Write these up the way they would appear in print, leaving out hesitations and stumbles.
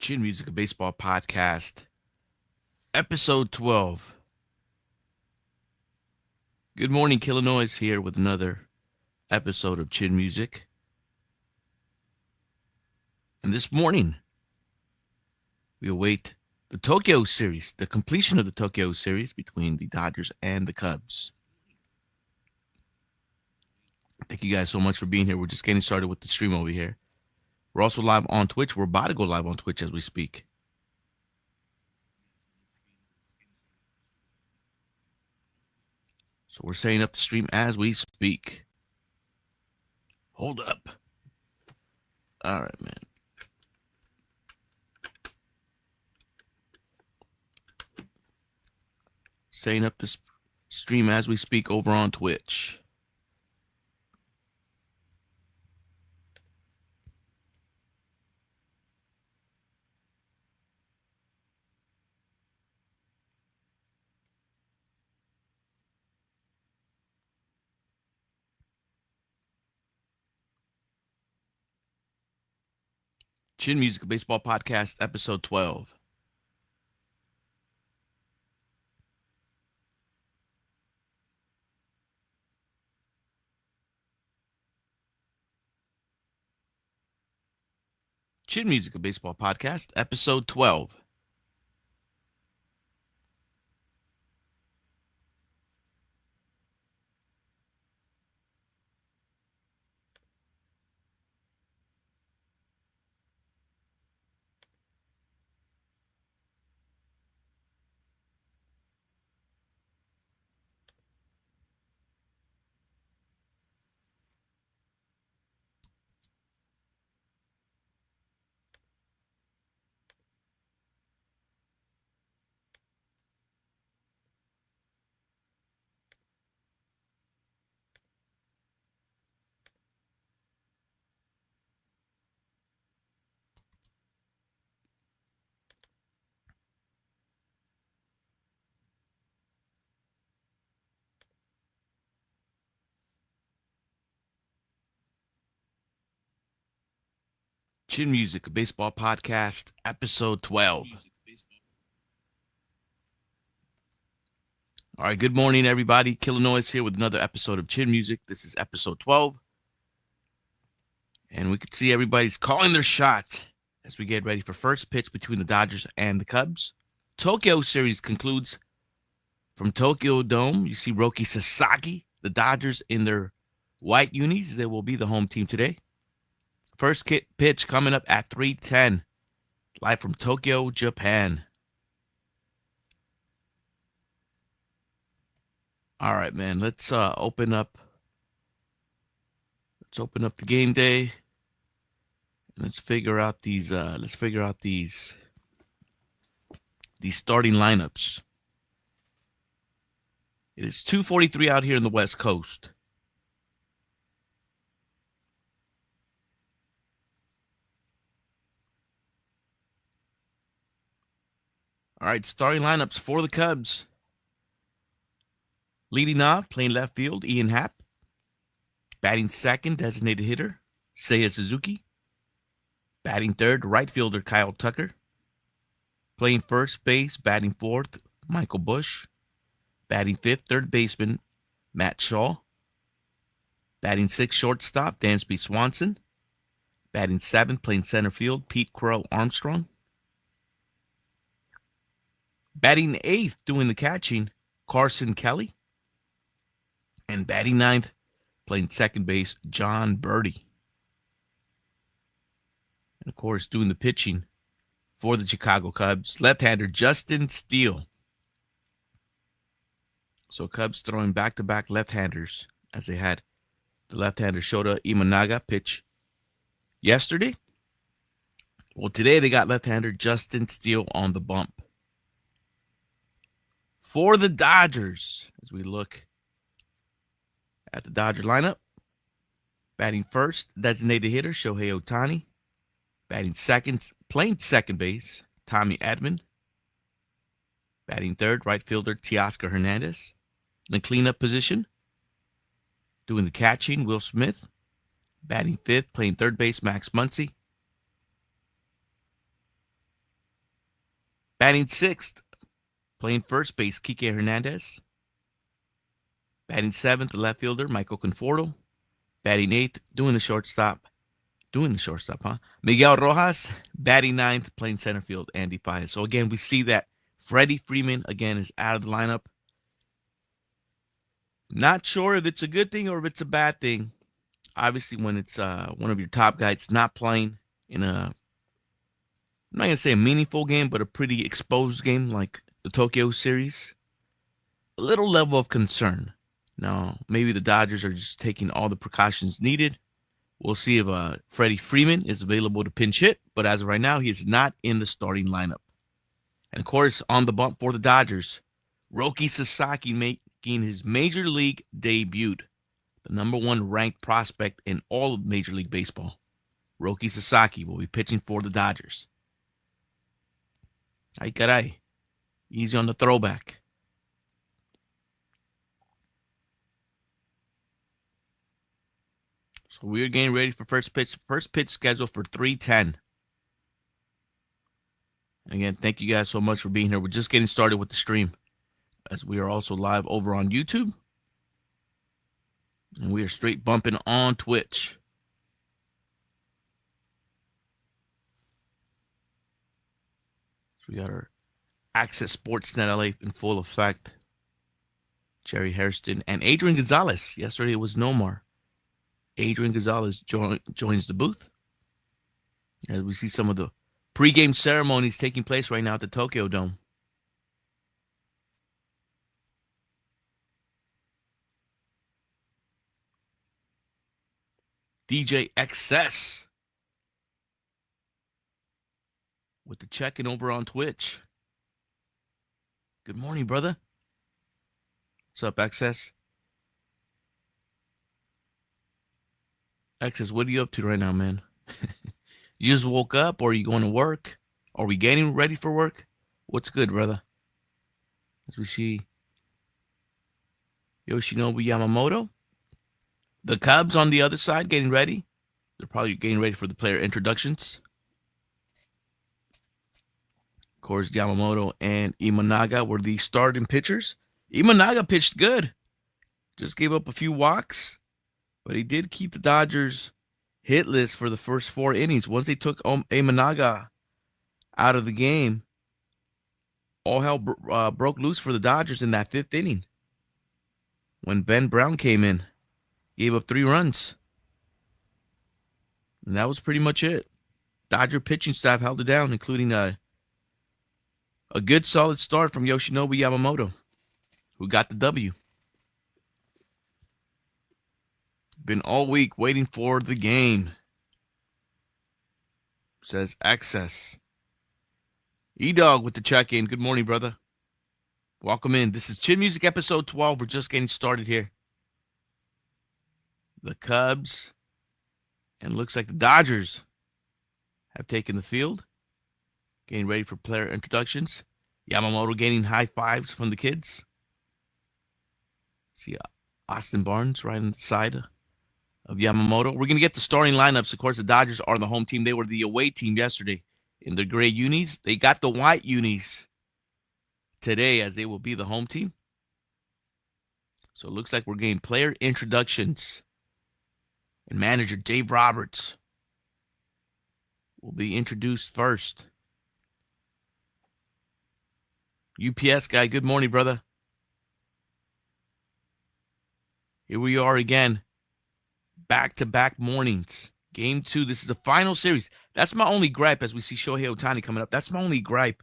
Chin Music, a baseball podcast, episode 12. Good morning, Killah Noez here with another episode of Chin Music. And this morning, we await the Tokyo series, the completion of the Tokyo series between the Dodgers and the Cubs. Thank you guys so much for being here. We're just getting started with the stream over here. We're also live on Twitch. We're about to go live on Twitch as we speak. So we're setting up the stream as we speak. Hold up. All right, man. Setting up this stream as we speak over on Twitch. Chin Music, Baseball Podcast, episode 12. Chin Music, a Baseball Podcast, episode 12. Chin Music, a Baseball Podcast, episode 12. All right, good morning, everybody. Killah Noez here with another episode of Chin Music. This is episode 12. And we can see everybody's calling their shot as we get ready for first pitch between the Dodgers and the Cubs. Tokyo series concludes from Tokyo Dome. You see Roki Sasaki, the Dodgers in their white unis. They will be the home team today. First pitch coming up at 3:10, live from Tokyo, Japan. All right, man. Let's open up. Let's open up the game day. And let's figure out these. These starting lineups. It is 2:43 out here in the West Coast. All right, starting lineups for the Cubs. Leading off, playing left field, Ian Happ. Batting second, designated hitter, Seiya Suzuki. Batting third, right fielder, Kyle Tucker. Playing first base, batting fourth, Michael Busch. Batting fifth, third baseman, Matt Shaw. Batting sixth, shortstop, Dansby Swanson. Batting seventh, playing center field, Pete Crow Armstrong. Batting eighth, doing the catching, Carson Kelly. And batting ninth, playing second base, John Birdie. And, of course, doing the pitching for the Chicago Cubs, left-hander Justin Steele. So Cubs throwing back-to-back left-handers as they had the left-hander Shota Imanaga pitch yesterday. Well, today they got left-hander Justin Steele on the bump. For the Dodgers, as we look at the Dodger lineup, batting first, designated hitter Shohei Ohtani. Batting second, playing second base, Tommy Edman. Batting third, right fielder Teoscar Hernandez. In the cleanup position, doing the catching, Will Smith. Batting fifth, playing third base, Max Muncy. Batting sixth, playing first base, Kike Hernandez. Batting seventh, the left fielder, Michael Conforto. Batting eighth, doing the shortstop, Miguel Rojas. Batting ninth, playing center field, Andy Paez. So again, we see that Freddie Freeman, again, is out of the lineup. Not sure if it's a good thing or if it's a bad thing. Obviously, when it's one of your top guys not playing in a, I'm not going to say a meaningful game, but a pretty exposed game like the Tokyo series, a little level of concern. Now, maybe the Dodgers are just taking all the precautions needed. We'll see if Freddie Freeman is available to pinch hit, but as of right now, he is not in the starting lineup. And of course, on the bump for the Dodgers, Roki Sasaki making his Major League debut. The number one ranked prospect in all of Major League Baseball. Roki Sasaki will be pitching for the Dodgers. Ay caray. Easy on the throwback. So we're getting ready for first pitch. First pitch scheduled for 3:10. Again, thank you guys so much for being here. We're just getting started with the stream, as we are also live over on YouTube. And we are straight bumping on Twitch. So we got our Access Sportsnet LA in full effect. Jerry Hairston and Adrian Gonzalez. Yesterday it was Nomar. Adrian Gonzalez joins the booth. As we see some of the pregame ceremonies taking place right now at the Tokyo Dome. DJ XS with the check-in over on Twitch. Good morning, brother. What's up, XS? XS, what are you up to right now, man? You just woke up, or are you going to work? Are we getting ready for work? What's good, brother? As we see Yoshinobu Yamamoto. The Cubs on the other side getting ready. They're probably getting ready for the player introductions. Of course, Yamamoto and Imanaga were the starting pitchers. Imanaga pitched good. Just gave up a few walks, but he did keep the Dodgers hitless for the first 4 innings. Once they took Imanaga out of the game, all hell broke loose for the Dodgers in that 5th inning. When Ben Brown came in, gave up 3 runs. And that was pretty much it. Dodger pitching staff held it down, including a good solid start from Yoshinobu Yamamoto, who got the W. Been all week waiting for the game, says Access. E-Dog with the check-in. Good morning, brother. Welcome in. This is Chin Music episode 12. We're just getting started here. The Cubs and looks like the Dodgers have taken the field. Getting ready for player introductions. Yamamoto gaining high fives from the kids. See Austin Barnes right on the side of Yamamoto. We're going to get the starting lineups. Of course, the Dodgers are the home team. They were the away team yesterday in their gray unis. They got the white unis today, as they will be the home team. So it looks like we're getting player introductions. And manager Dave Roberts will be introduced first. UPS guy, good morning, brother. Here we are again. Back-to-back mornings. Game 2. This is the final series. That's my only gripe as we see Shohei Ohtani coming up. That's my only gripe.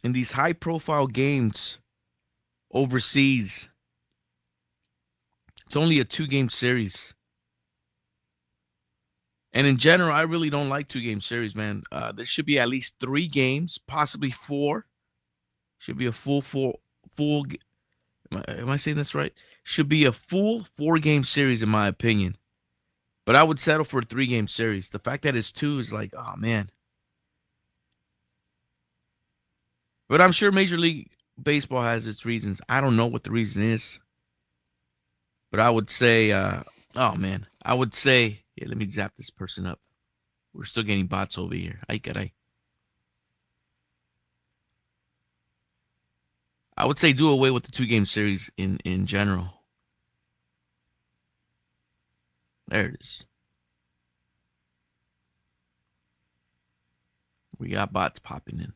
In these high-profile games overseas, it's only a 2-game series. And in general, I really don't like 2-game series, man. There should be at least 3 games, possibly 4. Should be a full. Am I saying this right? Should be a full 4-game series, in my opinion. But I would settle for a 3-game series. The fact that it's 2 is like, oh, man. But I'm sure Major League Baseball has its reasons. I don't know what the reason is. But I would say, oh, man. I would say, yeah, let me zap this person up. We're still getting bots over here. Ay, caray. I would say do away with the 2-game series in general. There it is. We got bots popping in.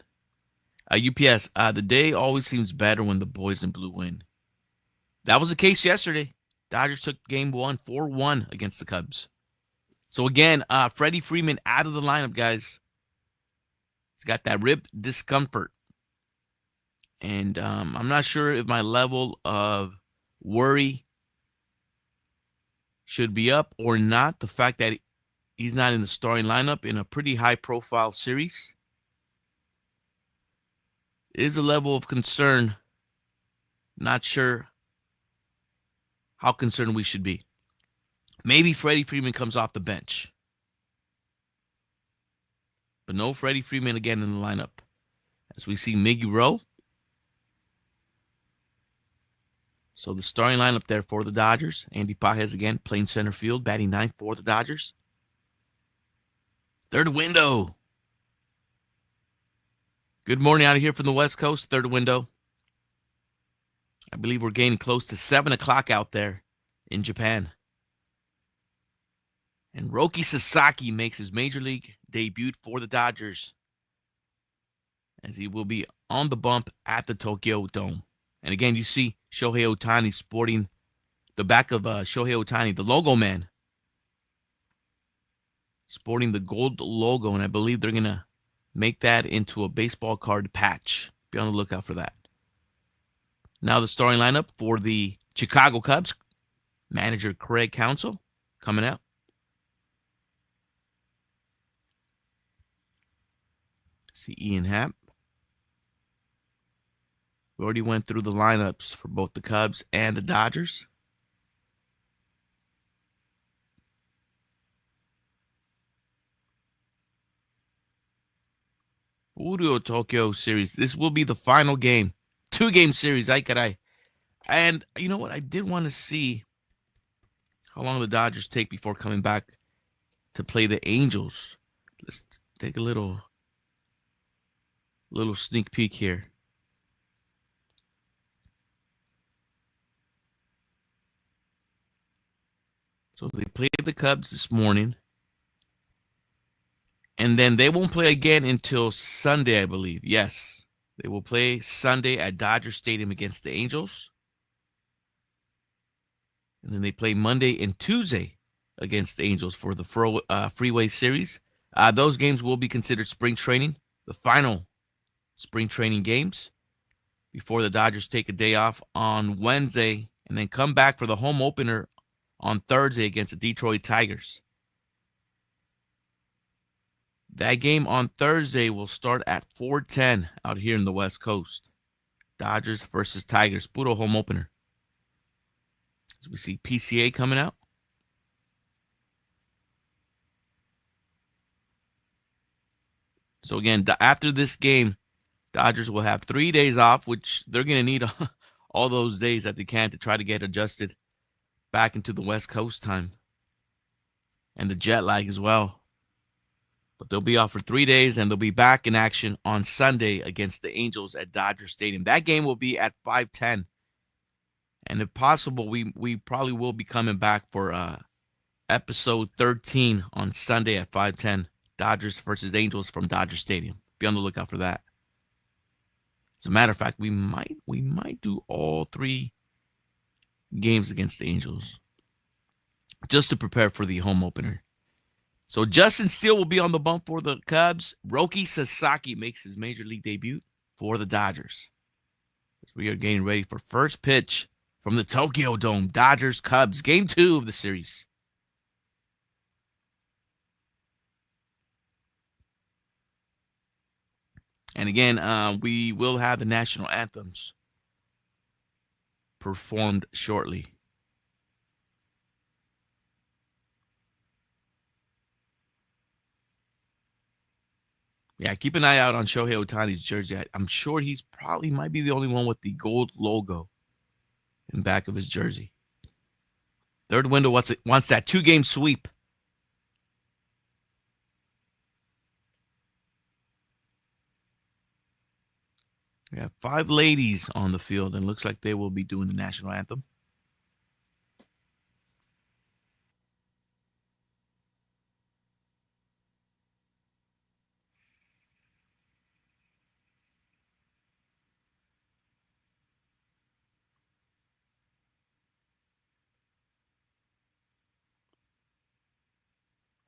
UPS, the day always seems better when the boys in blue win. That was the case yesterday. Dodgers took game 1, 4-1 against the Cubs. So again, Freddie Freeman out of the lineup, guys. He's got that rib discomfort. And I'm not sure if my level of worry should be up or not. The fact that he's not in the starting lineup in a pretty high-profile series is a level of concern. Not sure how concerned we should be. Maybe Freddie Freeman comes off the bench. But no Freddie Freeman again in the lineup. As we see Miggy Rowe. So the starting lineup there for the Dodgers. Andy Pages again playing center field, batting ninth for the Dodgers. Third window. Good morning out of here from the West Coast. Third window. I believe we're getting close to 7 o'clock out there in Japan. And Roki Sasaki makes his major league debut for the Dodgers, as he will be on the bump at the Tokyo Dome. And again, you see Shohei Ohtani sporting the back of Shohei Ohtani, the logo man, sporting the gold logo. And I believe they're going to make that into a baseball card patch. Be on the lookout for that. Now the starting lineup for the Chicago Cubs. Manager Craig Counsell coming out. See Ian Happ. We already went through the lineups for both the Cubs and the Dodgers. Udo Tokyo series. This will be the final game. 2-game series. And you know what? I did want to see how long the Dodgers take before coming back to play the Angels. Let's take a little sneak peek here. So they played the Cubs this morning. And then they won't play again until Sunday, I believe. Yes, they will play Sunday at Dodger Stadium against the Angels. And then they play Monday and Tuesday against the Angels for the Freeway Series. Those games will be considered spring training, the final spring training games, before the Dodgers take a day off on Wednesday and then come back for the home opener on Thursday against the Detroit Tigers. That game on Thursday will start at 4:10 out here in the West Coast. Dodgers versus Tigers, puro home opener. As we see PCA coming out. So again, after this game, Dodgers will have 3 days off, which they're going to need all those days that they can to try to get adjusted back into the West Coast time and the jet lag as well. But they'll be off for 3 days, and they'll be back in action on Sunday against the Angels at Dodger Stadium. That game will be at 5:10. And if possible, we probably will be coming back for episode 13 on Sunday at 5:10. Dodgers versus Angels from Dodger Stadium. Be on the lookout for that. As a matter of fact, we might do all 3 games against the Angels just to prepare for the home opener. So Justin Steele will be on the bump for the Cubs. Roki Sasaki makes his major league debut for the Dodgers. As we are getting ready for first pitch from the Tokyo Dome. Dodgers Cubs, game 2 of the series. And again, we will have the national anthems performed shortly. Yeah, keep an eye out on Shohei Ohtani's jersey. I'm sure he's probably might be the only one with the gold logo in back of his jersey. Third window wants that 2-game sweep. We have 5 ladies on the field, and looks like they will be doing the national anthem.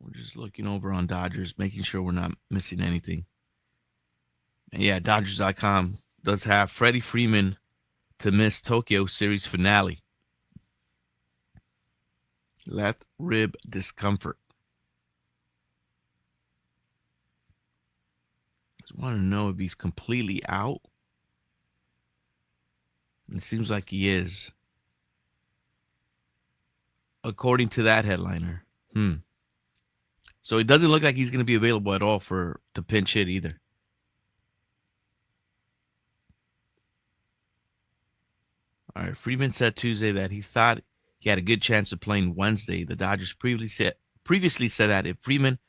We're just looking over on Dodgers, making sure we're not missing anything. And yeah, Dodgers.com does have Freddie Freeman to miss Tokyo Series finale. Left rib discomfort. Just want to know if he's completely out. It seems like he is, according to that headliner. So it doesn't look like he's going to be available at all to pinch hit either. All right, Freeman said Tuesday that he thought he had a good chance of playing Wednesday. The Dodgers previously said that if Freeman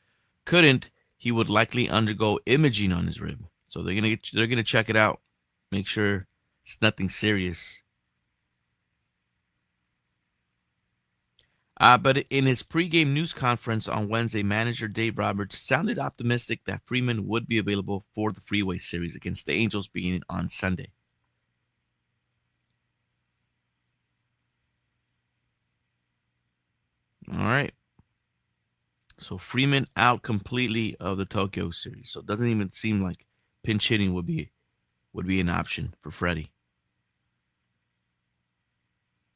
couldn't, he would likely undergo imaging on his rib. So they're gonna check it out, make sure it's nothing serious. But in his pregame news conference on Wednesday, manager Dave Roberts sounded optimistic that Freeman would be available for the Freeway Series against the Angels beginning on Sunday. All right. So Freeman out completely of the Tokyo Series. So it doesn't even seem like pinch hitting would be an option for Freddie.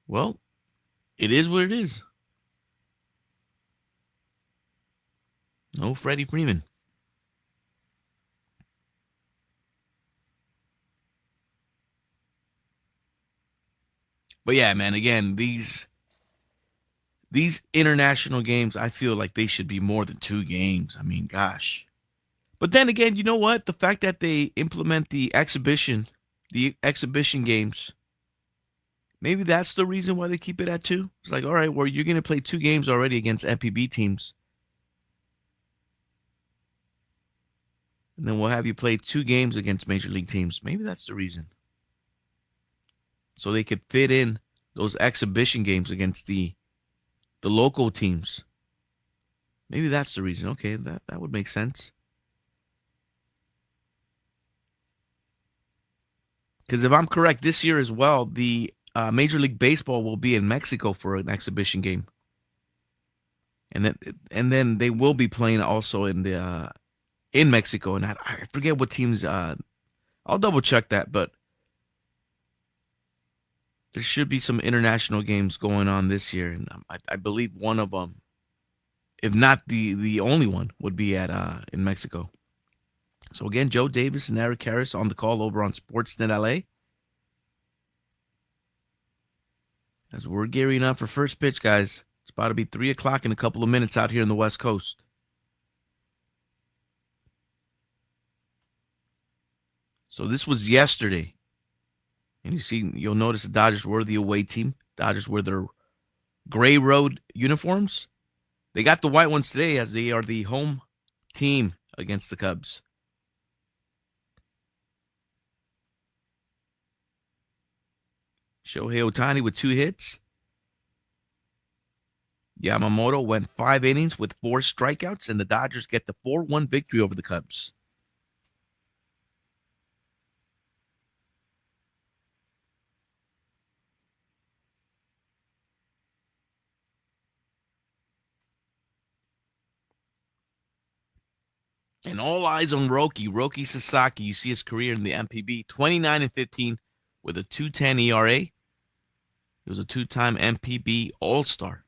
Well, it is what it is. No Freddie Freeman. But yeah, man, again, these international games, I feel like they should be more than 2 games. I mean, gosh. But then again, you know what? The fact that they implement the exhibition games, maybe that's the reason why they keep it at 2. It's like, all right, well, you're going to play 2 games already against MPB teams. And then we'll have you play 2 games against major league teams. Maybe that's the reason. So they could fit in those exhibition games against the local teams. Maybe that's the reason. Okay, that would make sense. Because if I'm correct, this year as well, the Major League Baseball will be in Mexico for an exhibition game, and then they will be playing also in Mexico. And I forget what teams. I'll double check that, but there should be some international games going on this year, and I believe one of them, if not the only one, would be at in Mexico. So again, Joe Davis and Eric Harris on the call over on Sportsnet LA. As we're gearing up for first pitch, guys. It's about to be 3 o'clock in a couple of minutes out here in the West Coast. So this was yesterday. And you'll notice the Dodgers were the away team. Dodgers were their gray road uniforms. They got the white ones today as they are the home team against the Cubs. Shohei Ohtani with 2 hits. Yamamoto went 5 innings with 4 strikeouts, and the Dodgers get the 4-1 victory over the Cubs. And all eyes on Roki Sasaki. You see his career in the MPB, 29-15 with a 2.10 ERA. He was a 2-time MPB All-Star.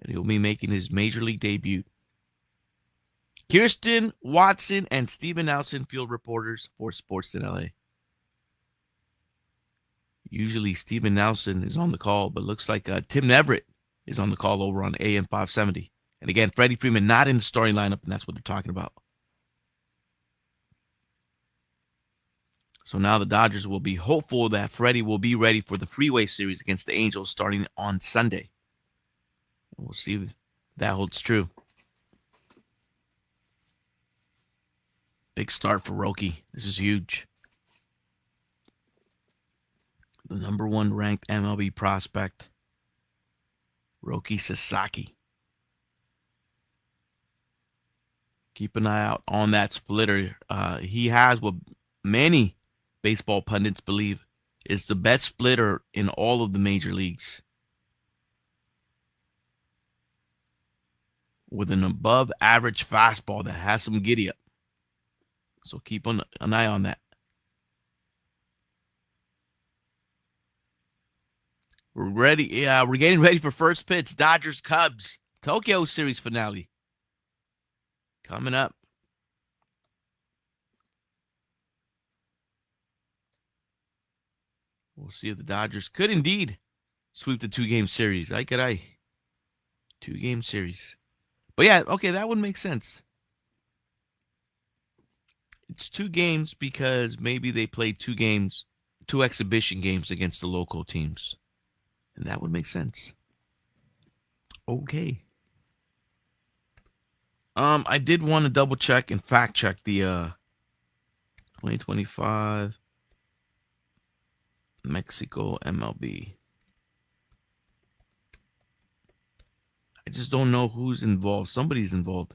And he'll be making his major league debut. Kirsten Watson and Steven Nelson, field reporters for Sportsnet LA. Usually Steven Nelson is on the call, but looks like Tim Everett is on the call over on AM 570. And again, Freddie Freeman not in the starting lineup, and that's what they're talking about. So now the Dodgers will be hopeful that Freddie will be ready for the Freeway Series against the Angels starting on Sunday. And we'll see if that holds true. Big start for Roki. This is huge. the number 1 ranked MLB prospect, Roki Sasaki. Keep an eye out on that splitter. He has what many baseball pundits believe is the best splitter in all of the major leagues, with an above average fastball that has some giddy up. So keep an eye on that. We're ready. Yeah, we're getting ready for first pitch. Dodgers Cubs Tokyo Series finale coming up. We'll see if the Dodgers could indeed sweep the 2-game series. 2-game series. But yeah, okay, that would make sense. It's 2 games because maybe they played 2 games, 2 exhibition games against the local teams. And that would make sense. Okay. I did want to double check and fact check the 2025 Mexico MLB. I just don't know who's involved. Somebody's involved.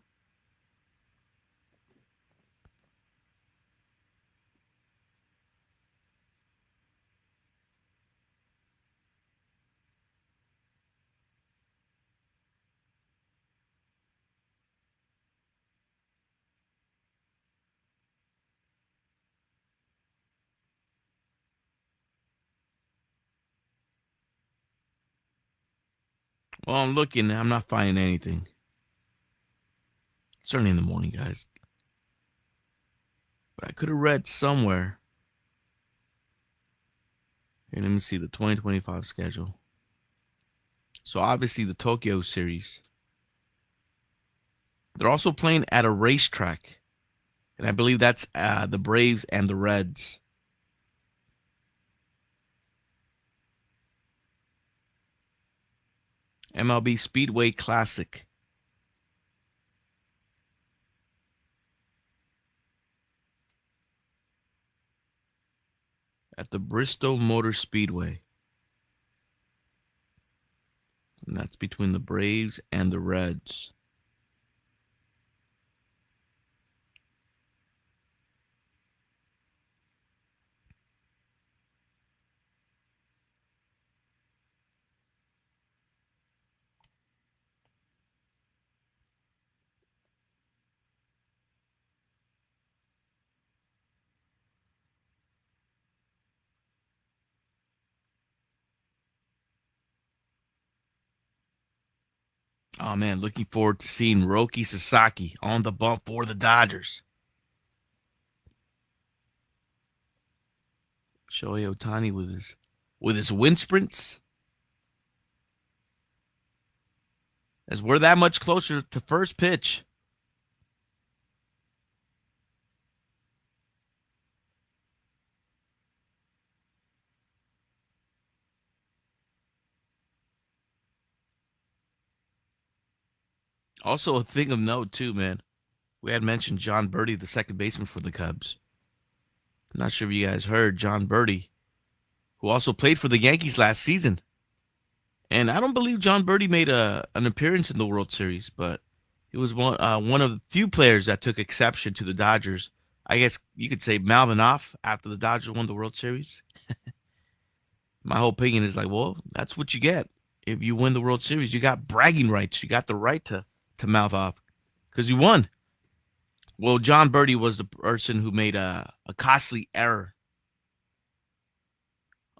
Well, I'm looking. I'm not finding anything. Certainly in the morning, guys. But I could have read somewhere. Here, let me see the 2025 schedule. So obviously the Tokyo series. They're also playing at a racetrack. And I believe that's the Braves and the Reds. MLB Speedway Classic. At the Bristol Motor Speedway. And that's between the Braves and the Reds. Oh, man, looking forward to seeing Roki Sasaki on the bump for the Dodgers. Shohei Ohtani with his wind sprints. As we're that much closer to first pitch. Also, a thing of note, too, man. We had mentioned John Birdie, the second baseman for the Cubs. I'm not sure if you guys heard John Birdie, who also played for the Yankees last season. And I don't believe John Birdie made an appearance in the World Series, but he was one of the few players that took exception to the Dodgers. I guess you could say mouthing off after the Dodgers won the World Series. My whole opinion is like, well, that's what you get. If you win the World Series, you got bragging rights. You got the right to mouth off because you won. Well, John Birdie was the person who made a costly error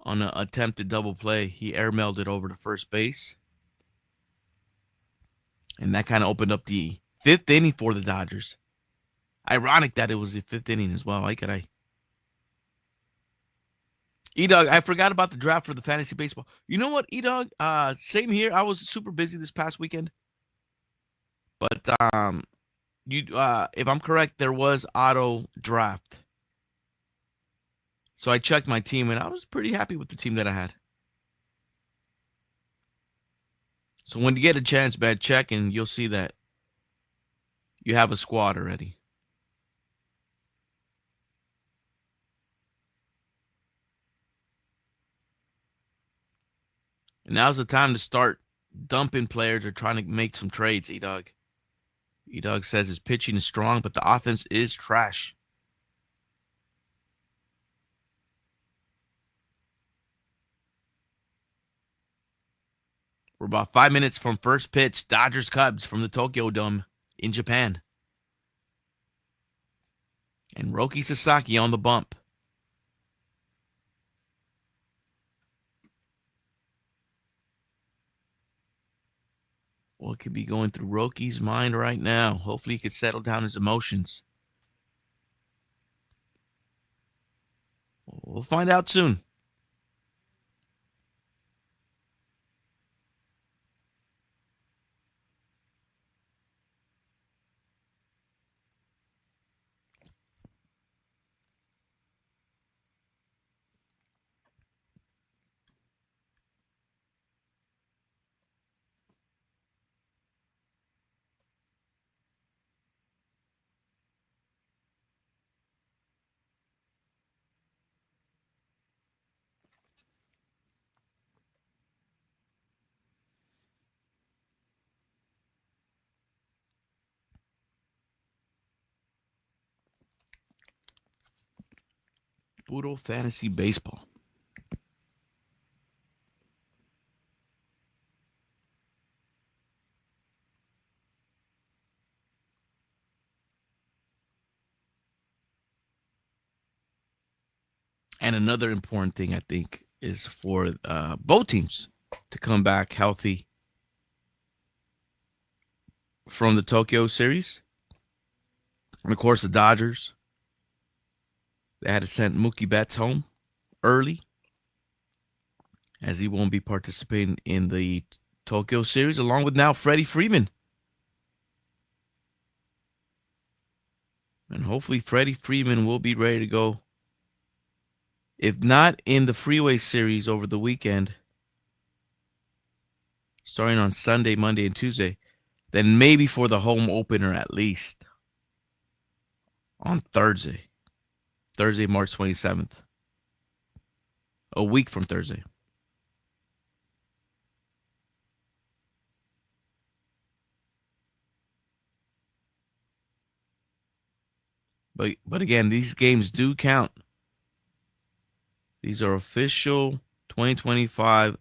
on an attempted double play. He airmailed it over to first base. And that kind of opened up the 5th inning for the Dodgers. Ironic that it was the 5th inning as well. E-Dog, I forgot about the draft for the fantasy baseball. You know what, E-Dog? Same here. I was super busy this past weekend. But if I'm correct, there was auto draft. So I checked my team, and I was pretty happy with the team that I had. So when you get a chance, man, check, and you'll see that you have a squad already. And now's the time to start dumping players or trying to make some trades, E-Dog. E-Dog says his pitching is strong, but the offense is trash. We're about 5 minutes from first pitch. Dodgers Cubs from the Tokyo Dome in Japan. And Roki Sasaki on the bump. What could be going through Roki's mind right now? Hopefully he could settle down his emotions. We'll find out soon. Boodle Fantasy Baseball. And another important thing, I think, is for both teams to come back healthy from the Tokyo series. And, of course, the Dodgers. They had to send Mookie Betts home early, as he won't be participating in the Tokyo series, along with now Freddie Freeman. And hopefully Freddie Freeman will be ready to go. If not in the Freeway Series over the weekend, starting on Sunday, Monday, and Tuesday, then maybe for the home opener at least on Thursday, March 27th, a week from Thursday. But again, these games do count. These are official 2025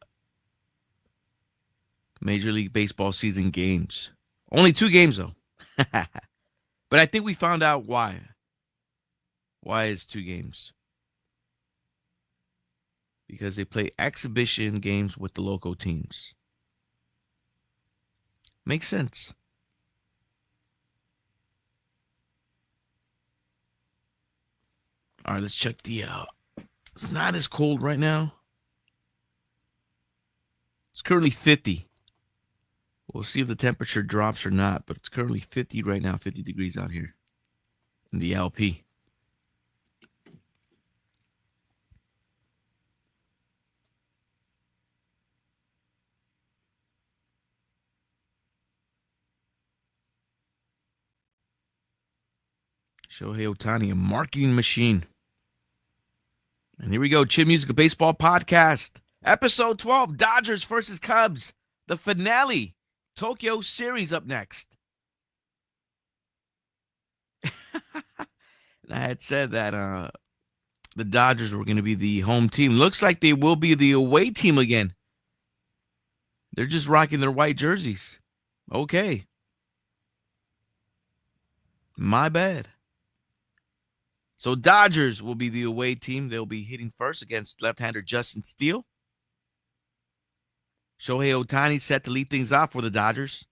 Major League Baseball season games. Only 2 games, though. But I think we found out why. Why is 2 games? Because they play exhibition games with the local teams. Makes sense. All right, let's check the it's not as cold right now. It's currently 50. We'll see if the temperature drops or not, but it's currently 50 right now, 50 degrees out here in the LP. Shohei Ohtani, a marketing machine. And here we go, Chin Music, a baseball podcast. Episode 12, Dodgers versus Cubs. The finale, Tokyo series up next. And I had said that the Dodgers were going to be the home team. Looks like they will be the away team again. They're just rocking their white jerseys. Okay. My bad. So Dodgers will be the away team. They'll be hitting first against left-hander Justin Steele. Shohei Ohtani set to lead things off for the Dodgers.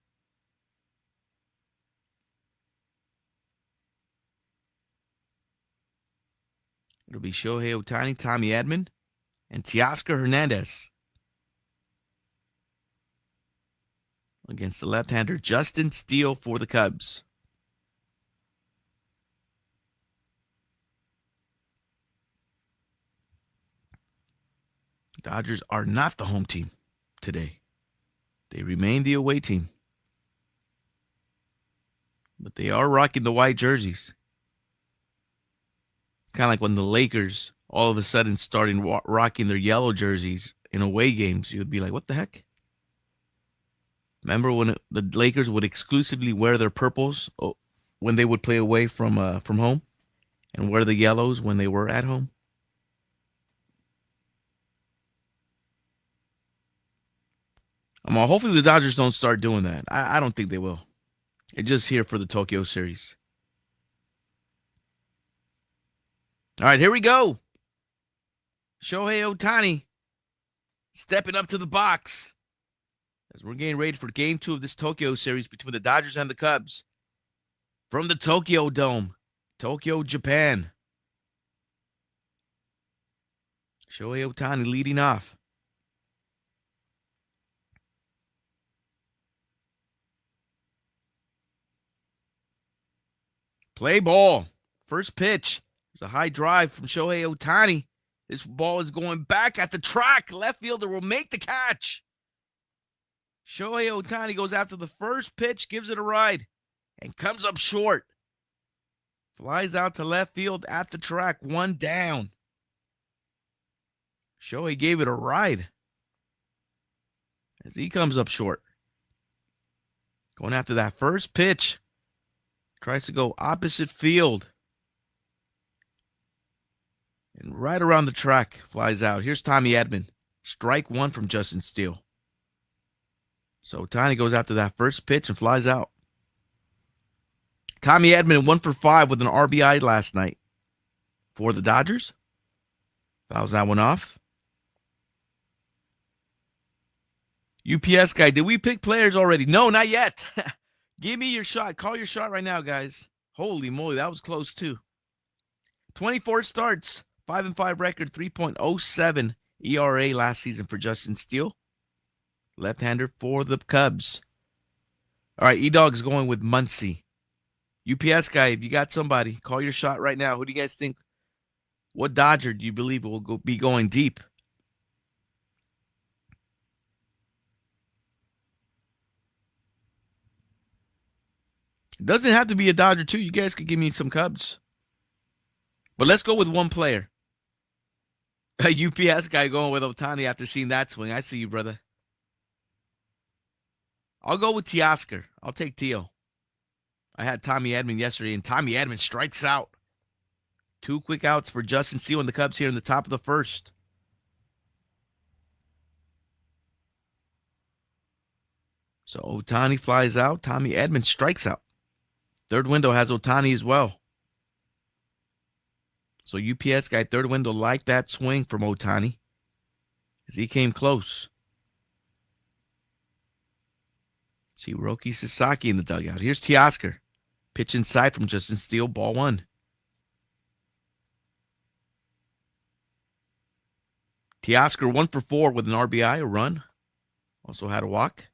It'll be Shohei Ohtani, Tommy Edman, and Teoscar Hernandez against the left-hander Justin Steele for the Cubs. Dodgers are not the home team today. They remain the away team. But they are rocking the white jerseys. It's kind of like when the Lakers all of a sudden started rocking their yellow jerseys in away games, you would be like, what the heck? Remember when the Lakers would exclusively wear their purples when they would play away from home, and wear the yellows when they were at home? Hopefully the Dodgers don't start doing that. I don't think they will. They're just here for the Tokyo series. All right, here we go. Shohei Ohtani stepping up to the box as we're getting ready for Game 2 of this Tokyo series between the Dodgers and the Cubs from the Tokyo Dome, Tokyo, Japan. Shohei Ohtani leading off. Play ball. First pitch. There's a high drive from Shohei Ohtani. This ball is going back at the track. Left fielder will make the catch. Shohei Ohtani goes after the first pitch, gives it a ride, and comes up short. Flies out to left field at the track, one down. Shohei gave it a ride as he comes up short. Going after that first pitch. Tries to go opposite field. And right around the track, flies out. Here's Tommy Edman. Strike one from Justin Steele. So Ohtani goes after that first pitch and flies out. Tommy Edman 1 for 5 with an RBI last night for the Dodgers. Fouls that one off. UPS guy, did we pick players already? No, not yet. Give me your shot. Call your shot right now, guys. Holy moly, that was close too. 24 starts, 5-5 record, 3.07 ERA last season for Justin Steele. Left-hander for the Cubs. All right, E-Dog's going with Muncy. UPS guy, if you got somebody, call your shot right now. Who do you guys think? What Dodger do you believe will be going deep? It doesn't have to be a Dodger, too. You guys could give me some Cubs. But let's go with one player. A UPS guy going with Ohtani after seeing that swing. I see you, brother. I'll go with Teoscar. I'll take Teo. I had Tommy Edman yesterday, and Tommy Edman strikes out. 2 quick outs for Justin Steele and the Cubs here in the top of the first. So Ohtani flies out. Tommy Edman strikes out. Third window has Ohtani as well. So UPS guy, third window, liked that swing from Ohtani as he came close. See Roki Sasaki in the dugout. Here's Teoscar. Pitch inside from Justin Steele, ball 1. Teoscar 1 for 4 with an RBI, a run. Also had a walk.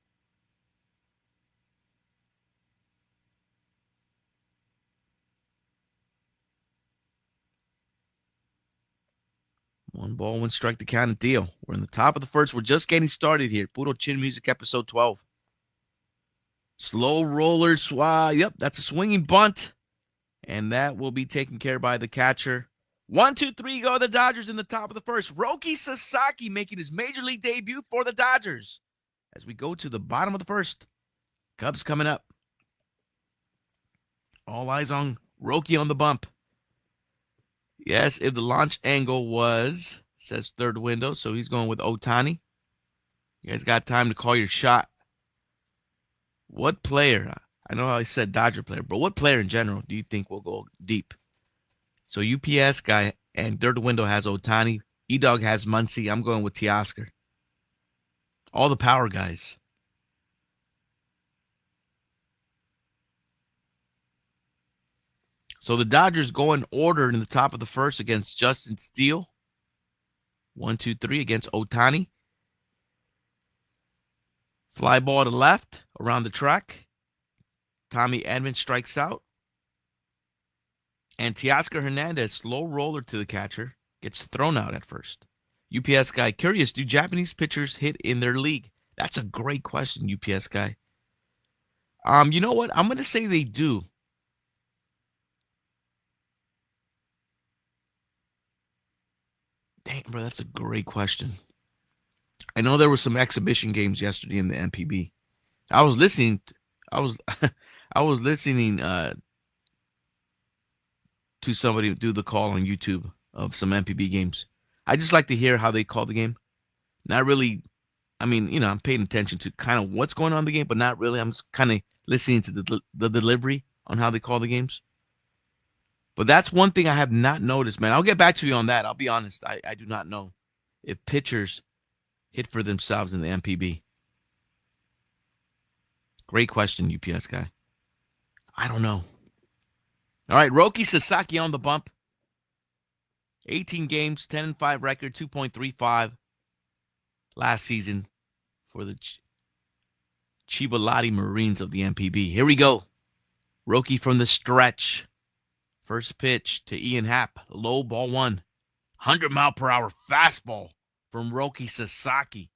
One ball, one strike to count and deal. We're in the top of the first. We're just getting started here. Puro Chin Music, episode 12. Slow roller, yep, that's a swinging bunt. And that will be taken care of by the catcher. 1, 2, 3, go the Dodgers in the top of the first. Roki Sasaki making his major league debut for the Dodgers. As we go to the bottom of the first. Cubs coming up. All eyes on Roki on the bump. Yes, if the launch angle was, says third window, so he's going with Ohtani. You guys got time to call your shot. What player, I know how I said Dodger player, but what player in general do you think will go deep? So UPS guy and third window has Ohtani. E-Dog has Muncy. I'm going with Teoscar. All the power guys. So the Dodgers go in order in the top of the first against Justin Steele. 1, 2, 3 against Ohtani. Fly ball to left around the track. Tommy Edman strikes out. And Teoscar Hernandez, slow roller to the catcher, gets thrown out at first. UPS guy, curious, do Japanese pitchers hit in their league? That's a great question, UPS guy. You know what? I'm going to say they do. Dang, bro, that's a great question. I know there were some exhibition games yesterday in the MPB. I was listening. I was I was listening to somebody do the call on YouTube of some MPB games. I just like to hear how they call the game. Not really. I mean, I'm paying attention to kind of what's going on in the game, but not really. I'm just kind of listening to the delivery on how they call the games. But that's one thing I have not noticed, man. I'll get back to you on that. I'll be honest. I do not know if pitchers hit for themselves in the MPB. Great question, UPS guy. I don't know. All right, Roki Sasaki on the bump. 18 games, 10-5 record, 2.35 last season for the Chibalati Marines of the MPB. Here we go. Roki from the stretch. First pitch to Ian Happ. Low, ball one. 100-mile-per-hour fastball from Roki Sasaki.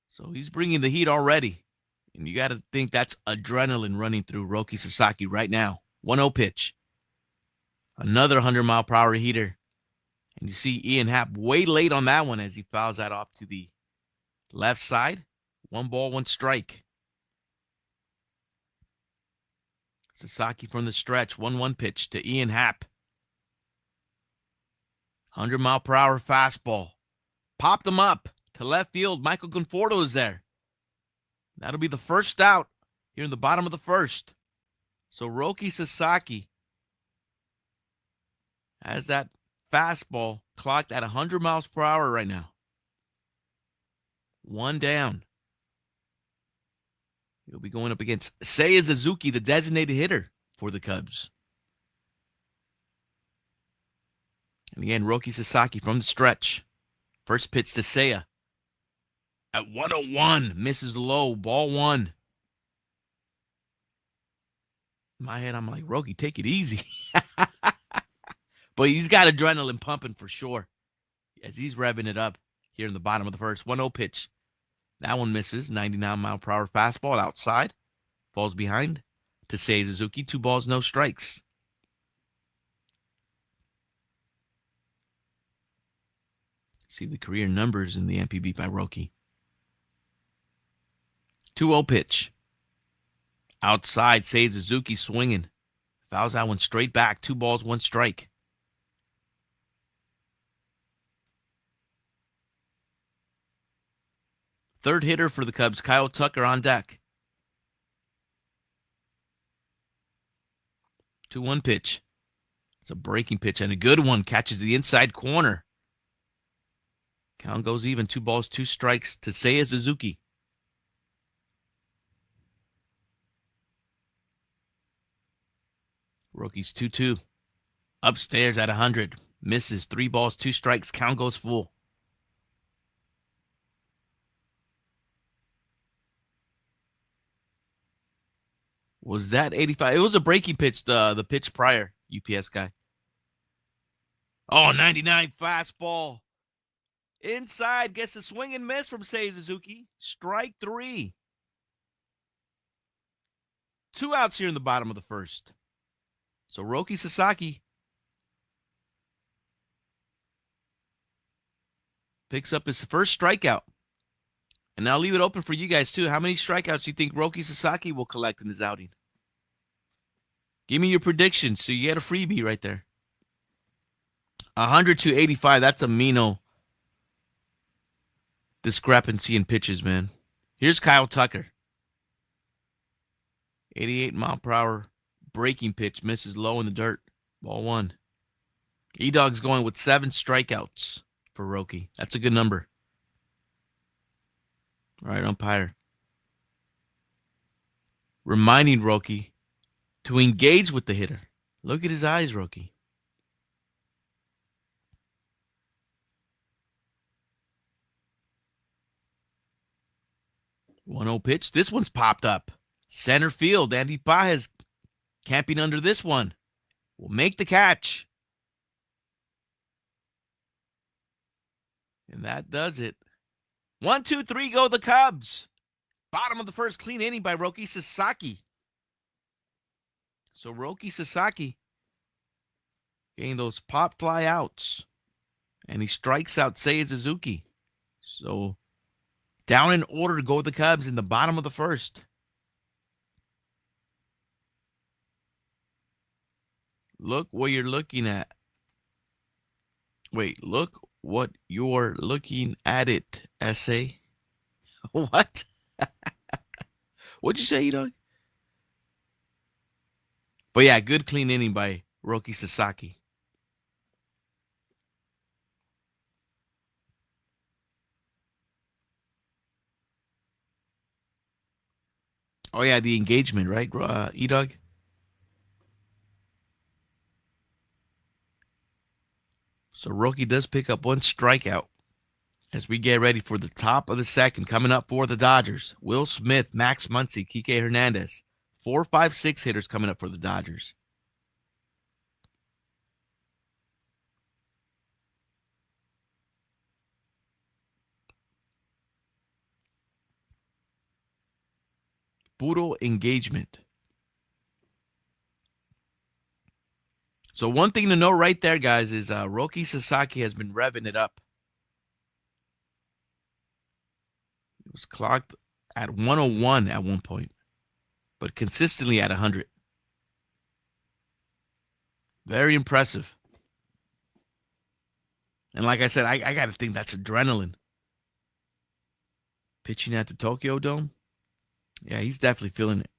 So he's bringing the heat already. And you got to think that's adrenaline running through Roki Sasaki right now. 1-0 pitch. Another 100-mile-per-hour heater. And you see Ian Happ way late on that one as he fouls that off to the left side. 1 ball, 1 strike. Sasaki from the stretch. 1-1 pitch to Ian Happ. 100-mile-per-hour fastball. Popped him up to left field. Michael Conforto is there. That'll be the first out here in the bottom of the first. So Roki Sasaki has that fastball clocked at 100 miles per hour right now. 1 down. He'll be going up against Seiya Suzuki, the designated hitter for the Cubs. And again, Roki Sasaki from the stretch. First pitch to Seiya. At 101, misses low, ball 1. In my head, I'm like, Roki, take it easy. But he's got adrenaline pumping for sure as he's revving it up here in the bottom of the first. 1-0 pitch. That one misses. 99-mile-per-hour fastball outside. Falls behind to Seiya Suzuki. 2 balls, no strikes. See the career numbers in the MPB by Roki. 2-0 pitch. Outside, Seiya Suzuki swinging. Fouls that one straight back. 2 balls, 1 strike. Third hitter for the Cubs, Kyle Tucker on deck. 2-1 pitch. It's a breaking pitch and a good one. Catches the inside corner. Count goes even. 2 balls, 2 strikes to Seiya Suzuki. Roki's 2-2. Upstairs at 100. Misses. 3 balls, 2 strikes. Count goes full. Was that 85? It was a breaking pitch, the pitch prior, UPS guy. Oh, 99 fastball. Inside, gets a swing and miss from Seiya Suzuki. Strike 3. 2 outs here in the bottom of the first. So Roki Sasaki picks up his first strikeout. And I'll leave it open for you guys, too. How many strikeouts do you think Roki Sasaki will collect in this outing? Give me your predictions so you get a freebie right there. 100 to 85. That's a mean discrepancy in pitches, man. Here's Kyle Tucker. 88-mile-per-hour breaking pitch. Misses low in the dirt. Ball 1. E-Dog's going with 7 strikeouts for Roki. That's a good number. All right, umpire. Reminding Roki to engage with the hitter. Look at his eyes, Roki. One 1-0 pitch. This one's popped up. Center field. Andy Pajes camping under this one. Will make the catch. And that does it. 1, 2, 3 go the Cubs. Bottom of the first, clean inning by Roki Sasaki. So Roki Sasaki getting those pop fly outs And he strikes out Seiya Suzuki. So down in order to go with the Cubs in the bottom of the first. Look what you're looking at. Wait, look what you're looking at it, essay. What? What'd you say, dog? But yeah, good clean inning by Roki Sasaki. Oh yeah, the engagement, right, E-Dog? So Roki does pick up one strikeout as we get ready for the top of the second. Coming up for the Dodgers, Will Smith, Max Muncy, Kike Hernandez. 4, 5, 6 hitters coming up for the Dodgers. Brutal engagement. So one thing to know right there, guys, is Roki Sasaki has been revving it up. It was clocked at 101 at one point, but consistently at 100. Very impressive. And like I said, I got to think that's adrenaline. Pitching at the Tokyo Dome? Yeah, he's definitely feeling it.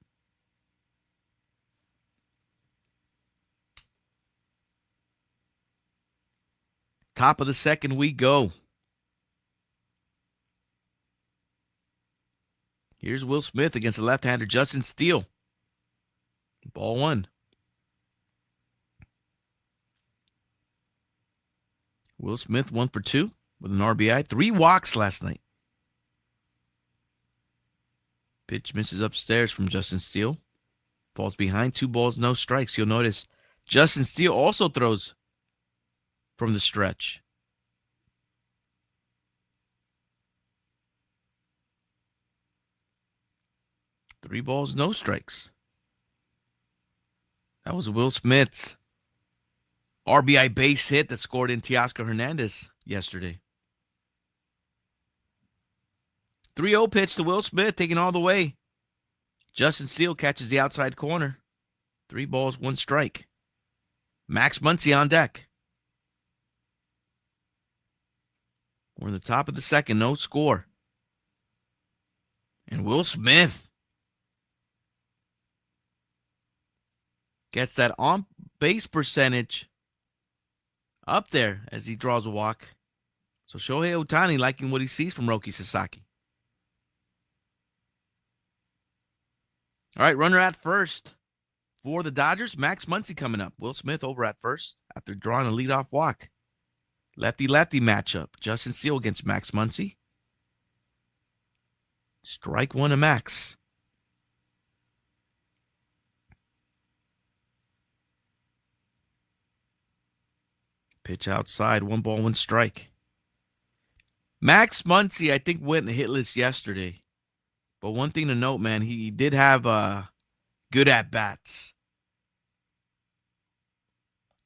Top of the second we go. Here's Will Smith against the left-hander Justin Steele. Ball one. Will Smith 1 for 2 with an RBI. 3 walks last night. Pitch misses upstairs from Justin Steele. Falls behind. 2 balls, no strikes. You'll notice Justin Steele also throws from the stretch. Three balls, no strikes. That was Will Smith's RBI base hit that scored in Teoscar Hernandez yesterday. 3-0 pitch to Will Smith, taking all the way. Justin Steele catches the outside corner. 3 balls, 1 strike. Max Muncy on deck. We're in the top of the second, no score. And Will Smith gets that on-base percentage up there as he draws a walk. So Shohei Ohtani liking what he sees from Roki Sasaki. All right, runner at first for the Dodgers. Max Muncy coming up. Will Smith over at first after drawing a leadoff walk. Lefty-lefty matchup. Justin Steele against Max Muncy. Strike one to Max. Pitch outside. 1 ball, 1 strike. Max Muncy, I think, went hitless yesterday. But one thing to note, man, he did have good at-bats.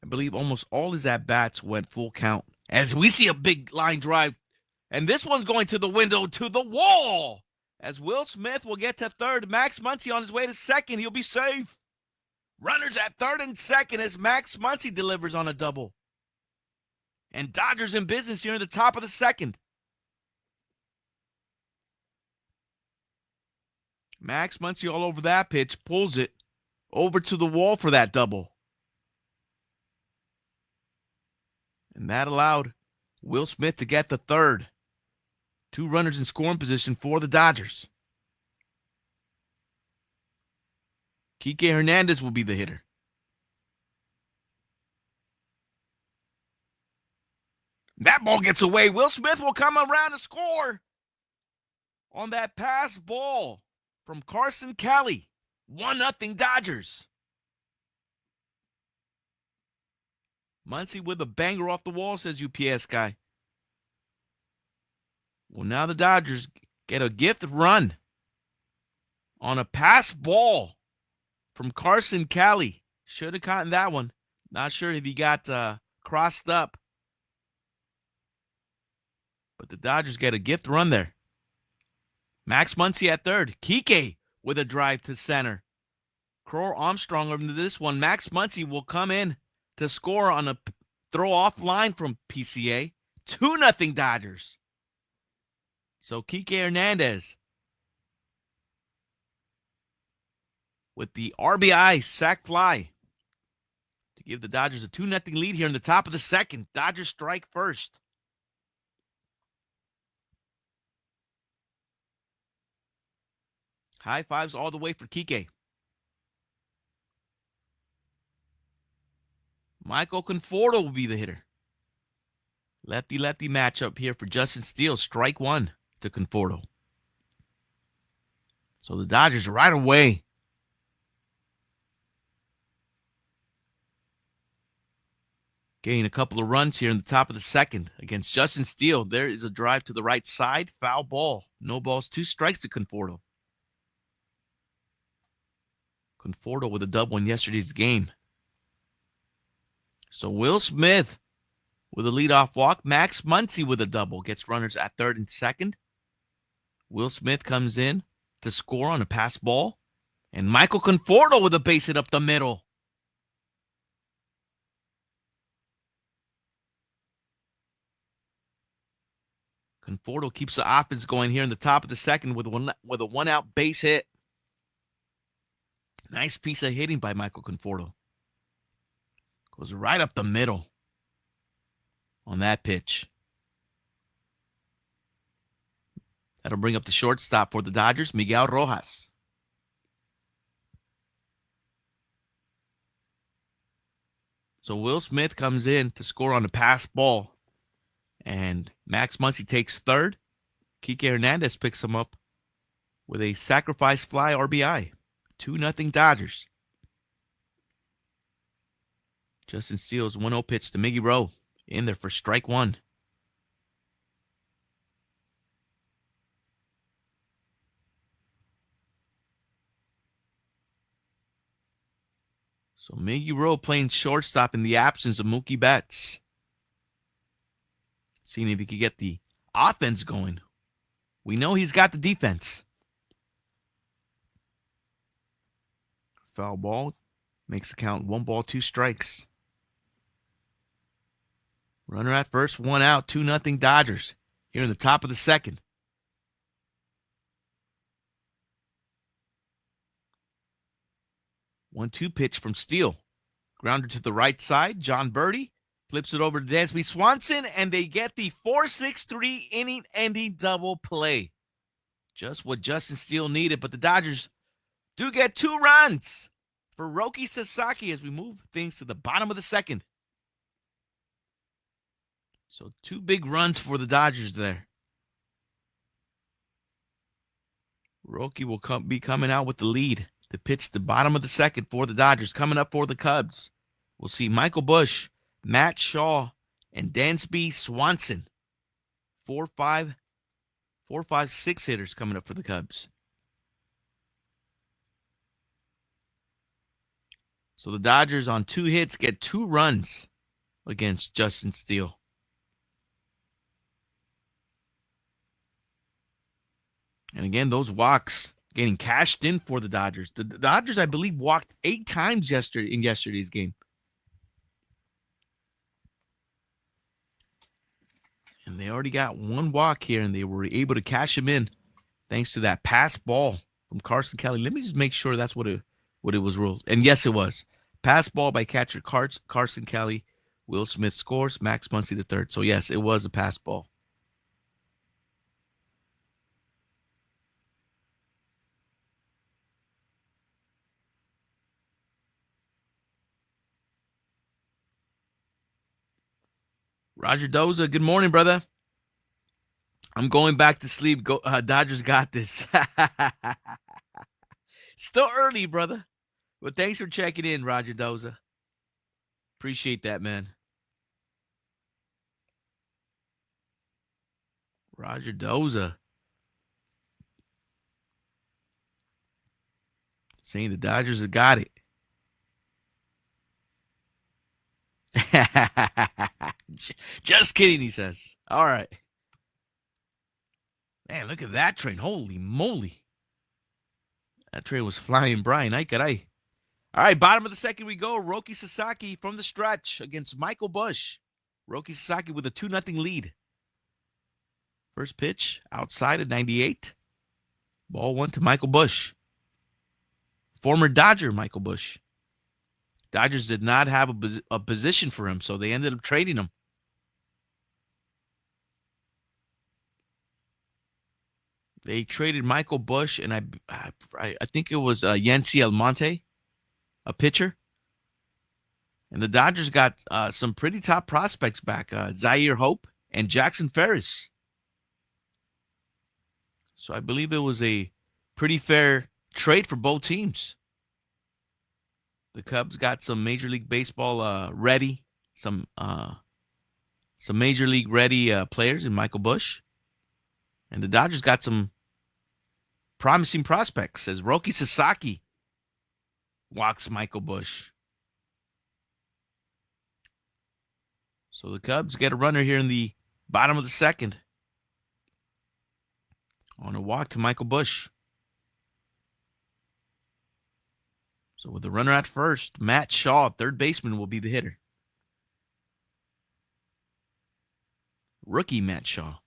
I believe almost all his at-bats went full count. As we see a big line drive. And this one's going to the window, to the wall. As Will Smith will get to third. Max Muncy on his way to second. He'll be safe. Runners at third and second as Max Muncy delivers on a double. And Dodgers in business here in the top of the second. Max Muncy all over that pitch. Pulls it over to the wall for that double. And that allowed Will Smith to get the third. 2 runners in scoring position for the Dodgers. Kike Hernandez will be the hitter. That ball gets away. Will Smith will come around to score on that pass ball from Carson Kelly. 1-0 Dodgers. Muncy with a banger off the wall, says UPS guy. Well, now the Dodgers get a gifted run on a pass ball from Carson Kelly. Should have caught that one. Not sure if he got crossed up But the Dodgers get a gift run there. Max Muncy at third. Kike with a drive to center. Kroll Armstrong over to this one. Max Muncy will come in to score on a throw-off line from PCA. 2-0 Dodgers. So Kike Hernandez with the RBI sac fly to give the Dodgers a 2-0 lead here in the top of the second. Dodgers strike first. High fives all the way for Kike. Michael Conforto will be the hitter. Lefty-lefty matchup here for Justin Steele. Strike one to Conforto. So the Dodgers right away getting a couple of runs here in the top of the second against Justin Steele. There is a drive to the right side. Foul ball. No balls, 2 strikes to Conforto. Conforto with a double in yesterday's game. So Will Smith with a leadoff walk. Max Muncy with a double. Gets runners at third and second. Will Smith comes in to score on a pass ball. And Michael Conforto with a base hit up the middle. Conforto keeps the offense going here in the top of the second with a one-out base hit. Nice piece of hitting by Michael Conforto. Goes right up the middle on that pitch. That'll bring up the shortstop for the Dodgers, Miguel Rojas. So Will Smith comes in to score on a pass ball. And Max Muncy takes third. Kike Hernandez picks him up with a sacrifice fly RBI. 2-0 Dodgers. Justin Steele's 1-0 pitch to Miggy Rowe in there for strike one. So Miggy Rowe playing shortstop in the absence of Mookie Betts. Seeing if he can get the offense going. We know he's got the defense. Foul ball. Makes the count 1 ball, 2 strikes. Runner at first, 1 out, 2-0 Dodgers. Here in the top of the second. 1-2 pitch from Steele. Grounder to the right side. John Birdie flips it over to Dansby Swanson, and they get the 4-6-3 inning-ending double play. Just what Justin Steele needed, but the Dodgers do get 2 runs for Roki Sasaki as we move things to the bottom of the second. So 2 big runs for the Dodgers there. Roki will be coming out with the lead to pitch the bottom of the second for the Dodgers. Coming up for the Cubs, we'll see Michael Busch, Matt Shaw, and Dansby Swanson. 4-5, 6 hitters coming up for the Cubs. So the Dodgers on 2 hits get 2 runs against Justin Steele. And again, those walks getting cashed in for the Dodgers. The Dodgers, I believe, walked 8 times in yesterday's game. And they already got 1 walk here, and they were able to cash him in thanks to that pass ball from Carson Kelly. Let me just make sure that's what it was ruled. And yes, it was. Pass ball by catcher Carson Kelly. Will Smith scores. Max Muncy the third. So yes, it was a pass ball. Roger Doza, good morning, brother. I'm going back to sleep. Dodgers got this. Still early, brother. But thanks for checking in, Roger Doza. Appreciate that, man. Roger Doza saying the Dodgers have got it. Just kidding, he says. All right. Man, look at that train. Holy moly. That train was flying, Brian. Ay, caray. All right, bottom of the second we go. Roki Sasaki from the stretch against Michael Bush. Roki Sasaki with a 2-0 lead. First pitch outside at 98. Ball 1 to Michael Bush. Former Dodger Michael Bush. Dodgers did not have a position for him, so they ended up trading him. They traded Michael Bush, and I think it was Yancy Almonte, a pitcher. And the Dodgers got some pretty top prospects back, Zaire Hope and Jackson Ferris. So I believe it was a pretty fair trade for both teams. The Cubs got some Major League Baseball ready, some Major League ready players in Michael Bush. And the Dodgers got some promising prospects as Roki Sasaki walks Michael Bush. So the Cubs get a runner here in the bottom of the second on a walk to Michael Bush. So with the runner at first, Matt Shaw, third baseman, will be the hitter. Rookie Matt Shaw.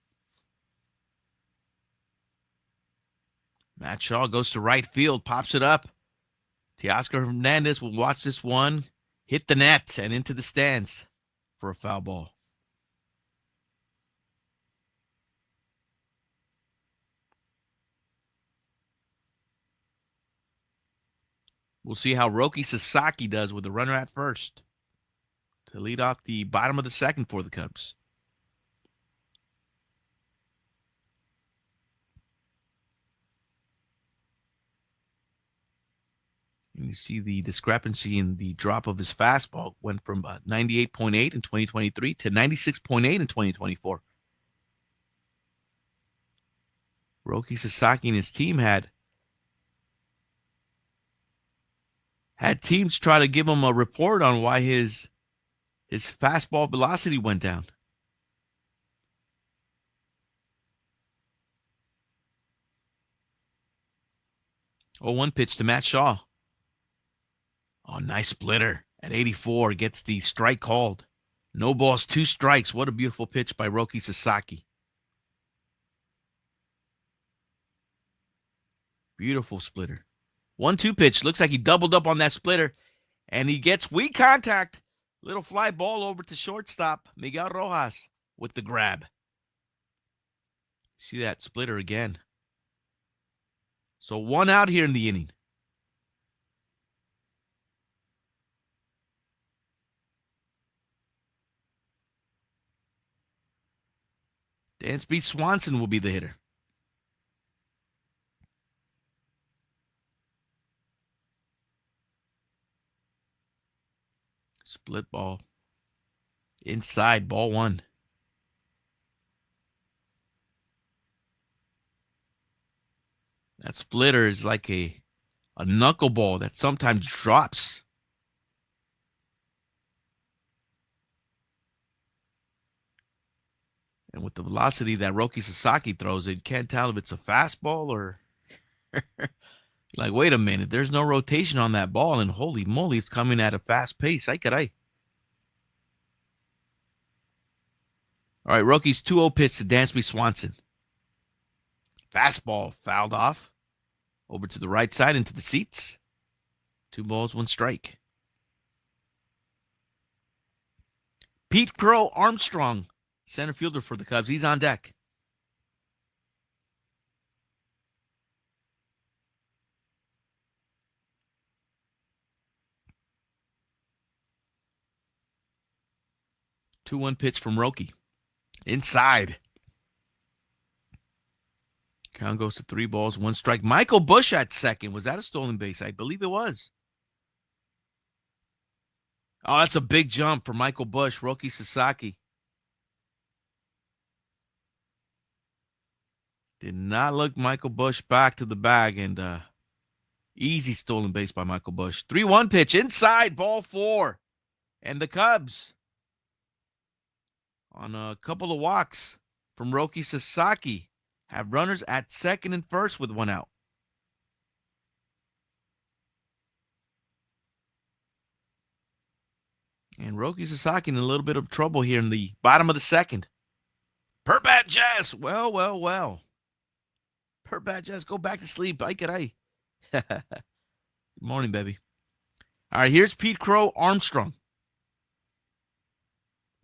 Matt Shaw goes to right field, pops it up. Teoscar Hernandez will watch this one hit the net and into the stands for a foul ball. We'll see how Roki Sasaki does with the runner at first to lead off the bottom of the second for the Cubs. And you see the discrepancy in the drop of his fastball. Went from 98.8 in 2023 to 96.8 in 2024. Roki Sasaki and his team had teams try to give him a report on why his fastball velocity went down. Oh, 1 pitch to Matt Shaw. Oh, nice splitter at 84. Gets the strike called. No balls, 2 strikes. What a beautiful pitch by Roki Sasaki. Beautiful splitter. 1-2 pitch. Looks like he doubled up on that splitter. And he gets weak contact. Little fly ball over to shortstop. Miguel Rojas with the grab. See that splitter again. So 1 out here in the inning. Dansby Swanson will be the hitter. Split ball. Inside, ball 1. That splitter is like a knuckleball that sometimes drops. And with the velocity that Roki Sasaki throws it, you can't tell if it's a fastball or... Like, wait a minute, there's no rotation on that ball, and holy moly, it's coming at a fast pace. Ay, caray. All right, Roki's 2-0 pitch to Dansby Swanson. Fastball fouled off. Over to the right side into the seats. 2 balls, 1 strike. Pete Crow Armstrong, center fielder for the Cubs. He's on deck. Two-one pitch from Roki. Inside. Count goes to 3 balls, 1 strike. Michael Bush at second. Was that a stolen base? I believe it was. Oh, that's a big jump for Michael Bush. Roki Sasaki. Did not look Michael Bush back to the bag, and easy stolen base by Michael Bush. 3-1 pitch inside, ball 4. And the Cubs on a couple of walks from Roki Sasaki Have runners at second and first with one out. And Roki Sasaki in a little bit of trouble here in the bottom of the second. Per bat Jazz. Well. Per bat Jazz, go back to sleep. Ay, caray. Good morning, baby. All right, here's Pete Crow Armstrong.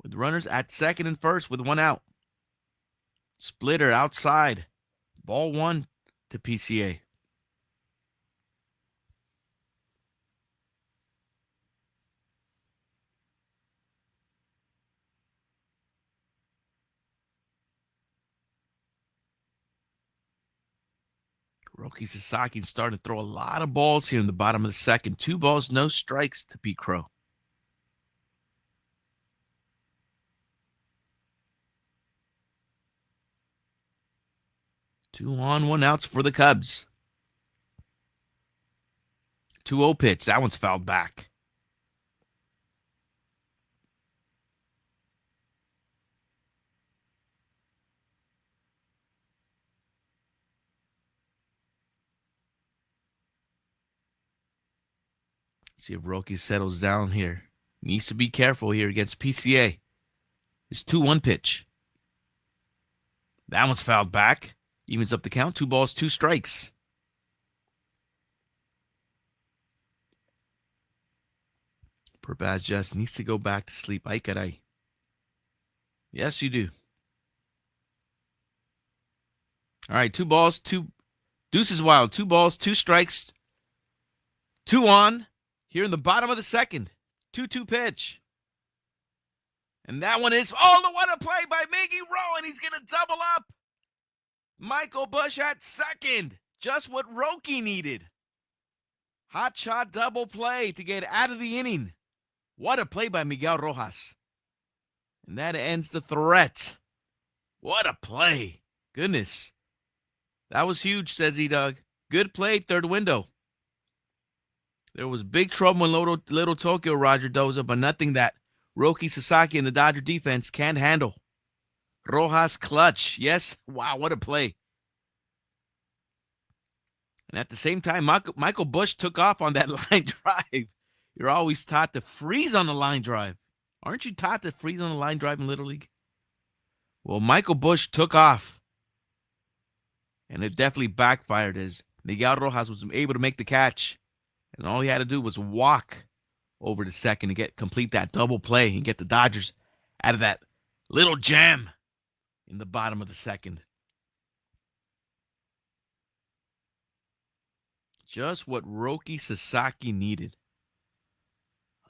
With runners at second and first with one out. Splitter outside. Ball one to PCA. Roki Sasaki starting to throw a lot of balls here in the bottom of the second. 2 balls, no strikes to Pete Crow. Two on, 1 outs for the Cubs. 2-0 pitch. That one's fouled back. See if Roki settles down here. Needs to be careful here against PCA. It's 2-1 pitch. That one's fouled back. Evens up the count. 2 balls, 2 strikes. Purbaz just needs to go back to sleep. Ay, caray. Yes, you do. All right, 2 balls, 2. Deuce is wild. 2 balls, 2 strikes. 2 on. Here in the bottom of the second. 2-2 pitch. And that one is, oh, what a play by Miggy Rowe, and he's going to double up. Michael Bush at second. Just what Roki needed. Hot shot double play to get out of the inning. What a play by Miguel Rojas. And that ends the threat. What a play. Goodness. That was huge, says E-Dog. Good play, third window. There was big trouble in Little Tokyo, Roger Doza, but nothing that Roki Sasaki and the Dodger defense can't handle. Rojas clutch. Yes. Wow, what a play. And at the same time, Michael Bush took off on that line drive. You're always taught to freeze on the line drive. Aren't you taught to freeze on the line drive in Little League? Well, Michael Bush took off. And it definitely backfired as Miguel Rojas was able to make the catch. And all he had to do was walk over to second and complete that double play and get the Dodgers out of that little jam in the bottom of the second. Just what Roki Sasaki needed.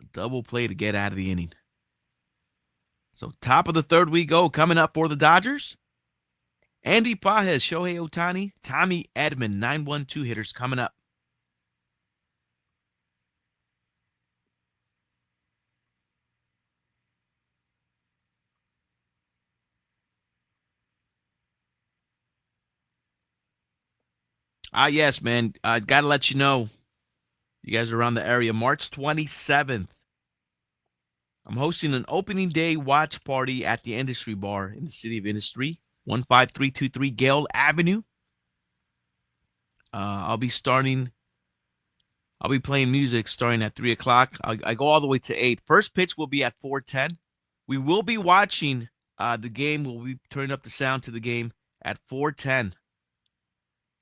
A double play to get out of the inning. So top of the third we go. Coming up for the Dodgers, Andy Pages, Shohei Ohtani, Tommy Edman, 9-1-2 hitters coming up. Yes, man. I got to let you know, you guys are around the area. March 27th, I'm hosting an opening day watch party at the Industry Bar in the City of Industry, 15323 Gale Avenue. I'll be playing music starting at 3 o'clock. I go all the way to 8. First pitch will be at 4:10. We will be watching the game. We'll be turning up the sound to the game at 4:10.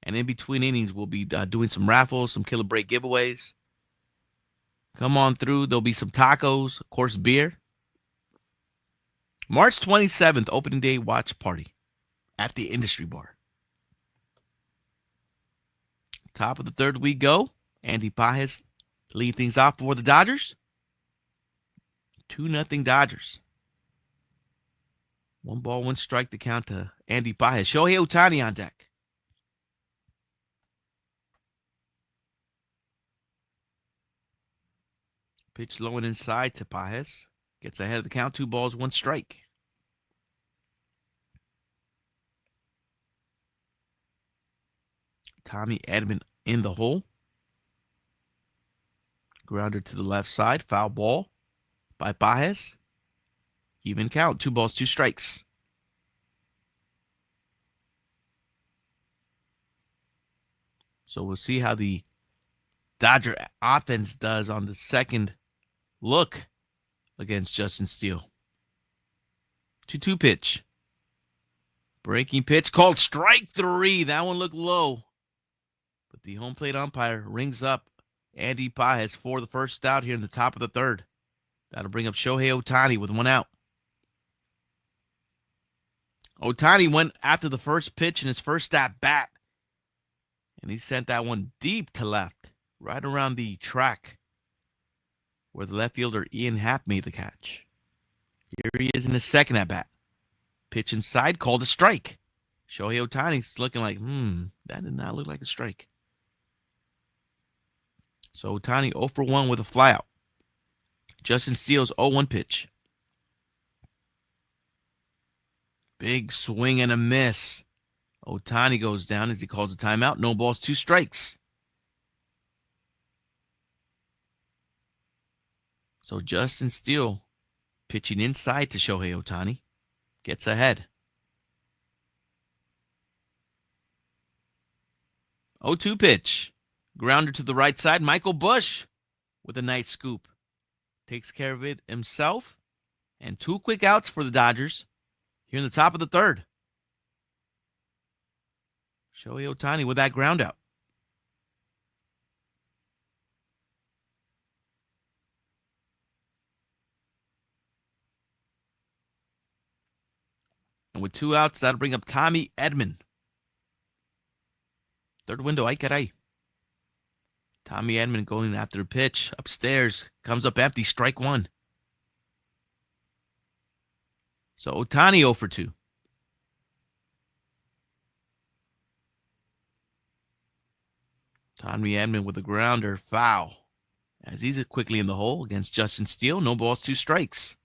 And in between innings, we'll be doing some raffles, some Killah Break giveaways. Come on through. There'll be some tacos, of course, beer. March 27th, opening day watch party at the Industry Bar. Top of the third we go. Andy Pages lead things off for the Dodgers. 2-0 Dodgers. 1 ball, 1 strike to count to Andy Pages. Shohei Ohtani on deck. Pitch low and inside to Pages. Gets ahead of the count. 2 balls, 1 strike. Tommy Edman in the hole. Grounder to the left side. Foul ball by Pages. Even count. 2 balls, 2 strikes. So we'll see how the Dodger offense does on the second look against Justin Steele. 2-2 pitch. Breaking pitch called strike 3. That one looked low. But the home plate umpire rings up Andy Paez for the first out here in the top of the third. That'll bring up Shohei Ohtani with 1 out. Ohtani went after the first pitch in his first at-bat. And he sent that one deep to left, right around the track where the left fielder Ian Happ made the catch. Here he is in his second at-bat. Pitch inside, called a strike. Shohei Ohtani's looking like, that did not look like a strike. So Ohtani 0 for 1 with a flyout. Justin Steele's 0-1 pitch. Big swing and a miss. Ohtani goes down as he calls a timeout. No balls, 2 strikes. So Justin Steele pitching inside to Shohei Ohtani. Gets ahead. 0-2 pitch. Grounder to the right side. Michael Busch with a nice scoop. Takes care of it himself. And 2 quick outs for the Dodgers here in the top of the third. Shohei Ohtani with that ground out. And with 2 outs, that'll bring up Tommy Edman. Third window, ay caray. Tommy Edman going after a pitch. Upstairs, comes up empty, strike 1. So Ohtani 0 for 2. Tommy Edman with a grounder, foul. As he's quickly in the hole against Justin Steele. No balls, 2 strikes.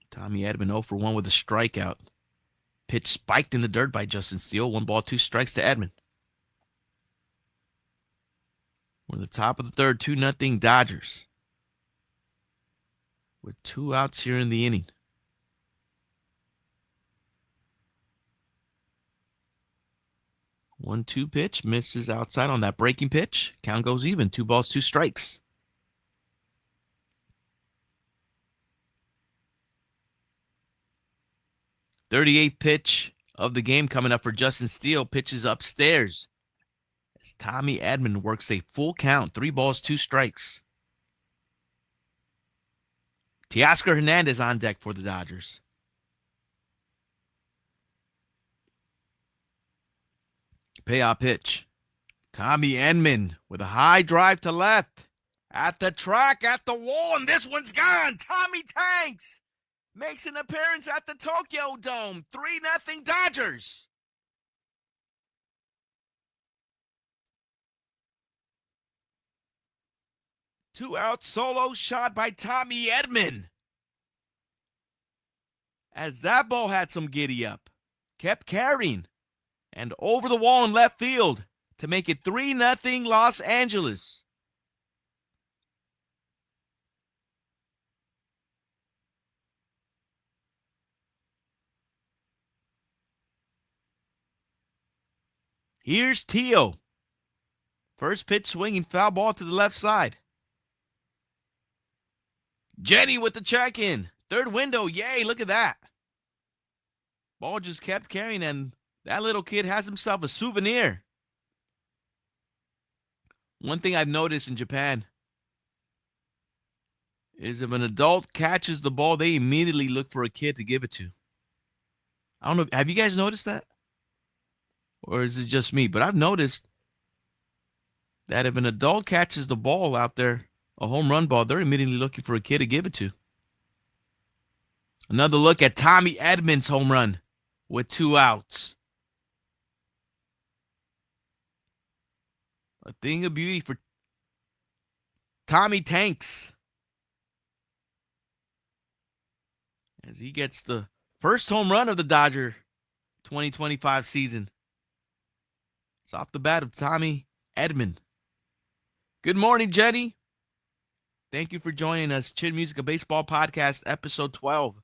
Tommy Edman 0 for 1 with a strikeout. Pitch spiked in the dirt by Justin Steele. 1 ball, 2 strikes to Edman. We're in the top of the third, 2-0 Dodgers. With 2 outs here in the inning. 1-2 pitch. Misses outside on that breaking pitch. Count goes even. 2 balls, 2 strikes. .38th pitch of the game coming up for Justin Steele. Pitches upstairs as Tommy Edman works a full count. 3 balls, 2 strikes. Teoscar Hernandez on deck for the Dodgers. Payoff pitch. Tommy Edman with a high drive to left. At the track, at the wall, and this one's gone. Tommy Tanks makes an appearance at the Tokyo Dome. 3-0 Dodgers. Two-out solo shot by Tommy Edman. As that ball had some giddy up. Kept carrying. And over the wall in left field to make it 3-0 Los Angeles. Here's Tio. First pitch swinging, foul ball to the left side. Jenny with the check-in. Third window, yay, look at that. Ball just kept carrying, and that little kid has himself a souvenir. One thing I've noticed in Japan is if an adult catches the ball, they immediately look for a kid to give it to. I don't know, have you guys noticed that? Or is it just me? But I've noticed that if an adult catches the ball out there, a home run ball, they're immediately looking for a kid to give it to. Another look at Tommy Edman's home run with 2 outs. A thing of beauty for Tommy Tanks. As he gets the first home run of the Dodger 2025 season. It's off the bat of Tommy Edman. Good morning, Jenny. Thank you for joining us. Chin Music, a Baseball Podcast, episode 12.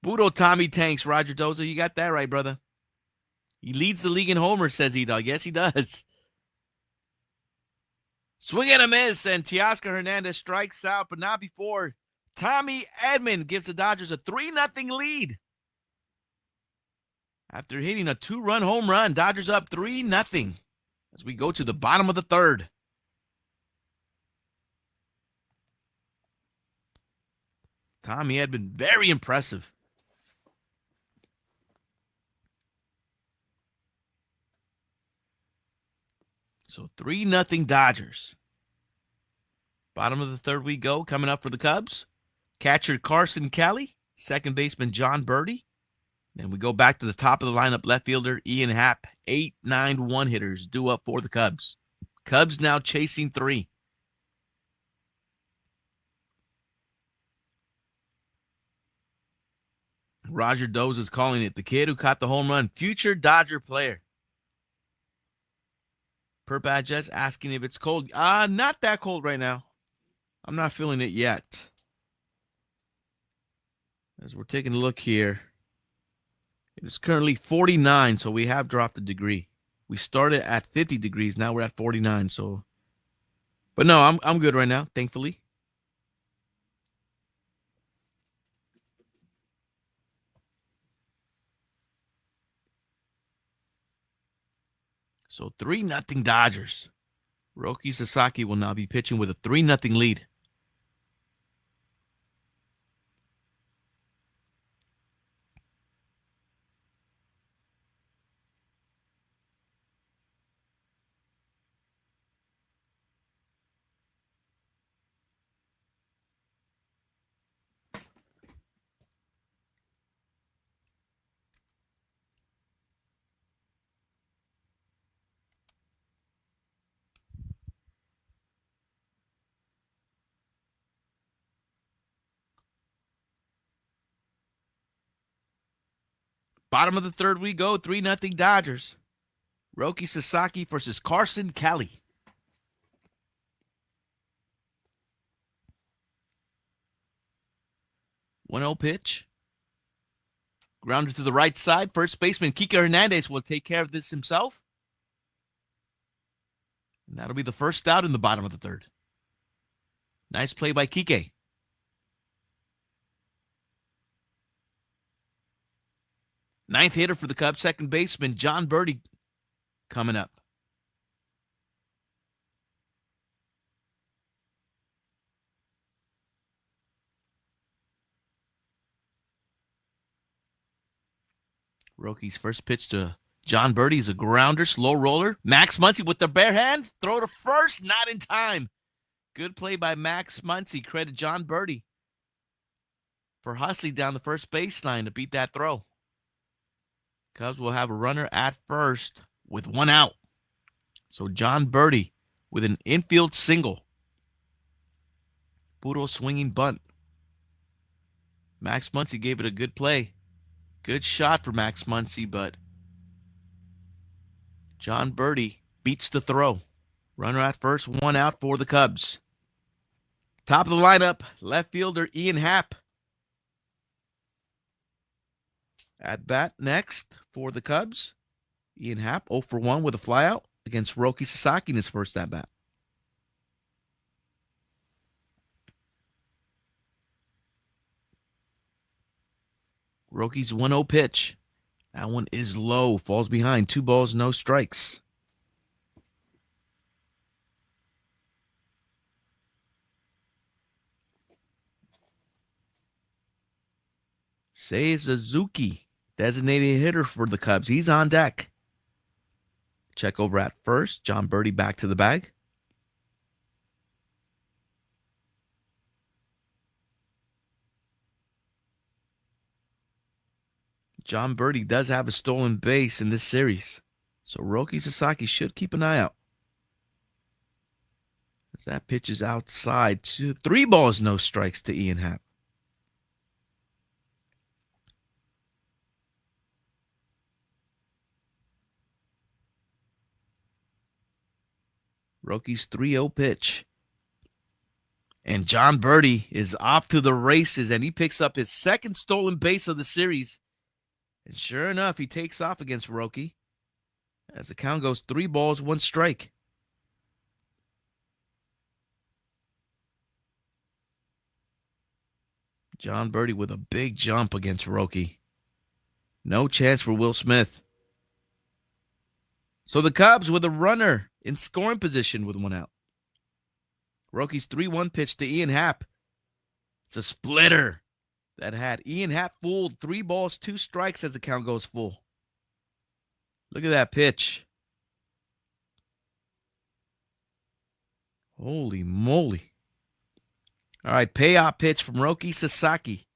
Budo Tommy Tanks, Roger Doza. You got that right, brother. He leads the league in homers, says E-Dog. Yes, he does. Swing and a miss, and Teoscar Hernandez strikes out, but not before Tommy Edman gives the Dodgers a 3-0 lead. After hitting a 2-run home run, Dodgers up 3-0 as we go to the bottom of the third. Tommy Edman, very impressive. So 3-0 Dodgers. Bottom of the third we go. Coming up for the Cubs, catcher Carson Kelly, second baseman John Birdie. Then we go back to the top of the lineup, left fielder Ian Happ. 8-9 hitters due up for the Cubs. Cubs now chasing 3. Roger Doze is calling it the kid who caught the home run, future Dodger player. Per Badges asking if it's cold. Not that cold right now. I'm not feeling it yet. As we're taking a look here, it is currently 49, so we have dropped a degree. We started at 50 degrees, now we're at 49. So, but no, I'm good right now, thankfully. So 3-0 Dodgers. Roki Sasaki will now be pitching with a 3-0 lead. Bottom of the third we go, 3-0 Dodgers. Roki Sasaki versus Carson Kelly. 1-0 pitch. Grounder to the right side. First baseman Kike Hernandez will take care of this himself. And that'll be the first out in the bottom of the third. Nice play by Kike. Ninth hitter for the Cubs, second baseman John Birdie coming up. Roki's first pitch to John Birdie is a grounder, slow roller. Max Muncy with the bare hand. Throw to first, not in time. Good play by Max Muncy. Credit John Birdie for hustling down the first baseline to beat that throw. Cubs will have a runner at first with 1 out. So John Birdie with an infield single. Budo swinging bunt. Max Muncy gave it a good play. Good shot for Max Muncy, but John Birdie beats the throw. Runner at first, 1 out for the Cubs. Top of the lineup, left fielder Ian Happ. At bat next for the Cubs, Ian Happ 0 for 1 with a flyout against Roki Sasaki in his first at bat. Roki's 1-0 pitch. That one is low, falls behind. 2 balls, no strikes. Seiya Suzuki, designated hitter for the Cubs. He's on deck. Check over at first. John Birdie back to the bag. John Birdie does have a stolen base in this series, so Roki Sasaki should keep an eye out. As that pitch is outside. 3 balls, no strikes to Ian Happ. Roki's 3-0 pitch. And John Birdie is off to the races, and he picks up his second stolen base of the series. And sure enough, he takes off against Roki as the count goes 3 balls, 1 strike. John Birdie with a big jump against Roki. No chance for Will Smith. So the Cubs with a runner in scoring position with 1 out. Roki's 3-1 pitch to Ian Happ. It's a splitter that had Ian Happ fooled. 3 balls, 2 strikes as the count goes full. Look at that pitch. Holy moly. All right, payoff pitch from Roki Sasaki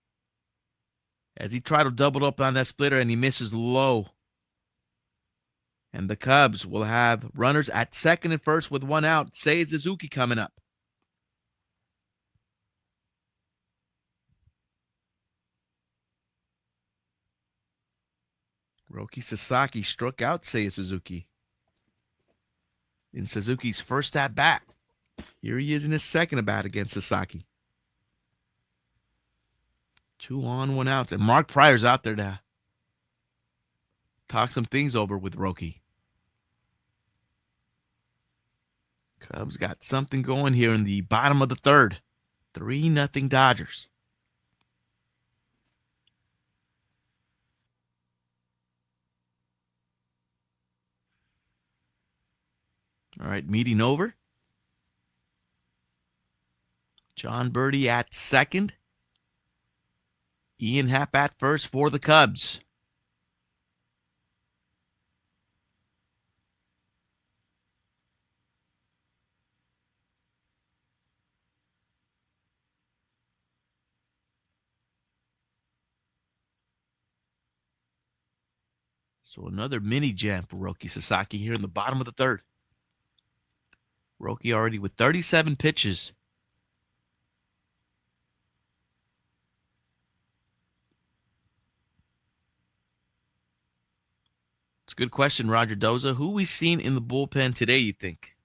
as he tried to double up on that splitter and he misses low. And the Cubs will have runners at second and first with 1 out. Seiya Suzuki coming up. Roki Sasaki struck out Seiya Suzuki in Suzuki's first at-bat. Here he is in his second at-bat against Sasaki. 2 on, 1 out. And Mark Pryor's out there to talk some things over with Roki. Cubs got something going here in the bottom of the third. 3-0 Dodgers. All right, meeting over. John Birdie at second. Ian Happ at first for the Cubs. So another mini jam for Roki Sasaki here in the bottom of the third. Roki already with 37 pitches. It's a good question, Roger Doza. Who we seen in the bullpen today, you think?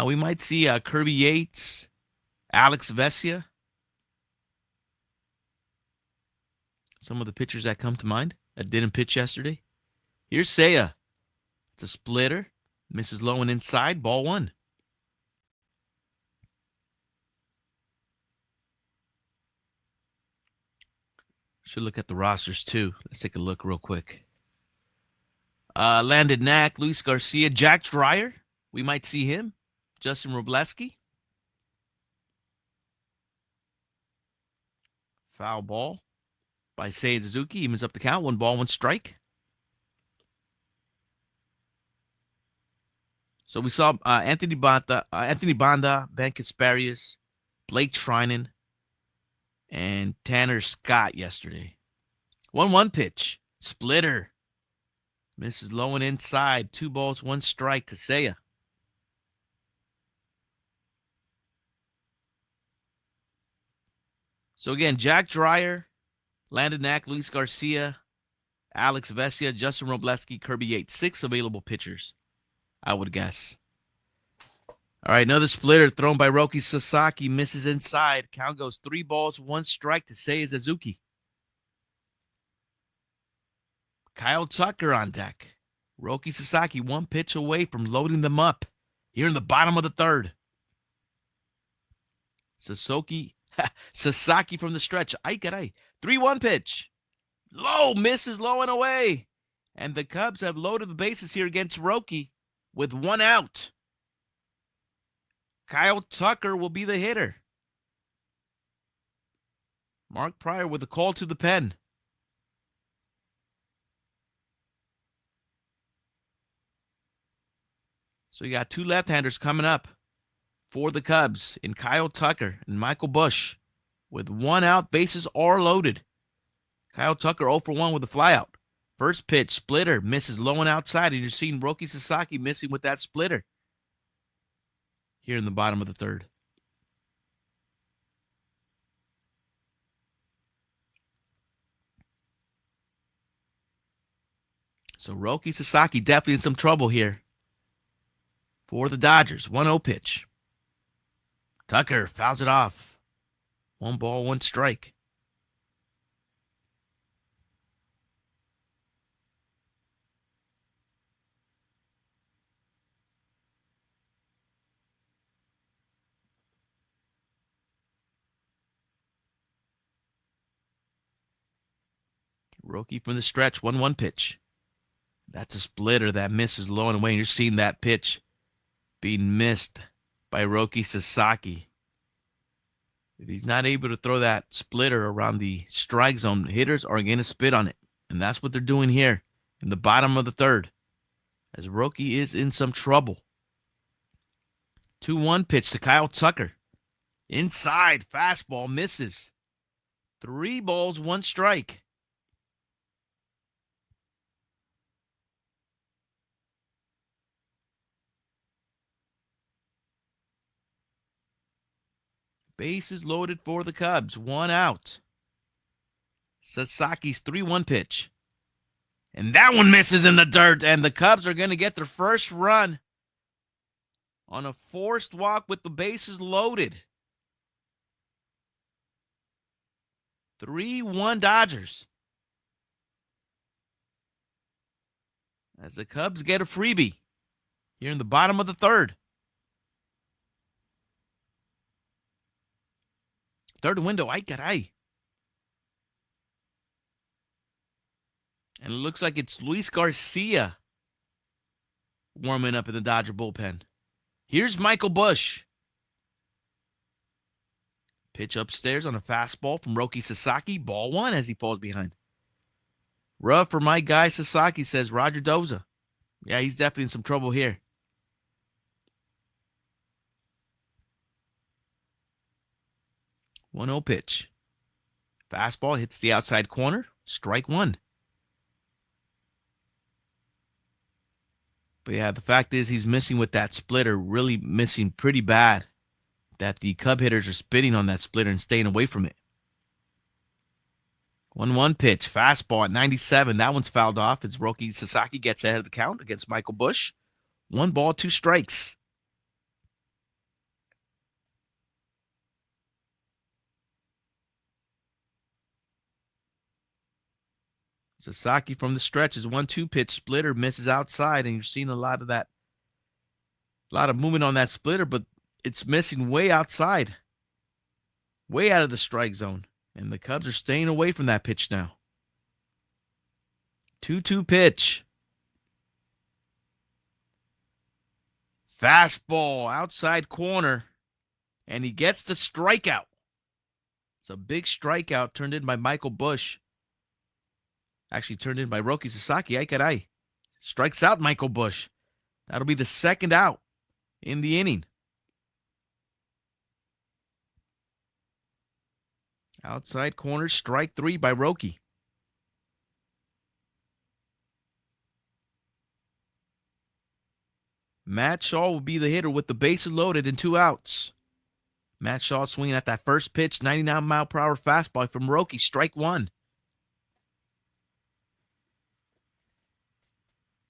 We might see Kirby Yates, Alex Vesia. Some of the pitchers that come to mind that didn't pitch yesterday. Here's Seiya. It's a splitter. Misses low and inside. Ball 1. Should look at the rosters too. Let's take a look real quick. Landon Knack, Luis Garcia, Jack Dreyer. We might see him. Justin Robleski. Foul ball by Seiya Suzuki. Evens up the count. 1 ball, 1 strike. So we saw Anthony Banda, Ben Kasparius, Blake Trinan, and Tanner Scott yesterday. 1-1 pitch. Splitter. Misses low and inside. 2 balls, 1 strike to Seiya. So again, Jack Dreyer, Landon Knack, Luis Garcia, Alex Vesia, Justin Robleski, Kirby Yates. 6 available pitchers, I would guess. All right, another splitter thrown by Roki Sasaki. Misses inside. Count goes 3 balls, 1 strike to Seiya Suzuki. Kyle Tucker on deck. Roki Sasaki 1 pitch away from loading them up here in the bottom of the third. Sasaki from the stretch. 3-1 pitch. Low, misses low and away. And the Cubs have loaded the bases here against Roki with 1 out. Kyle Tucker will be the hitter. Mark Pryor with a call to the pen. So you got 2 left-handers coming up for the Cubs in Kyle Tucker and Michael Busch with 1 out. Bases are loaded. Kyle Tucker 0 for 1 with a flyout. First pitch, splitter, misses low and outside, and you're seeing Roki Sasaki missing with that splitter here in the bottom of the third. So Roki Sasaki definitely in some trouble here for the Dodgers. 1-0 pitch. Tucker fouls it off. 1 ball, 1 strike. Roki from the stretch, 1-1 pitch. That's a splitter that misses low and away. You're seeing that pitch being missed by Roki Sasaki. If he's not able to throw that splitter around the strike zone, hitters are going to spit on it. And that's what they're doing here in the bottom of the third, as Roki is in some trouble. 2-1 pitch to Kyle Tucker. Inside, fastball misses. 3 balls, 1 strike. Bases loaded for the Cubs. 1 out. Sasaki's 3-1 pitch. And that one misses in the dirt. And the Cubs are going to get their first run on a forced walk with the bases loaded. 3-1 Dodgers. As the Cubs get a freebie here in the bottom of the third. Third window, ay caray. And it looks like it's Luis Garcia warming up in the Dodger bullpen. Here's Michael Busch. Pitch upstairs on a fastball from Roki Sasaki. Ball 1 as he falls behind. Rough for my guy Sasaki, says Roger Doza. Yeah, he's definitely in some trouble here. 1-0 pitch. Fastball hits the outside corner. Strike 1. But yeah, the fact is he's missing with that splitter, really missing pretty bad. That the Cub hitters are spitting on that splitter and staying away from it. 1-1 pitch. Fastball at 97. That one's fouled off. It's Roki Sasaki gets ahead of the count against Michael Busch. 1 ball, 2 strikes. Sasaki from the stretch is 1-2 pitch. Splitter misses outside, and you're seeing a lot of that. A lot of movement on that splitter, but it's missing way outside. Way out of the strike zone. And the Cubs are staying away from that pitch now. 2-2 pitch. Fastball outside corner. And he gets the strikeout. It's a big strikeout turned in by Michael Busch. Actually turned in by Roki Sasaki. Ay caray. Strikes out Michael Busch. That'll be the second out in the inning. Outside corner, strike 3 by Roki. Matt Shaw will be the hitter with the bases loaded and 2 outs. Matt Shaw swinging at that first pitch, 99-mile-per-hour fastball from Roki, strike 1.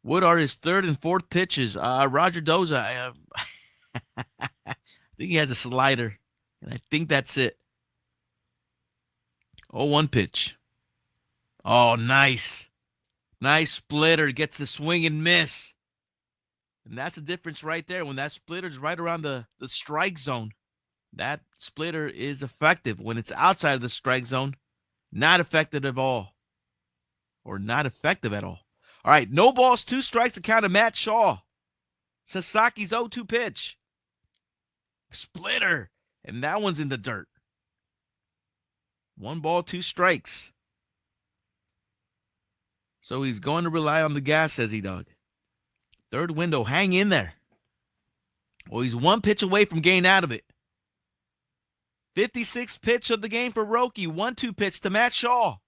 What are his third and fourth pitches? Roger Doza, I think he has a slider, and I think that's it. 0-1 pitch. Oh, nice. Nice splitter. Gets the swing and miss. And that's the difference right there. When that splitter is right around the strike zone, that splitter is effective. When it's outside of the strike zone, not effective at all. Or not effective at all. All right, no balls, 2 strikes to count of Matt Shaw. Sasaki's 0-2 pitch. Splitter. And that one's in the dirt. 1 ball, 2 strikes. So he's going to rely on the gas, says E-Dog. Third window, hang in there. Well, he's 1 pitch away from getting out of it. 56th pitch of the game for Roki. 1-2 pitch to Matt Shaw.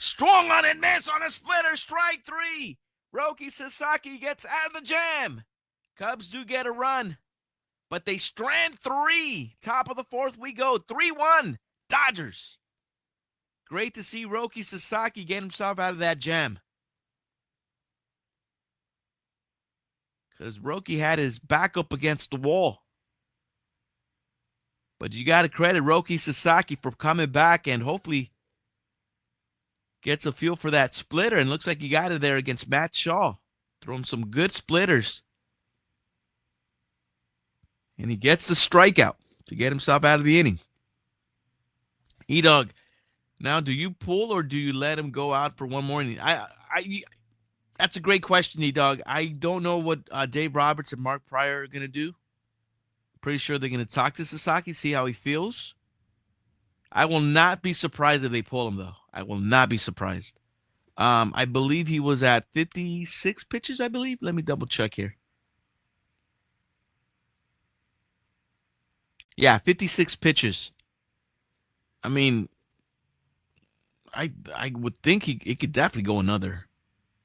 Strong on it, miss on a splitter, strike 3. Roki Sasaki gets out of the jam. Cubs do get a run, but they strand 3. Top of the 4th we go, 3-1, Dodgers. Great to see Roki Sasaki get himself out of that jam. Because Roki had his back up against the wall. But you got to credit Roki Sasaki for coming back and hopefully gets a feel for that splitter. And looks like he got it there against Matt Shaw. Throw him some good splitters. And he gets the strikeout to get himself out of the inning. E-Dog, now do you pull or do you let him go out for one more inning? That's a great question, E-Dog. I don't know what Dave Roberts and Mark Pryor are going to do. Pretty sure they're going to talk to Sasaki, see how he feels. I will not be surprised if they pull him, though. I will not be surprised. I believe he was at 56 pitches, I believe. Let me double check here. Yeah, 56 pitches. I mean, I would think it could definitely go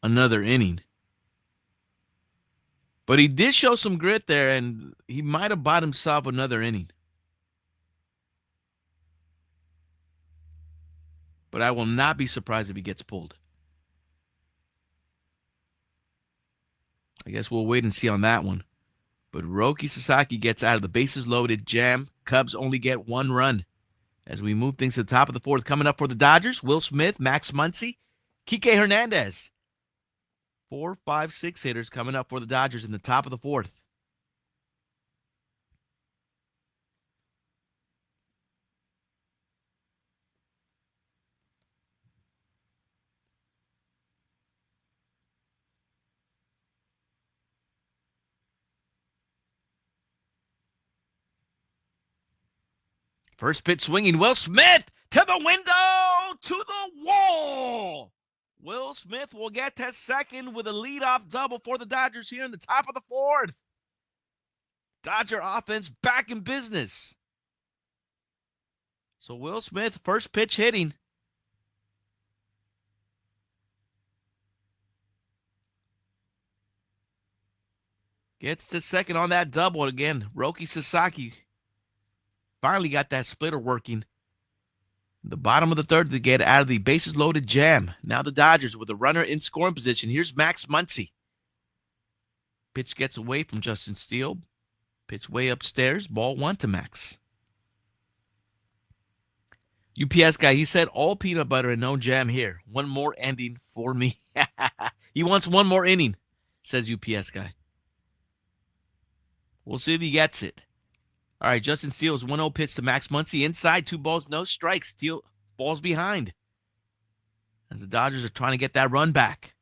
another inning. But he did show some grit there, and he might have bought himself another inning. But I will not be surprised if he gets pulled. I guess we'll wait and see on that one. But Roki Sasaki gets out of the bases loaded jam. Cubs only get one run. As we move things to the top of the fourth, coming up for the Dodgers, Will Smith, Max Muncy, Kike Hernandez. 4, 5, 6 hitters coming up for the Dodgers in the top of the fourth. First pitch swinging, Will Smith to the window, to the wall. Will Smith will get to second with a leadoff double for the Dodgers here in the top of the fourth. Dodger offense back in business. So Will Smith, first pitch hitting. Gets to second on that double again. Roki Sasaki finally got that splitter working. The bottom of the third to get out of the bases loaded jam. Now the Dodgers with a runner in scoring position. Here's Max Muncy. Pitch gets away from Justin Steele. Pitch way upstairs. Ball 1 to Max. UPS guy, he said all peanut butter and no jam here. One more ending for me. He wants one more inning, says UPS guy. We'll see if he gets it. All right, Justin Steele's 1-0 pitch to Max Muncy. Inside, 2 balls, no strikes. Steele falls behind as the Dodgers are trying to get that run back.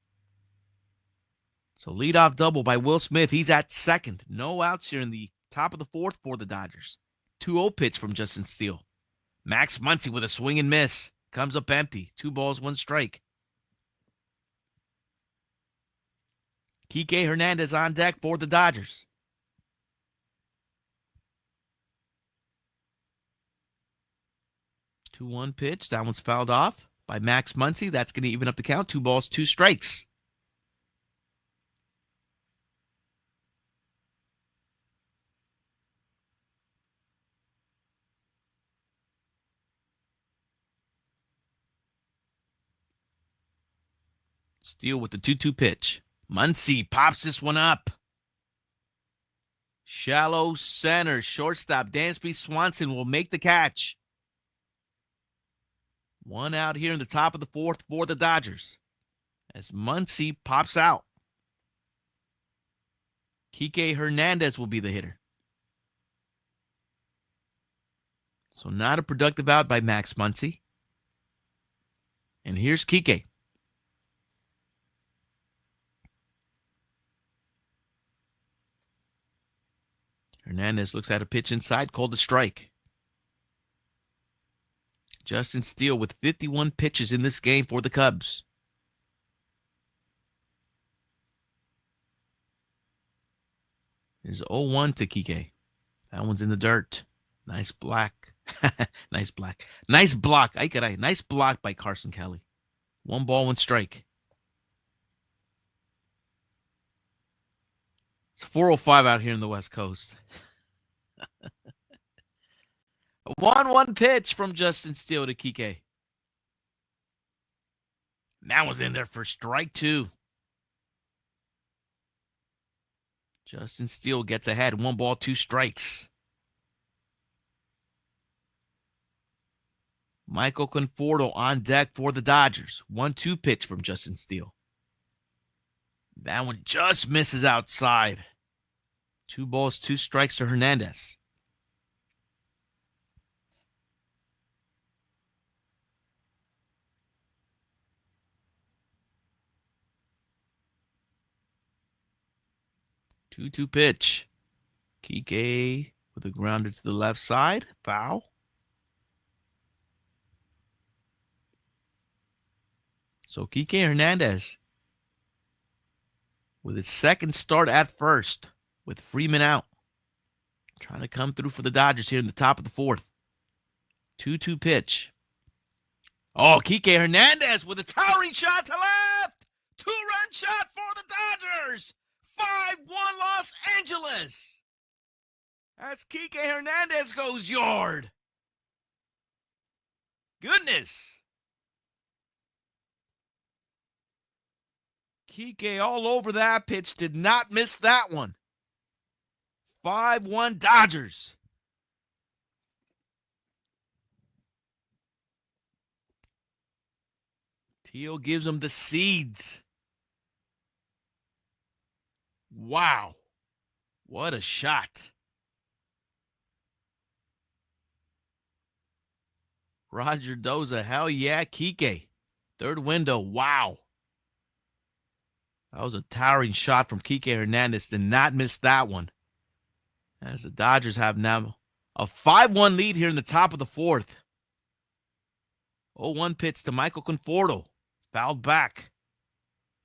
So leadoff double by Will Smith. He's at second. No outs here in the top of the fourth for the Dodgers. 2-0 pitch from Justin Steele. Max Muncy with a swing and miss. Comes up empty. 2 balls, 1 strike. Kike Hernandez on deck for the Dodgers. 2-1 pitch. That one's fouled off by Max Muncy. That's going to even up the count. 2 balls, 2 strikes. Steele with the 2-2 pitch. Muncy pops this one up. Shallow center. Shortstop Dansby Swanson will make the catch. 1 out here in the top of the fourth for the Dodgers as Muncy pops out. Kike Hernandez will be the hitter. So not a productive out by Max Muncy. And here's Kike. Hernandez looks at a pitch inside, called a strike. Justin Steele with 51 pitches in this game for the Cubs. There's 0-1 to Kike. That one's in the dirt. Nice block. Nice block. Nice block. Nice block by Carson Kelly. 1 ball, 1 strike. It's 4:05 out here in the West Coast. A 1-1 pitch from Justin Steele to Kike. That was in there for strike 2. Justin Steele gets ahead. 1 ball, 2 strikes. Michael Conforto on deck for the Dodgers. 1-2 pitch from Justin Steele. That one just misses outside. 2 balls, 2 strikes to Hernandez. Two pitch. Kike with a grounder to the left side. Foul. So Kike Hernandez with his second start at first with Freeman out. Trying to come through for the Dodgers here in the top of the 4th. 2-2 pitch. Oh, Kike Hernandez with a towering shot to left. 2-run shot for the Dodgers. 5-1 Los Angeles. As Kike Hernandez goes yard. Goodness. Kike all over that pitch. Did not miss that one. 5-1 Dodgers. Teal gives him the seeds. Wow. What a shot. Roger Doza, hell yeah, Kike. Third window, wow. That was a towering shot from Kike Hernandez. Did not miss that one. As the Dodgers have now a 5-1 lead here in the top of the 4th. 0-1 pitch to Michael Conforto. Fouled back.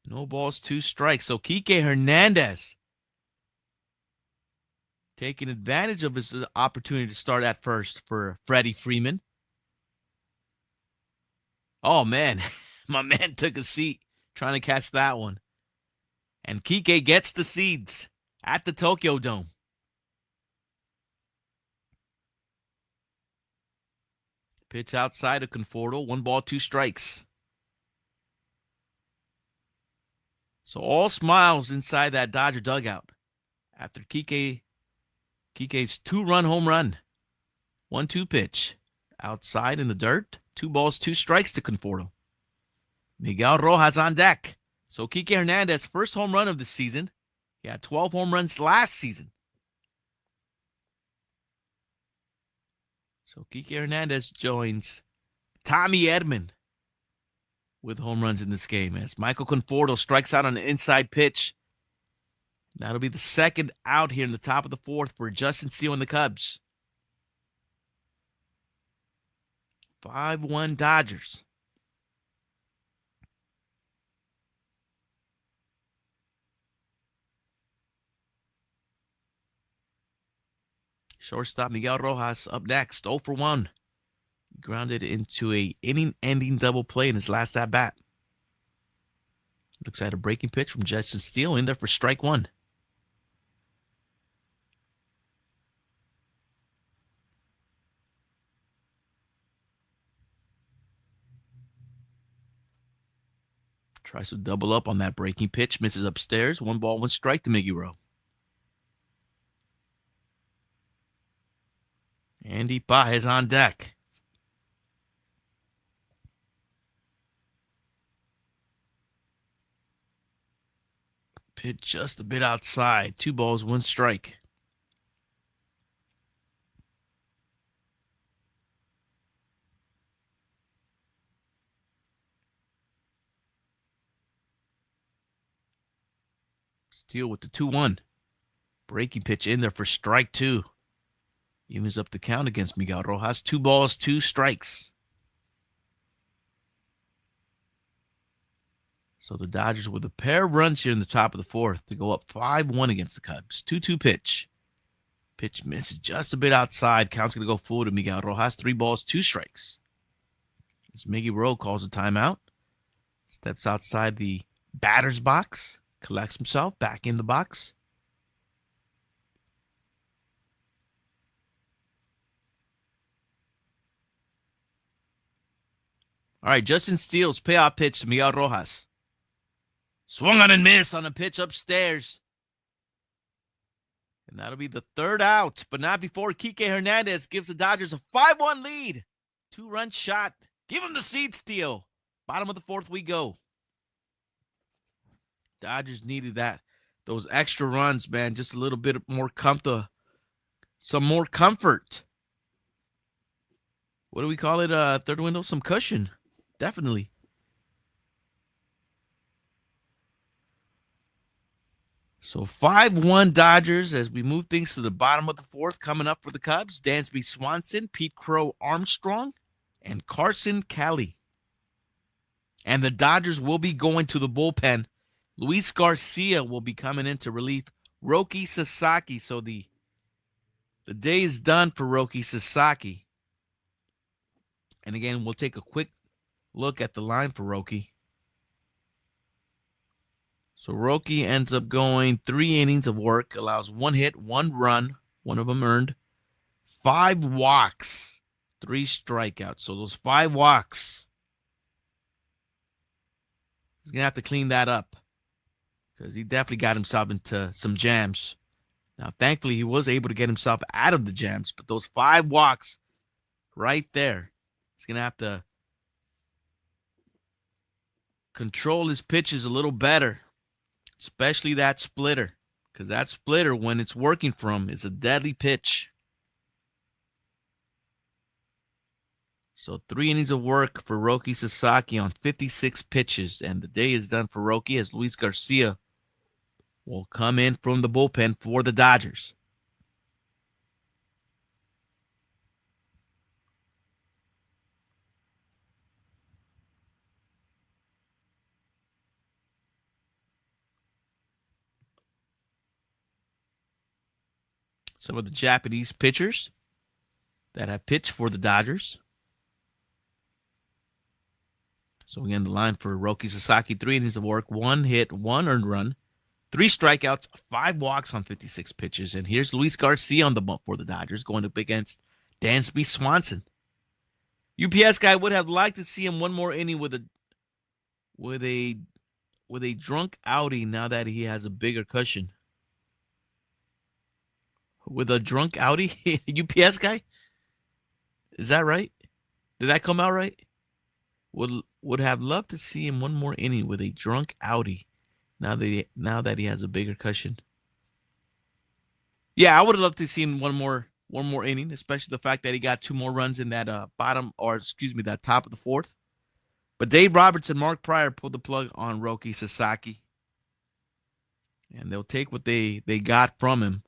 No balls, 2 strikes. So Kike Hernandez taking advantage of his opportunity to start at first for Freddie Freeman. Oh, man. My man took a seat trying to catch that one. And Kike gets the seeds at the Tokyo Dome. Pitch outside of Conforto. 1 ball, 2 strikes. So all smiles inside that Dodger dugout after Kike's 2-run home run. 1-2 pitch. Outside in the dirt. 2 balls, 2 strikes to Conforto. Miguel Rojas on deck. So Kike Hernandez, first home run of the season. He had 12 home runs last season. So Kike Hernandez joins Tommy Edman with home runs in this game as Michael Conforto strikes out on an inside pitch. That'll be the second out here in the top of the 4th for Justin Steele and the Cubs. 5-1 Dodgers. Shortstop Miguel Rojas up next, 0 for 1. He grounded into a inning-ending double play in his last at-bat. Looks like a breaking pitch from Justin Steele in there for strike 1. Tries to double up on that breaking pitch, misses upstairs. 1 ball, 1 strike to Miggy Rowe. Andy Paez on deck. Pitch just a bit outside. 2 balls, 1 strike. Steele with the 2-1. Breaking pitch in there for strike 2. Evens up the count against Miguel Rojas. 2 balls, 2 strikes. So the Dodgers with a pair of runs here in the top of the 4th to go up 5-1 against the Cubs. 2-2 pitch. Pitch misses just a bit outside. Count's going to go full to Miguel Rojas. 3 balls, 2 strikes. As Miggy Rowe calls a timeout. Steps outside the batter's box. Collects himself back in the box. All right, Justin Steele's payoff pitch to Miguel Rojas. Swung on and missed on a pitch upstairs. And that'll be the 3rd out, but not before Kike Hernandez gives the Dodgers a 5-1 lead 2-run shot. Give him the seed steal. Bottom of the 4th we go. Dodgers needed that. Those extra runs, man. Just a little bit more some more comfort. What do we call it? Third window? Some cushion. Definitely. So 5-1 Dodgers as we move things to the bottom of the 4th. Coming up for the Cubs, Dansby Swanson, Pete Crow Armstrong, and Carson Kelly. And the Dodgers will be going to the bullpen. Luis Garcia will be coming in to relieve Roki Sasaki. So the day is done for Roki Sasaki. And again, we'll take a quick look at the line for Roki. So Roki ends up going 3 innings of work, allows 1 hit, 1 run, 1 of them earned, 5 walks, 3 strikeouts. So those 5 walks, he's going to have to clean that up because he definitely got himself into some jams. Now, thankfully, he was able to get himself out of the jams, but those 5 walks right there, he's going to have to control his pitches a little better. Especially that splitter. Because that splitter, when it's working for him, is a deadly pitch. So 3 innings of work for Roki Sasaki on 56 pitches. And the day is done for Roki as Luis Garcia will come in from the bullpen for the Dodgers. Some of the Japanese pitchers that have pitched for the Dodgers. So again, the line for Roki Sasaki, 3 innings of work, 1 hit, 1 earned run, 3 strikeouts, 5 walks on 56 pitches. And here's Luis Garcia on the bump for the Dodgers going up against Dansby Swanson. UPS guy would have liked to see him one more inning with a drunk outing now that he has a bigger cushion. With a drunk outie, UPS guy? Is that right? Did that come out right? Would have loved to see him one more inning with a drunk outie now that he has a bigger cushion. Yeah, I would have loved to see him one more inning, especially the fact that he got 2 more runs in that that top of the 4th. But Dave Roberts and Mark Pryor pulled the plug on Roki Sasaki. And they'll take what they got from him.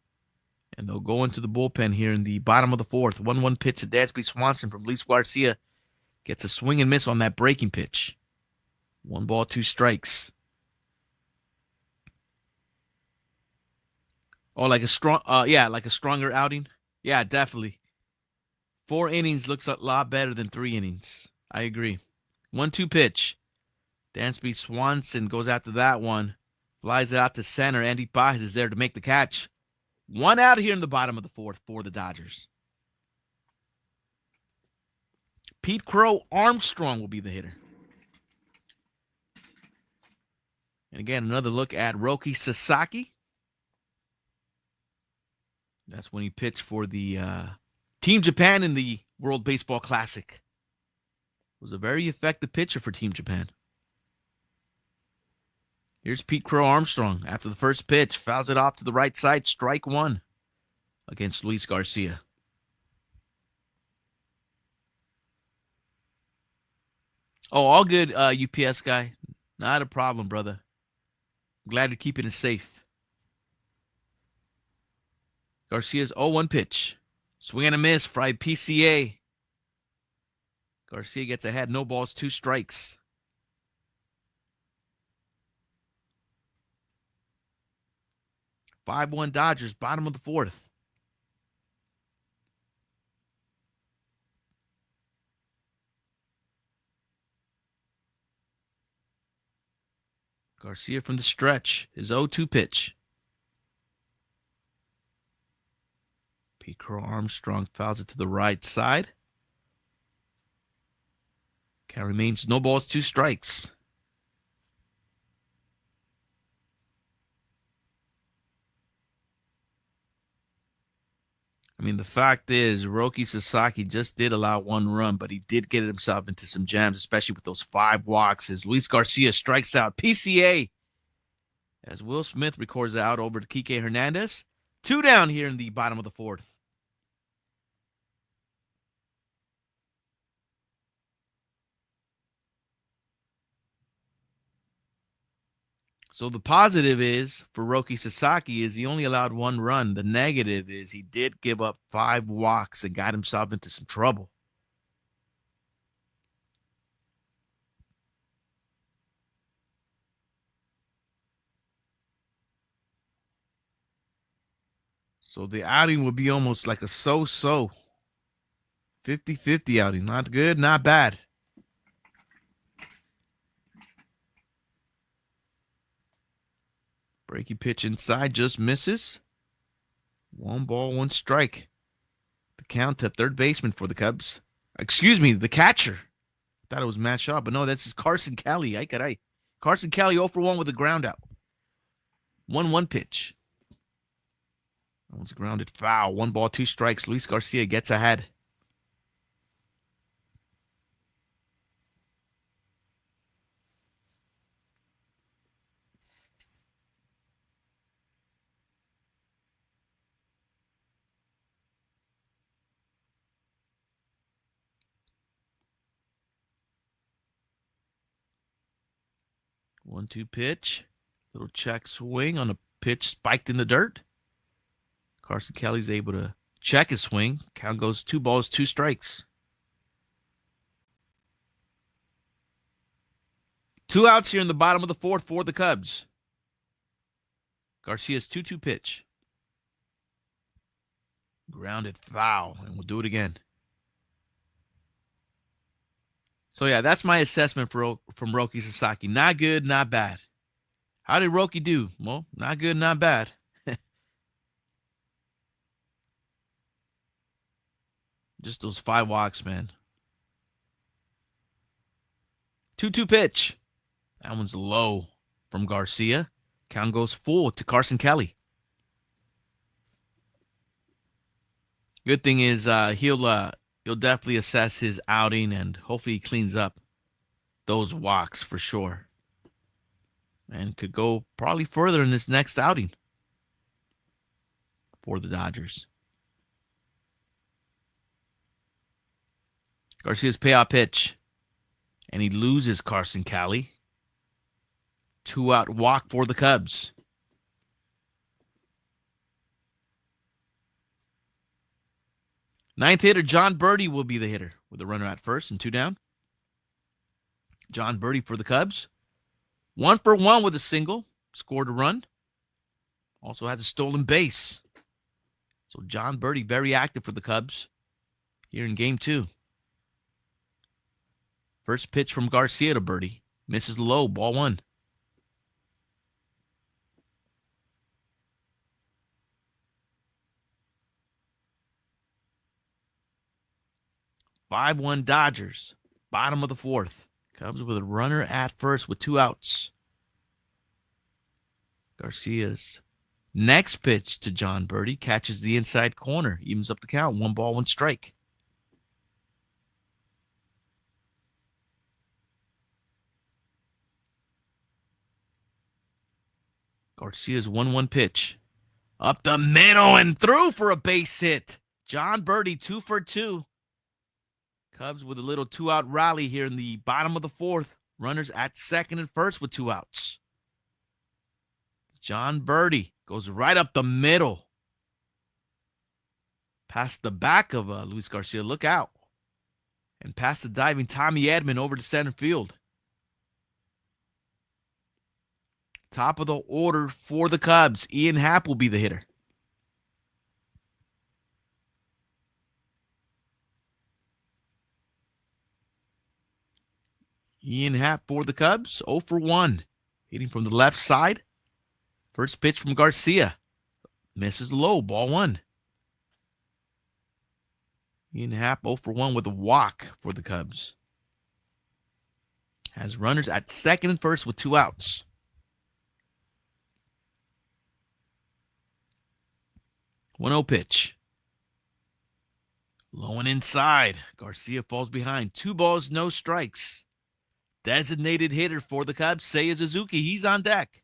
And they'll go into the bullpen here in the bottom of the 4th. 1-1 pitch to Dansby Swanson from Luis Garcia. Gets a swing and miss on that breaking pitch. 1 ball, 2 strikes. Oh, like a stronger outing? Yeah, definitely. 4 innings looks a lot better than 3 innings. I agree. 1-2 pitch. Dansby Swanson goes after that one. Flies it out to center. Andy Pages is there to make the catch. 1 out here in the bottom of the 4th for the Dodgers. Pete Crow Armstrong will be the hitter. And again, another look at Roki Sasaki. That's when he pitched for the Team Japan in the World Baseball Classic. Was a very effective pitcher for Team Japan. Here's Pete Crow Armstrong after the first pitch. Fouls it off to the right side. Strike 1 against Luis Garcia. Oh, all good, UPS guy. Not a problem, brother. Glad you're keeping it safe. Garcia's 0-1 pitch. Swing and a miss. Fried PCA. Garcia gets ahead. No balls, 2 strikes. (5-1) Dodgers, bottom of the 4th. Garcia from the stretch. His 0-2 pitch. Pete Crow Armstrong fouls it to the right side. Count remains no balls, 2 strikes. I mean, the fact is, Roki Sasaki just did allow one run, but he did get himself into some jams, especially with those 5 walks as Luis Garcia strikes out. PCA as Will Smith records out over to Kike Hernandez. 2 down here in the bottom of the 4th. So the positive is for Roki Sasaki is he only allowed 1 run. The negative is he did give up 5 walks and got himself into some trouble. So the outing would be almost like a so-so. 50-50 outing. Not good, not bad. Breaky pitch inside, just misses. 1 ball, 1 strike. The count to third baseman for the Cubs. Excuse me, the catcher. Thought it was Matt Shaw, but no, that's Carson Kelly. Ay, caray. Carson Kelly 0 for 1 with a ground out. 1-1 pitch. That one's grounded foul. 1 ball, 2 strikes. Luis Garcia gets ahead. One-two pitch. Little check swing on a pitch spiked in the dirt. Carson Kelly's able to check his swing. Count goes 2 balls, 2 strikes. 2 outs here in the bottom of the 4th for the Cubs. Garcia's 2-2 pitch. Grounded foul, and we'll do it again. So, yeah, that's my assessment from Roki Sasaki. Not good, not bad. How did Roki do? Well, not good, not bad. Just those 5 walks, man. 2-2 pitch. That one's low from Garcia. Count goes full to Carson Kelly. Good thing is he'll definitely assess his outing and hopefully he cleans up those walks for sure. And could go probably further in this next outing for the Dodgers. Garcia's payoff pitch. And he loses Carson Kelly. 2-out walk for the Cubs. Ninth hitter, John Birdie will be the hitter with a runner at first and 2 down. John Birdie for the Cubs. 1 for 1 with a single. Scored a run. Also has a stolen base. So John Birdie very active for the Cubs here in game 2. First pitch from Garcia to Birdie. Misses low, ball 1. "5-1 Dodgers. Bottom of the 4th. Cubs with a runner at first with 2 outs. Garcia's next pitch to John Birdie catches the inside corner. Evens up the count. 1 ball, 1 strike. Garcia's 1-1 pitch. Up the middle and through for a base hit. John Birdie 2 for 2. Cubs with a little 2-out rally here in the bottom of the 4th. Runners at second and first with 2 outs. John Birdie goes right up the middle. Past the back of Luis Garcia. Look out. And past the diving Tommy Edman over to center field. Top of the order for the Cubs. Ian Happ will be the hitter. Ian Happ for the Cubs. 0 for 1. Hitting from the left side. First pitch from Garcia. Misses low. Ball 1. Ian Happ 0 for 1 with a walk for the Cubs. Has runners at second and first with 2 outs. One 0 pitch. Low and inside. Garcia falls behind. 2 balls, no strikes. Designated hitter for the Cubs, Seiya Suzuki. He's on deck.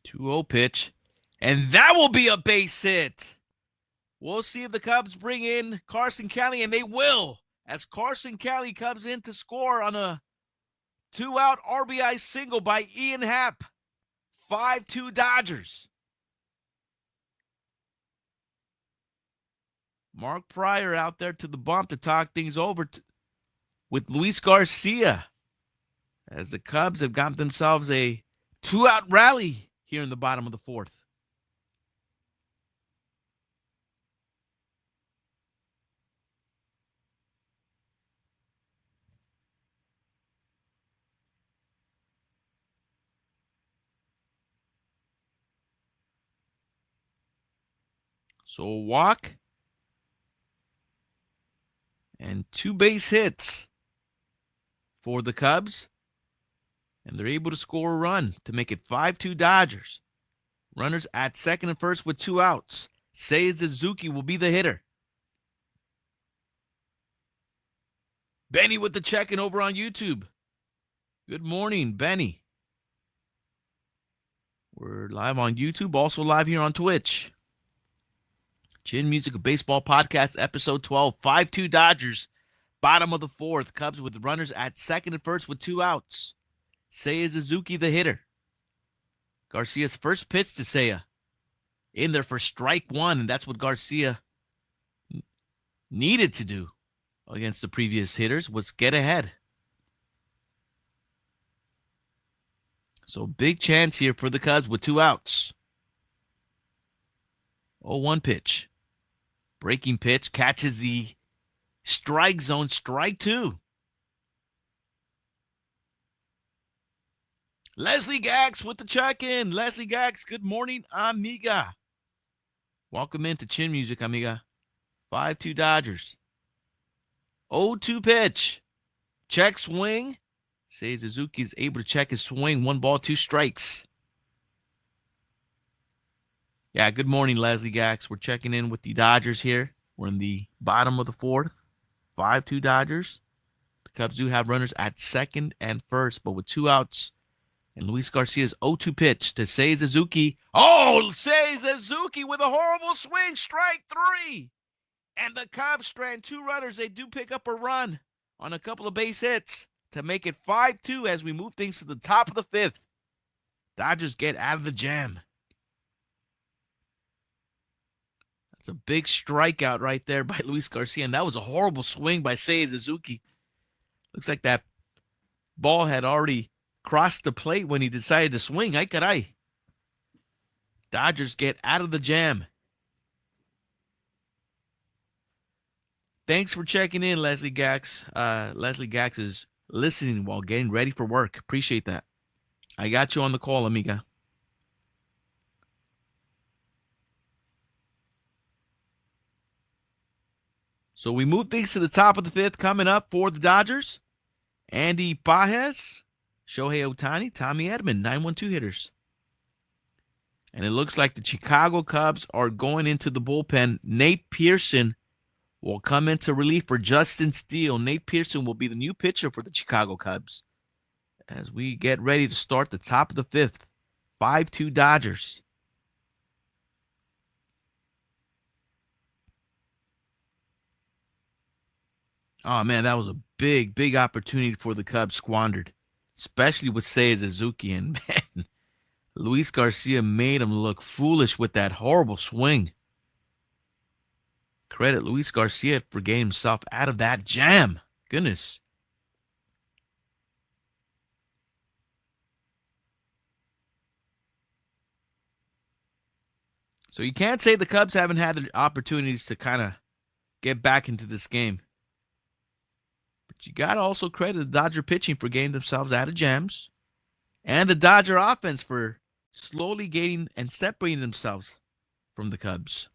Two-zero pitch. And that will be a base hit. We'll see if the Cubs bring in Carson Kelly, and they will, as Carson Kelly comes in to score on a 2-out RBI single by Ian Happ. 5-2 Dodgers. Mark Pryor out there to the bump to talk things over with Luis Garcia, as the Cubs have got themselves a 2-out rally here in the bottom of the 4th. So a walk and 2 base hits for the Cubs. And they're able to score a run to make it 5-2 Dodgers. Runners at second and first with 2 outs. Seiya Suzuki will be the hitter. Benny with the check-in over on YouTube. Good morning, Benny. We're live on YouTube, also live here on Twitch. Chin Music of Baseball Podcast, episode 12, 5-2 Dodgers, bottom of the 4th. Cubs with runners at second and first with 2 outs. Seiya Suzuki, the hitter. Garcia's first pitch to Seiya. In there for strike 1, and that's what Garcia needed to do against the previous hitters, was get ahead. So big chance here for the Cubs with 2 outs. 0-1 pitch. Breaking pitch, catches the strike zone, strike 2. Leslie Gax with the check-in. Leslie Gax, good morning, amiga. Welcome into Chin Music, amiga. 5-2 Dodgers. 0-2 pitch. Check swing. Seiya Suzuki is able to check his swing. 1 ball, 2 strikes. Yeah, good morning, Leslie Gax. We're checking in with the Dodgers here. We're in the bottom of the 4th. 5-2 Dodgers. The Cubs do have runners at second and first, but with 2 outs. And Luis Garcia's 0-2 pitch to Seiya Suzuki. Oh, Seiya Suzuki with a horrible swing. Strike 3. And the Cubs strand 2 runners. They do pick up a run on a couple of base hits to make it 5-2 as we move things to the top of the 5th. Dodgers get out of the jam. That's a big strikeout right there by Luis Garcia. And that was a horrible swing by Seiya Suzuki. Looks like that ball had already crossed the plate when he decided to swing. Ay caray. Dodgers get out of the jam. Thanks for checking in, Leslie Gax. Leslie Gax is listening while getting ready for work. Appreciate that. I got you on the call, amiga. So we move things to the top of the 5th. Coming up for the Dodgers, Andy Pajes, Shohei Ohtani, Tommy Edman, 9-1-2 hitters. And it looks like the Chicago Cubs are going into the bullpen. Nate Pearson will come into relief for Justin Steele. Nate Pearson will be the new pitcher for the Chicago Cubs as we get ready to start the top of the 5th. 5-2 Dodgers. Oh, man, that was a big, big opportunity for the Cubs squandered, especially with Seiya Suzuki. And, man, Luis Garcia made him look foolish with that horrible swing. Credit Luis Garcia for getting himself out of that jam. Goodness. So you can't say the Cubs haven't had the opportunities to kind of get back into this game. But you got to also credit the Dodger pitching for getting themselves out of jams, and the Dodger offense for slowly gaining and separating themselves from the Cubs.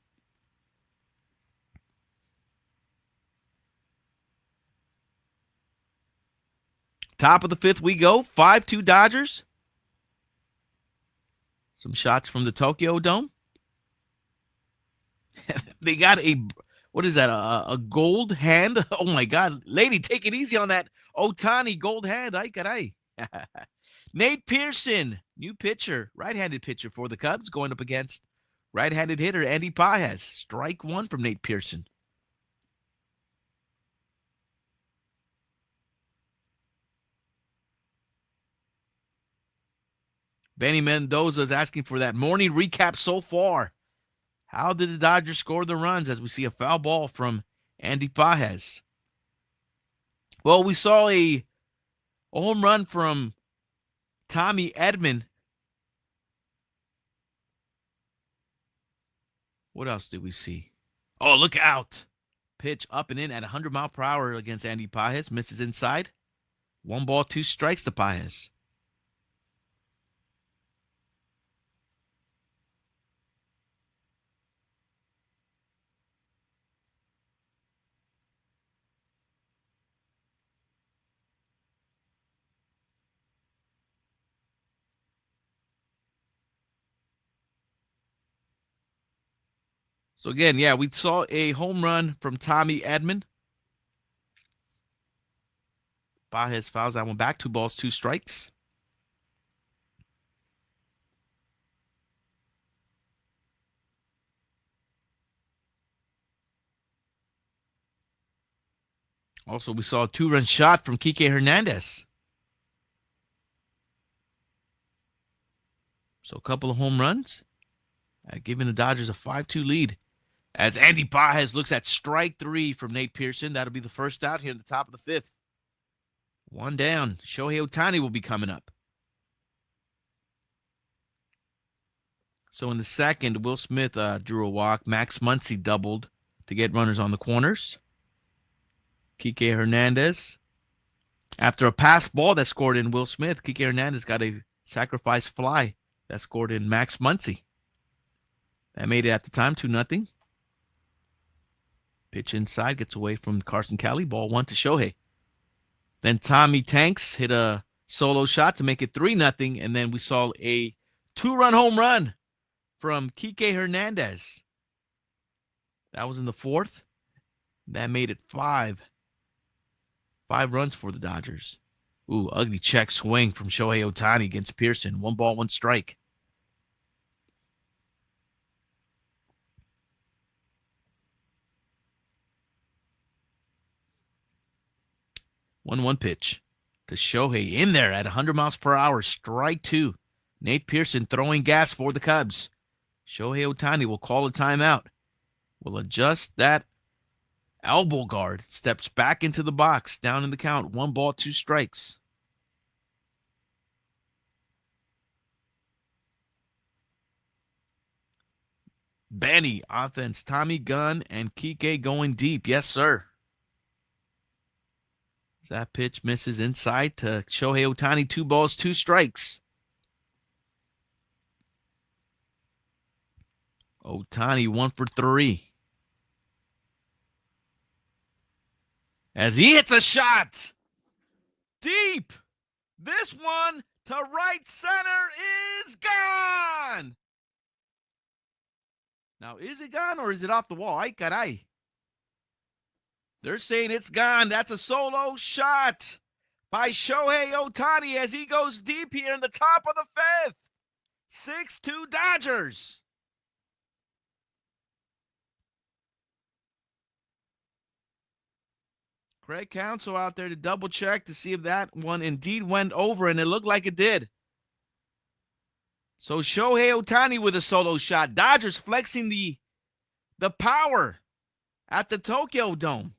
Top of the fifth we go. 5-2 Dodgers. Some shots from the Tokyo Dome. They got what is that, a gold hand? Oh, my God. Lady, take it easy on that Ohtani gold hand. Ay, caray. Nate Pearson, new pitcher, right-handed pitcher for the Cubs, going up against right-handed hitter Andy Pages. Strike one from Nate Pearson. Benny Mendoza is asking for that morning recap so far. How did the Dodgers score the runs as we see a foul ball from Andy Pages? Well, we saw a home run from Tommy Edman. What else did we see? Oh, look out. Pitch up and in at 100 mile per hour against Andy Pages. Misses inside. 1 ball, 2 strikes to Pages. So again, yeah, we saw a home run from Tommy Edman. Pages fouls that one back. 2 balls, 2 strikes. Also, we saw a 2-run shot from Kike Hernandez. So a couple of home runs, giving the Dodgers a 5-2 lead. As Andy Pages looks at strike 3 from Nate Pearson. That'll be the first out here in the top of the 5th. 1 down. Shohei Ohtani will be coming up. So in the second, Will Smith drew a walk. Max Muncy doubled to get runners on the corners. Kike Hernandez. After a pass ball that scored in Will Smith, Kike Hernandez got a sacrifice fly that scored in Max Muncy. That made it at the time 2-0. Pitch inside, gets away from Carson Kelly. Ball 1 to Shohei. Then Tommy Tanks hit a solo shot to make it 3-0. And then we saw a 2-run home run from Kike Hernandez. That was in the 4th. That made it 5. 5 runs for the Dodgers. Ooh, ugly check swing from Shohei Ohtani against Pearson. 1 ball, 1 strike. One pitch to Shohei in there at 100 miles per hour. Strike 2. Nate Pearson throwing gas for the Cubs. Shohei Ohtani will call a timeout. Will adjust that elbow guard. Steps back into the box. Down in the count. 1 ball, 2 strikes. Benny, offense. Tommy Gunn and Kike going deep. Yes, sir. That pitch misses inside to Shohei Ohtani. 2 balls, 2 strikes. Ohtani 1 for 3. As he hits a shot. Deep. This one to right center is gone. Now, is it gone or is it off the wall? Ay, caray. They're saying it's gone. That's a solo shot by Shohei Ohtani as he goes deep here in the top of the 5th. 6-2 Dodgers. Craig Counsell out there to double check to see if that one indeed went over, and it looked like it did. So Shohei Ohtani with a solo shot. Dodgers flexing the power at the Tokyo Dome.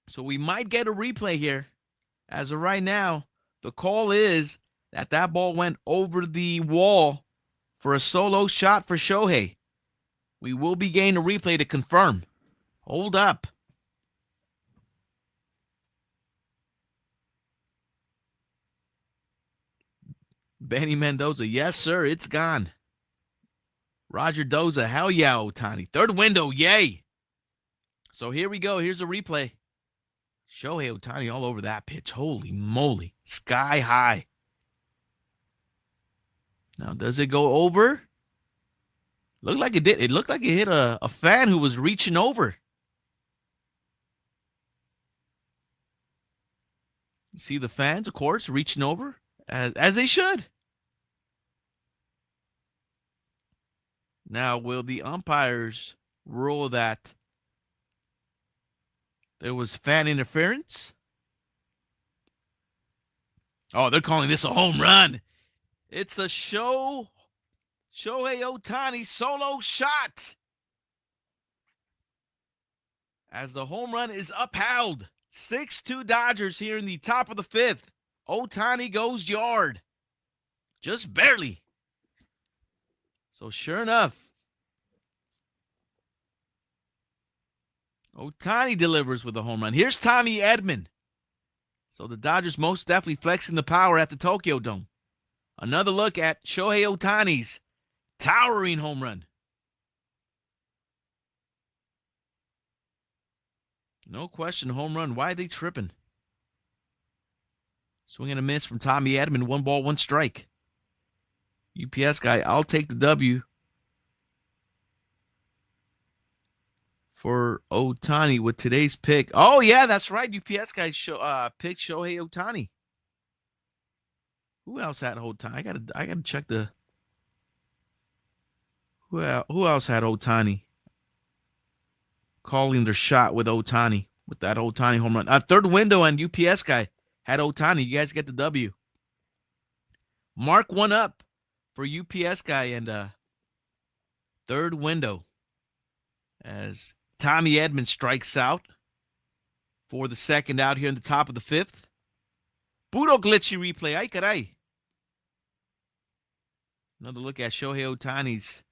So we might get a replay here. As of right now, the call is that ball went over the wall for a solo shot for Shohei. We will be getting a replay to confirm. Hold up. Benny Mendoza, yes, sir, it's gone. Roger Doza, hell yeah, Ohtani. 3rd window, yay. So here we go. Here's a replay. Shohei Ohtani all over that pitch. Holy moly. Sky high. Now, does it go over? Looked like it did. It looked like it hit a fan who was reaching over. You see the fans, of course, reaching over, as they should. Now, will the umpires rule that there was fan interference? Oh, they're calling this a home run. It's a Shohei Ohtani solo shot. As the home run is upheld. 6-2 Dodgers here in the top of the fifth. Ohtani goes yard. Just barely. So sure enough, Ohtani delivers with a home run. Here's Tommy Edman. So the Dodgers most definitely flexing the power at the Tokyo Dome. Another look at Shohei Ohtani's towering home run. No question, home run. Why are they tripping? Swing and a miss from Tommy Edman. 1 ball, 1 strike. UPS guy, I'll take the W for Ohtani with today's pick. Oh, yeah, that's right. UPS guy picked Shohei Ohtani. Who else had Ohtani? I gotta check the. Who else had Ohtani? Calling their shot with Ohtani, with that Ohtani home run. Third window and UPS guy had Ohtani. You guys get the W. Mark one up for UPS guy and third window as Tommy Edman strikes out for the second out here in the top of the fifth. Puro glitchy replay. Ay, caray. Another look at Shohei Ohtani's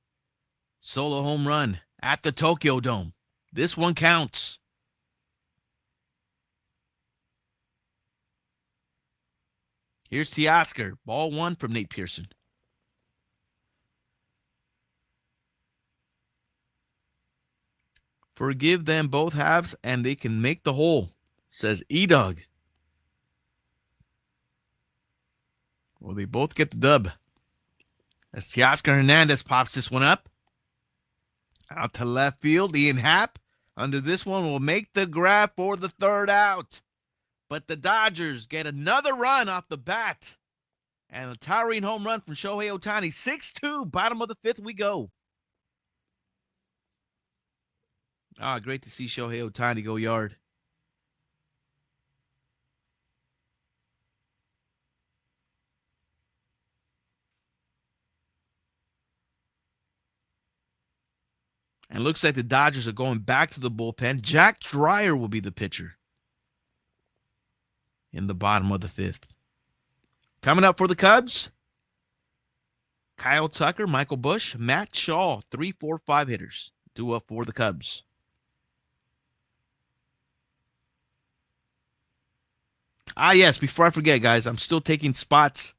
solo home run at the Tokyo Dome. This one counts. Here's Teoscar. Ball 1 from Nate Pearson. Forgive them both halves and they can make the whole, says E-Dog. Well, they both get the dub. As Teoscar Hernandez pops this one up. Out to left field, Ian Happ under this one will make the grab for the third out. But the Dodgers get another run off the bat. And a towering home run from Shohei Ohtani. 6-2, bottom of the fifth we go. Great to see Shohei Ohtani go yard. And looks like the Dodgers are going back to the bullpen. Jack Dreyer will be the pitcher in the bottom of the fifth. Coming up for the Cubs, Kyle Tucker, Michael Busch, Matt Shaw, 3, 4, 5 hitters. Due up for the Cubs. Yes, before I forget, guys, I'm still taking spots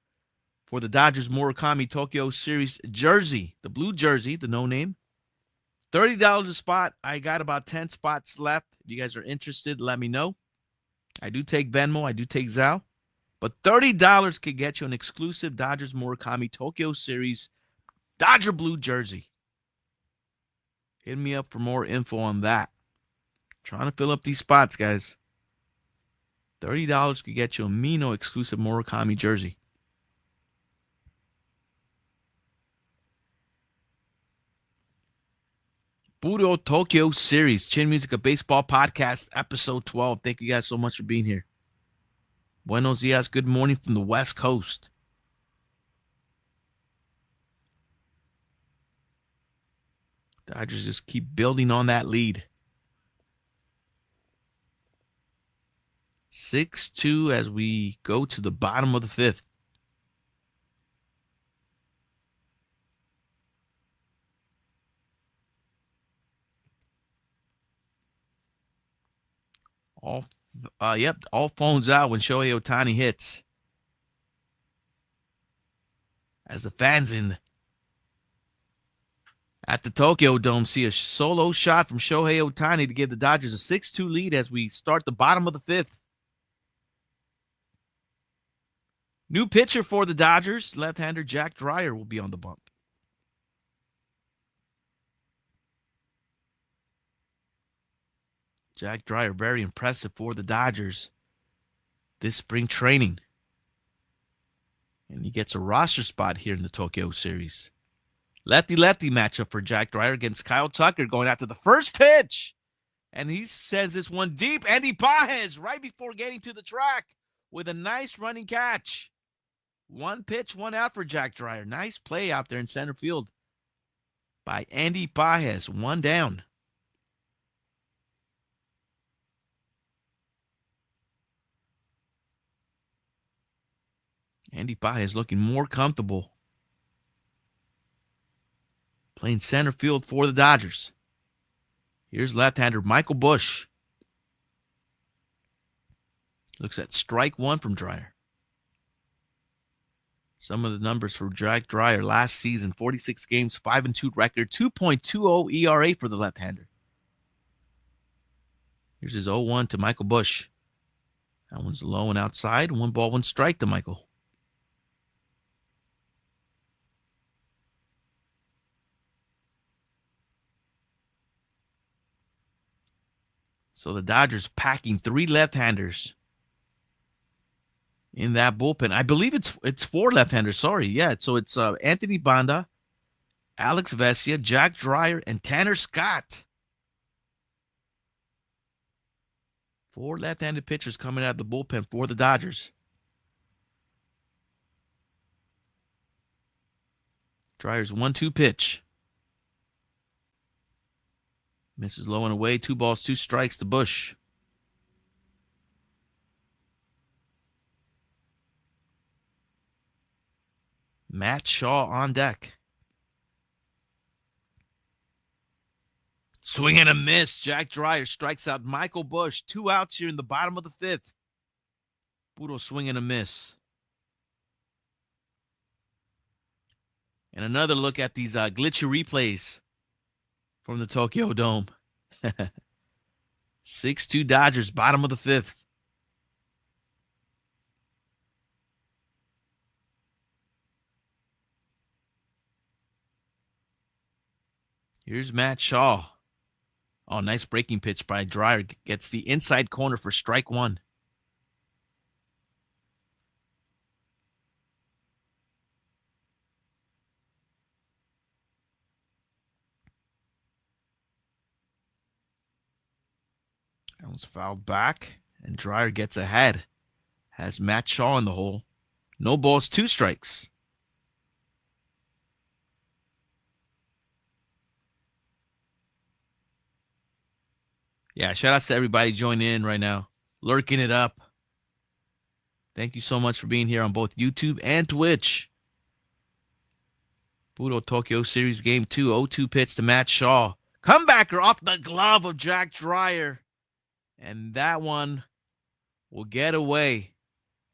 for the Dodgers Murakami Tokyo Series jersey, the blue jersey, the no-name. $30 a spot. I got about 10 spots left. If you guys are interested, let me know. I do take Venmo. I do take Zelle. But $30 could get you an exclusive Dodgers Murakami Tokyo Series Dodger blue jersey. Hit me up for more info on that. Trying to fill up these spots, guys. $30 could get you a Mino exclusive Murakami jersey. Puro Tokyo Series, Chin Music, a Baseball Podcast, episode 12. Thank you guys so much for being here. Buenos dias, good morning from the West Coast. Dodgers just keep building on that lead. 6-2 as we go to the bottom of the fifth. All phones out when Shohei Ohtani hits. As the fans in At the Tokyo Dome, see a solo shot from Shohei Ohtani to give the Dodgers a 6-2 lead as we start the bottom of the fifth. New pitcher for the Dodgers, left-hander Jack Dreyer will be on the bump. Jack Dreyer, very impressive for the Dodgers this spring training. And he gets a roster spot here in the Tokyo series. Lefty-lefty matchup for Jack Dreyer against Kyle Tucker going after the first pitch. And he sends this one deep. Andy Pages right before getting to the track with a nice running catch. One pitch, one out for Jack Dreyer. Nice play out there in center field by Andy Pages. One down. Andy Pages looking more comfortable playing center field for the Dodgers. Here's left-hander Michael Busch. Looks at strike one from Dreyer. Some of the numbers for Jack Dreyer last season: 46 games, 5-2 record, 2.20 ERA for the left-hander. Here's his 0-1 to Michael Busch. That one's low and outside. 1 ball, 1 strike to Michael. So the Dodgers packing 3 left-handers in that bullpen. I believe it's 4 left-handers. Sorry, yeah. So it's Anthony Banda, Alex Vesia, Jack Dreyer, and Tanner Scott. 4 left-handed pitchers coming out of the bullpen for the Dodgers. Dreyer's 1-2 pitch. Misses low and away. 2 balls, 2 strikes to Busch. Matt Shaw on deck. Swing and a miss. Jack Dreyer strikes out Michael Busch. 2 outs here in the bottom of the 5th. Puro swing and a miss. And another look at these glitchy replays from the Tokyo Dome. 6-2 Dodgers, bottom of the 5th. Here's Matt Shaw. Oh, nice breaking pitch by Dreyer. Gets the inside corner for strike 1. That was fouled back, and Dreyer gets ahead. Has Matt Shaw in the hole. No balls, 2 strikes. Yeah, shout out to everybody joining in right now, lurking it up. Thank you so much for being here on both YouTube and Twitch. Puro Tokyo Series Game 2, 0-2 pitch to Matt Shaw. Comebacker off the glove of Jack Dreyer. And that one will get away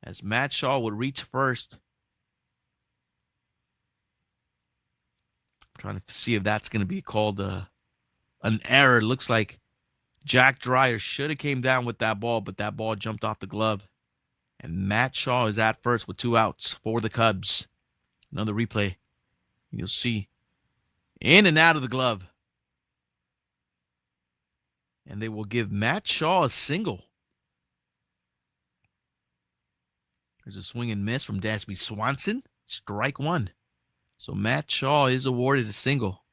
as Matt Shaw would reach first. I'm trying to see if that's going to be called an error. Looks like Jack Dreyer should have came down with that ball, but that ball jumped off the glove. And Matt Shaw is at first with 2 outs for the Cubs. Another replay. You'll see in and out of the glove. And they will give Matt Shaw a single. There's a swing and miss from Dansby Swanson. Strike 1. So Matt Shaw is awarded a single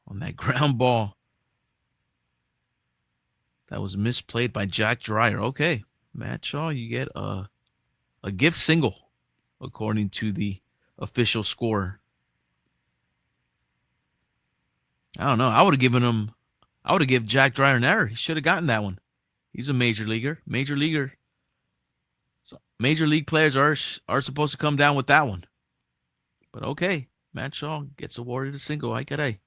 on that ground ball. That was misplayed by Jack Dreyer. Okay, Matt Shaw, you get a gift single, according to the official scorer. I don't know. I would have given Jack Dreyer an error. He should have gotten that one. He's a major leaguer. So major league players are supposed to come down with that one. But okay, Matt Shaw gets awarded a single. Ay caray.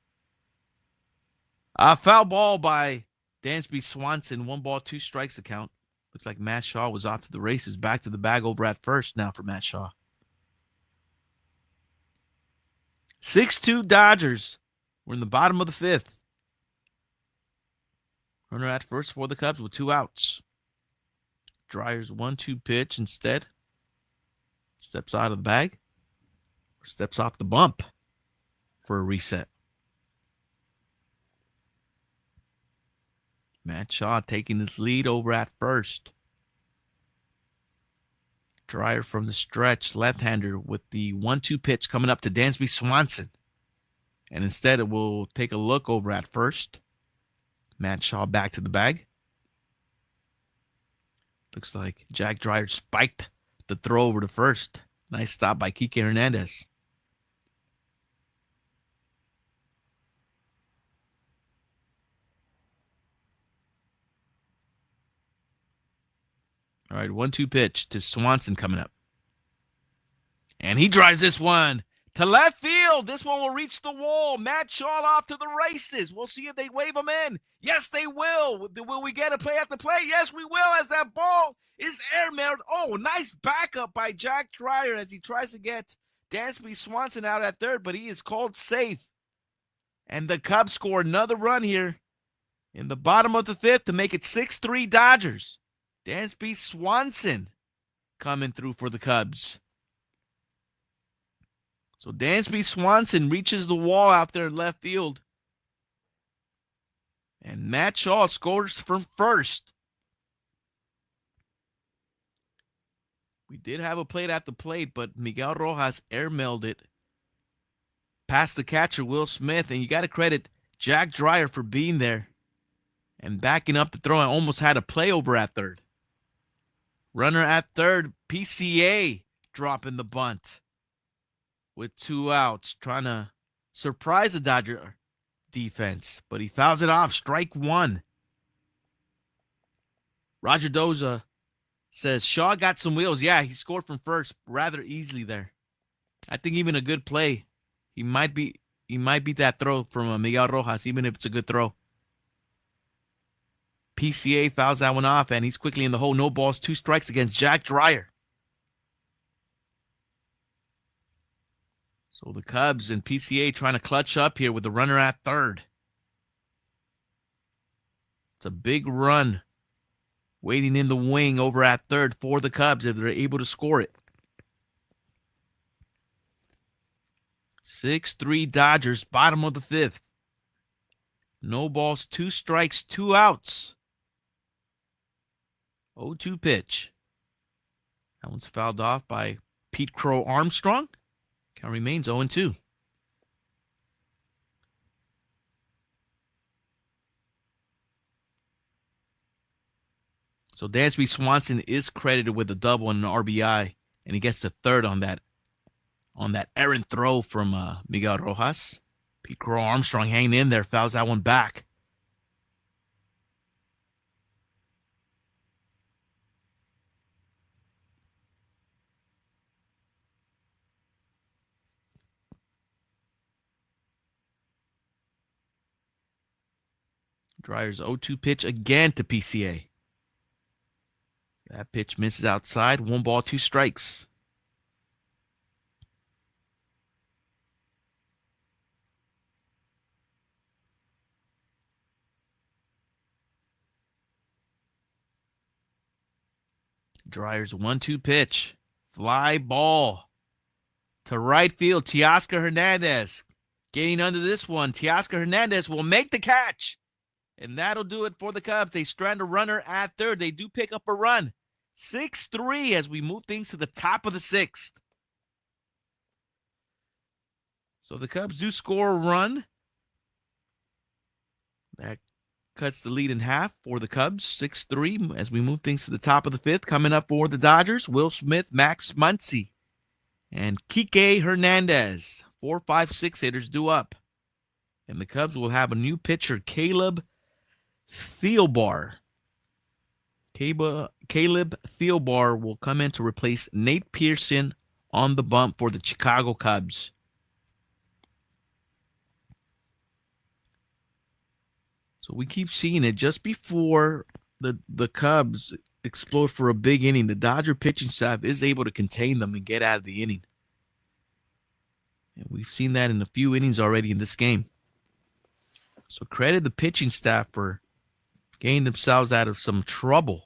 Foul ball by Dansby Swanson. 1 ball, 2 strikes to count. Looks like Matt Shaw was off to the races. Back to the bag over at first now for Matt Shaw. 6-2 Dodgers. We're in the bottom of the fifth. Runner at first for the Cubs with 2 outs. Dreyer's 1-2 pitch instead. Steps out of the bag. Or steps off the bump for a reset. Matt Shaw taking his lead over at first. Dreyer from the stretch, left-hander with the 1-2 pitch coming up to Dansby Swanson. And instead, it will take a look over at first. Matt Shaw back to the bag. Looks like Jack Dreyer spiked the throw over to first. Nice stop by Kike Hernandez. All right, 1-2 pitch to Swanson coming up. And he drives this one to left field. This one will reach the wall. Matt Shaw off to the races. We'll see if they wave him in. Yes, they will. Will we get a play at the plate? Yes, we will, as that ball is airmailed. Oh, nice backup by Jack Dreyer as he tries to get Dansby Swanson out at third, but he is called safe. And the Cubs score another run here in the bottom of the fifth to make it 6-3 Dodgers. Dansby Swanson coming through for the Cubs. So Dansby Swanson reaches the wall out there in left field. And Matt Shaw scores from first. We did have a plate at the plate, but Miguel Rojas airmailed it past the catcher, Will Smith. And you got to credit Jack Dreyer for being there and backing up the throw. I almost had a play over at third. Runner at third, PCA dropping the bunt with 2 outs, trying to surprise the Dodger defense, but he fouls it off. Strike 1. Roger Doza says Shaw got some wheels. Yeah, he scored from first rather easily there. I think even a good play, he might beat that throw from Miguel Rojas, even if it's a good throw. PCA fouls that one off, and he's quickly in the hole. No balls, 2 strikes against Jack Dreyer. So the Cubs and PCA trying to clutch up here with the runner at third. It's a big run waiting in the wing over at third for the Cubs if they're able to score it. 6-3 Dodgers, bottom of the fifth. No balls, 2 strikes, 2 outs. 0-2 pitch. That one's fouled off by Pete Crow Armstrong. Count remains 0-2. So Dansby Swanson is credited with a double and an RBI, and he gets to third on that errant throw from Miguel Rojas. Pete Crow Armstrong hanging in there, fouls that one back. Dreyer's 0-2 pitch again to PCA. That pitch misses outside. 1 ball, 2 strikes. Dreyer's 1-2 pitch. Fly ball to right field. Teoscar Hernandez getting under this one. Teoscar Hernandez will make the catch. And that'll do it for the Cubs. They strand a runner at third. They do pick up a run. 6-3 as we move things to the top of the 6th. So the Cubs do score a run. That cuts the lead in half for the Cubs. 6-3 as we move things to the top of the 5th. Coming up for the Dodgers, Will Smith, Max Muncy, and Kike Hernandez. 4, 5, 6 hitters due up. And the Cubs will have a new pitcher, Caleb Thielbar. Caleb Thielbar will come in to replace Nate Pearson on the bump for the Chicago Cubs. So we keep seeing it just before the Cubs explode for a big inning. The Dodger pitching staff is able to contain them and get out of the inning. And we've seen that in a few innings already in this game. So credit the pitching staff for getting themselves out of some trouble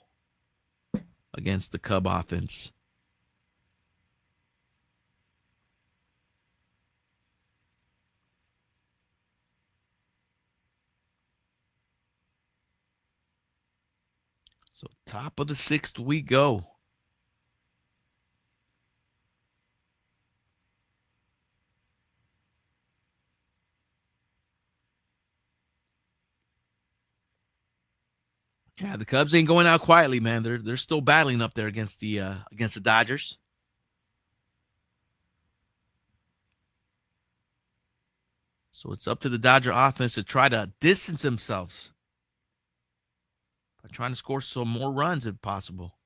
against the Cub offense. So top of the 6th we go. Yeah, the Cubs ain't going out quietly, man. They're still battling up there against the Dodgers. So it's up to the Dodger offense to try to distance themselves by trying to score some more runs if possible.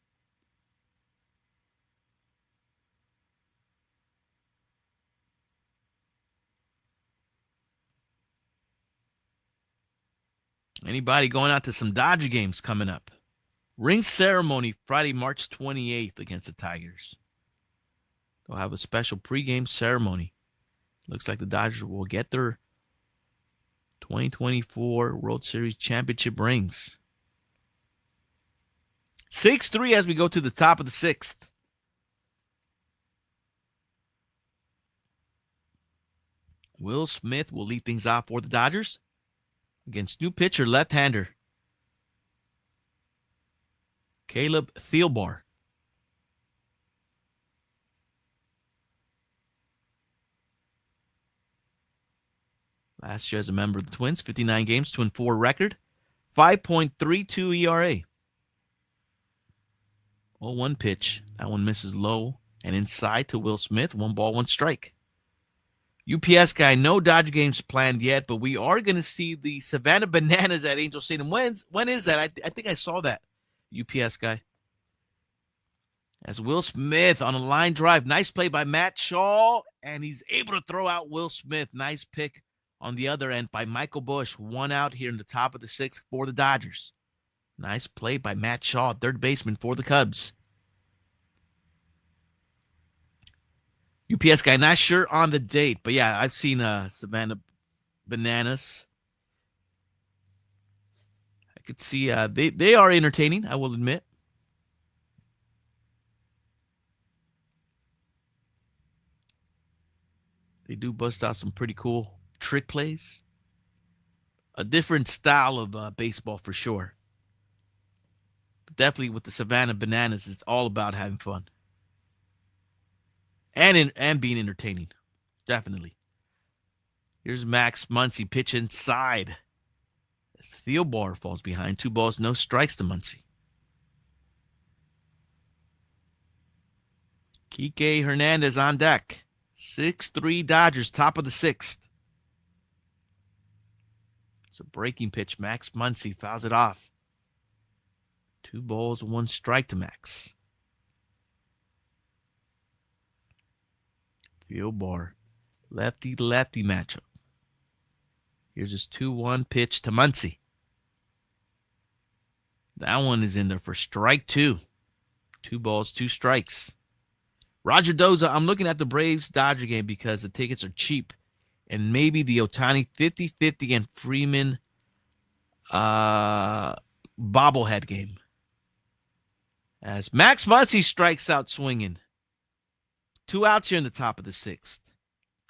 Anybody going out to some Dodger games coming up? Ring ceremony Friday, March 28th against the Tigers. They'll have a special pregame ceremony. Looks like the Dodgers will get their 2024 World Series championship rings. 6-3 as we go to the top of the 6th. Will Smith will lead things off for the Dodgers against new pitcher, left-hander Caleb Thielbar. Last year as a member of the Twins, 59 games, 2-4 record, 5.32 ERA. 0-1 pitch. That one misses low and inside to Will Smith. 1 ball, 1 strike. UPS guy, no Dodger games planned yet, but we are going to see the Savannah Bananas at Angel Stadium. When is that? I think I saw that. UPS guy. As Will Smith on a line drive. Nice play by Matt Shaw, and he's able to throw out Will Smith. Nice pick on the other end by Michael Busch. 1 out here in the top of the 6th for the Dodgers. Nice play by Matt Shaw, third baseman for the Cubs. UPS guy, not sure on the date, but yeah, I've seen Savannah Bananas. I could see they are entertaining, I will admit. They do bust out some pretty cool trick plays. A different style of baseball for sure. But definitely with the Savannah Bananas, it's all about having fun. And being entertaining. Definitely. Here's Max Muncy pitch inside. As Thielbar falls behind. 2 balls, no strikes to Muncy. Kike Hernandez on deck. 6-3 Dodgers, top of the 6th. It's a breaking pitch. Max Muncy fouls it off. 2 balls, 1 strike to Max. Thielbar, lefty-lefty matchup. Here's his 2-1 pitch to Muncy. That one is in there for strike 2. 2 balls, 2 strikes. Roger Doza, I'm looking at the Braves-Dodger game because the tickets are cheap. And maybe the Ohtani 50-50 and Freeman bobblehead game. As Max Muncy strikes out swinging. 2 outs here in the top of the 6th.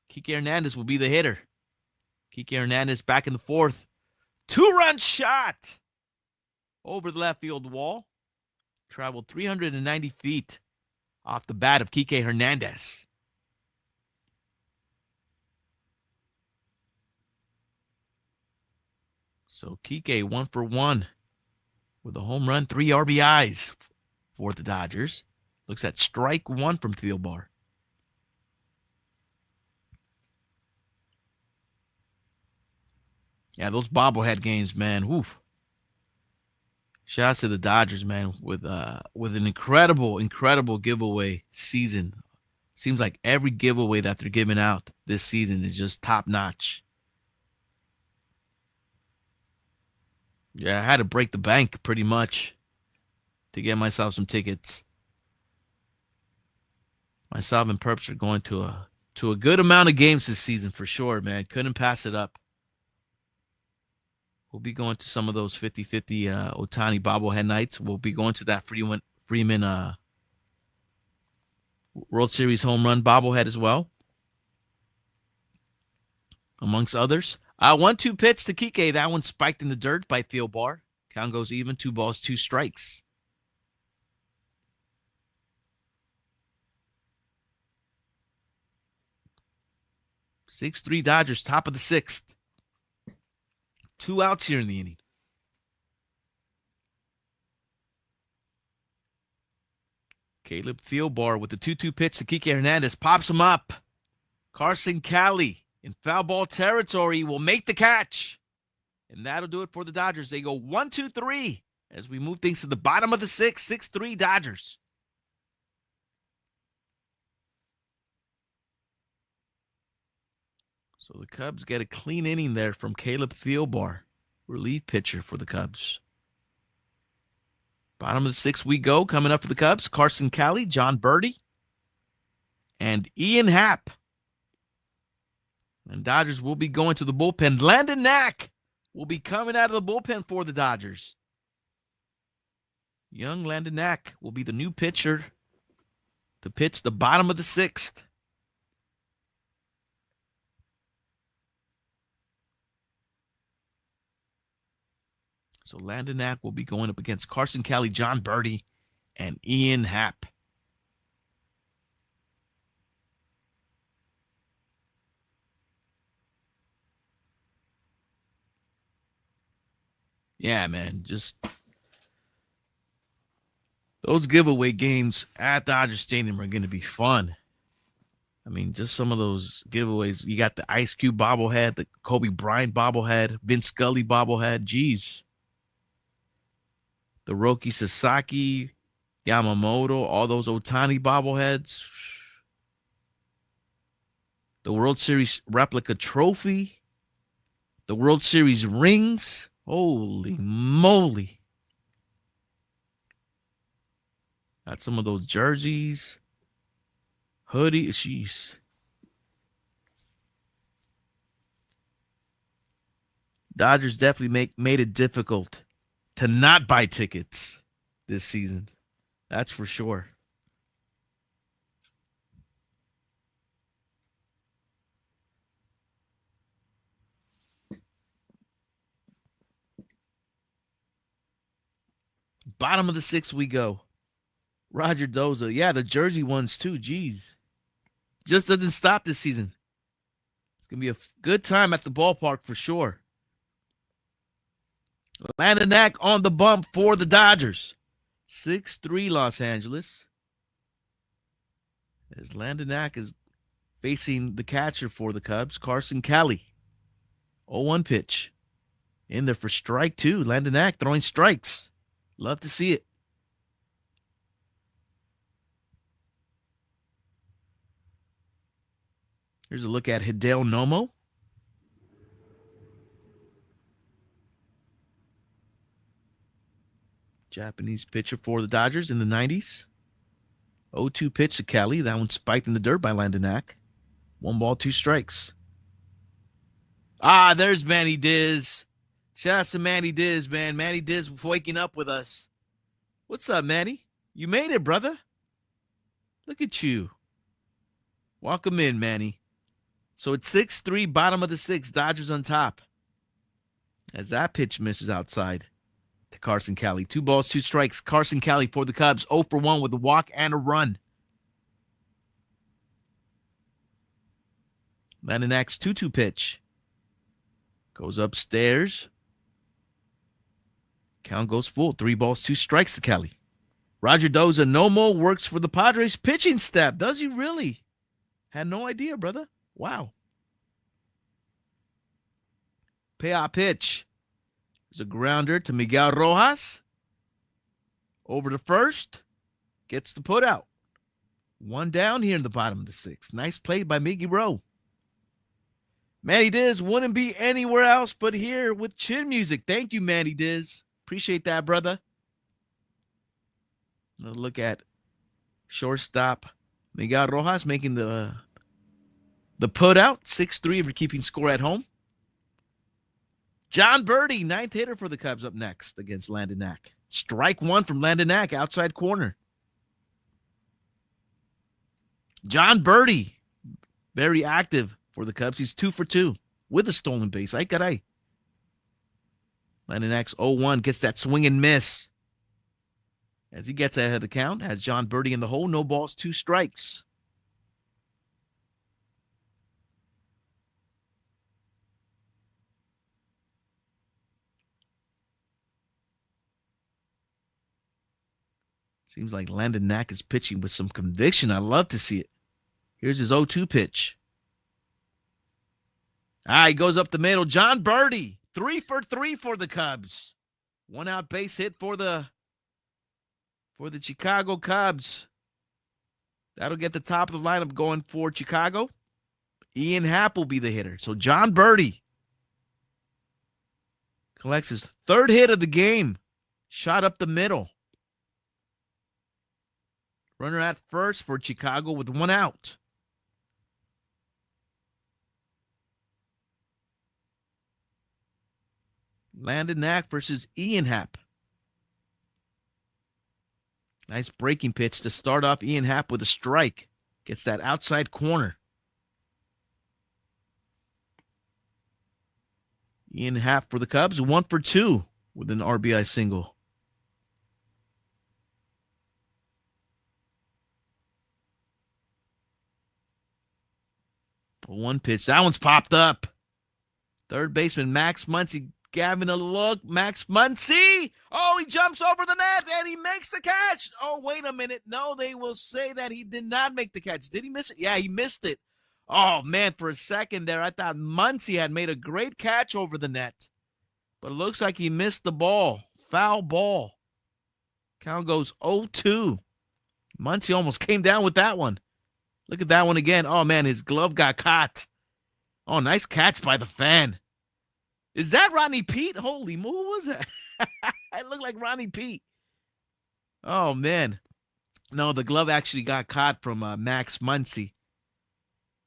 Kike Hernandez will be the hitter. Kike Hernandez back in the 4th. 2-run shot over the left field wall. Traveled 390 feet off the bat of Kike Hernandez. So Kike 1 for 1 with a home run, 3 RBIs for the Dodgers. Looks at strike 1 from Thielbar. Yeah, those bobblehead games, man. Woof. Shouts to the Dodgers, man, with an incredible giveaway season. Seems like every giveaway that they're giving out this season is just top notch. Yeah, I had to break the bank pretty much to get myself some tickets. Myself and Perps are going to a good amount of games this season for sure, man. Couldn't pass it up. We'll be going to some of those 50-50 Otani bobblehead nights. We'll be going to that Freeman World Series home run bobblehead as well, amongst others. 1-2 pitch to Kike. That one spiked in the dirt by Theo Bar. Count goes even. 2 balls, 2 strikes. (6-3) Dodgers, top of the 6th. 2 outs here in the inning. Caleb Thielbar with the 2-2 pitch to Kike Hernandez. Pops him up. Carson Cali in foul ball territory will make the catch. And that'll do it for the Dodgers. They go 1-2-3 as we move things to the bottom of the 6th. 6-3 Dodgers. So the Cubs get a clean inning there from Caleb Thielbar, relief pitcher for the Cubs. Bottom of the 6th we go. Coming up for the Cubs, Carson Cali, John Birdie, and Ian Happ. And Dodgers will be going to the bullpen. Landon Knack will be coming out of the bullpen for the Dodgers. Young Landon Knack will be the new pitcher to pitch the bottom of the 6th. So Landon Knack will be going up against Carson Cali, John Birdie, and Ian Happ. Yeah, man, just those giveaway games at Dodger Stadium are going to be fun. I mean, just some of those giveaways. You got the Ice Cube bobblehead, the Kobe Bryant bobblehead, Vince Scully bobblehead. Jeez. The Roki Sasaki, Yamamoto, all those Otani bobbleheads. The World Series replica trophy. The World Series rings. Holy moly. Got some of those jerseys. Hoodie. Jeez. Dodgers definitely made it difficult to not buy tickets this season. That's for sure. Bottom of the 6th we go. Roger Doza. Yeah, the jersey ones too. Jeez. Just doesn't stop this season. It's going to be a good time at the ballpark for sure. Landon Knack on the bump for the Dodgers. 6-3 Los Angeles. As Landon Knack is facing the catcher for the Cubs, Carson Cali. 0-1 pitch. In there for strike 2. Landon Knack throwing strikes. Love to see it. Here's a look at Hideo Nomo. Japanese pitcher for the Dodgers in the 90s. 0-2 pitch to Cali. That one spiked in the dirt by Landon Knack. 1 ball, 2 strikes. There's Manny Diz. Shout out to Manny Diz, man. Manny Diz waking up with us. What's up, Manny? You made it, brother. Look at you. Welcome in, Manny. So it's 6-3, bottom of the 6th. Dodgers on top. As that pitch misses outside to Carson Cali. 2 balls, 2 strikes. Carson Cali for the Cubs. 0 for 1 with a walk and a run. Landon Knack's 2-2 pitch. Goes upstairs. Count goes full. 3 balls, 2 strikes to Cali. Roger Doza, Nomo works for the Padres pitching staff. Does he really? Had no idea, brother. Wow. Payoff pitch. There's a grounder to Miguel Rojas. Over to first. Gets the put out. 1 down here in the bottom of the 6th. Nice play by Miggy Rowe. Manny Diz wouldn't be anywhere else but here with Chin Music. Thank you, Manny Diz. Appreciate that, brother. Another look at shortstop Miguel Rojas making the put out. 6-3 if you're keeping score at home. John Birdie, 9th hitter for the Cubs, up next against Landon Knack. Strike one from Landon Knack, outside corner. John Birdie, very active for the Cubs. He's 2 for 2 with a stolen base. Ay caray. Landon Knack's 0-1, gets that swing and miss. As he gets ahead of the count, has John Birdie in the hole. No balls, 2 strikes. Seems like Landon Knack is pitching with some conviction. I love to see it. Here's his 0-2 pitch. He goes up the middle. John Birdie, 3 for 3 for the Cubs. 1 out base hit for the Chicago Cubs. That'll get the top of the lineup going for Chicago. Ian Happ will be the hitter. So John Birdie collects his 3rd hit of the game. Shot up the middle. Runner at first for Chicago with 1 out. Landon Knack versus Ian Happ. Nice breaking pitch to start off Ian Happ with a strike. Gets that outside corner. Ian Happ for the Cubs, 1 for 2 with an RBI single. One pitch. That one's popped up. Third baseman Max Muncy giving a look. Max Muncy. Oh, he jumps over the net and he makes the catch. Oh, wait a minute. No, they will say that he did not make the catch. Did he miss it? Yeah, he missed it. Oh, man, for a second there, I thought Muncy had made a great catch over the net. But it looks like he missed the ball. Foul ball. Count goes 0-2. Muncy almost came down with that one. Look at that one again. Oh, man, his glove got caught. Oh, nice catch by the fan. Is that Ronnie Pete? Holy, who was that? It looked like Ronnie Pete. Oh, man. No, the glove actually got caught from Max Muncy.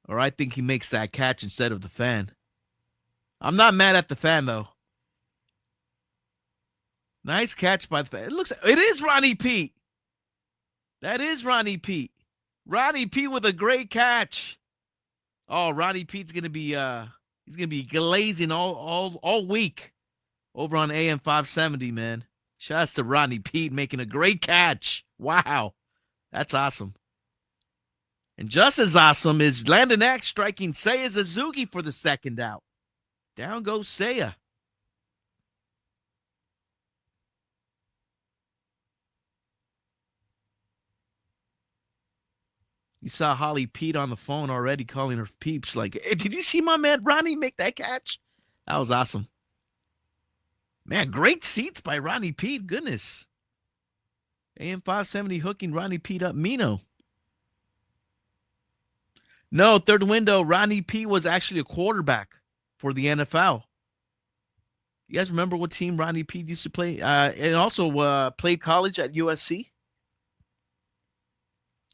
Or I think he makes that catch instead of the fan. I'm not mad at the fan, though. Nice catch by the fan. It is Ronnie Pete. That is Ronnie Pete. Ronnie Pete with a great catch. Oh, Ronnie Pete's gonna be he's gonna be glazing all week over on AM 570, man. Shouts to Ronnie Pete making a great catch. Wow, that's awesome. And just as awesome is Landon Knack striking Seiya Suzuki for the 2nd out. Down goes Seiya. You saw Holly Pete on the phone already calling her peeps like, hey, did you see my man Ronnie make that catch? That was awesome. Man, great seats by Ronnie Pete. Goodness. AM 570 hooking Ronnie Pete up. Mino. No, 3rd window. Ronnie Pete was actually a quarterback for the NFL. You guys remember what team Ronnie Pete used to play? And also played college at USC.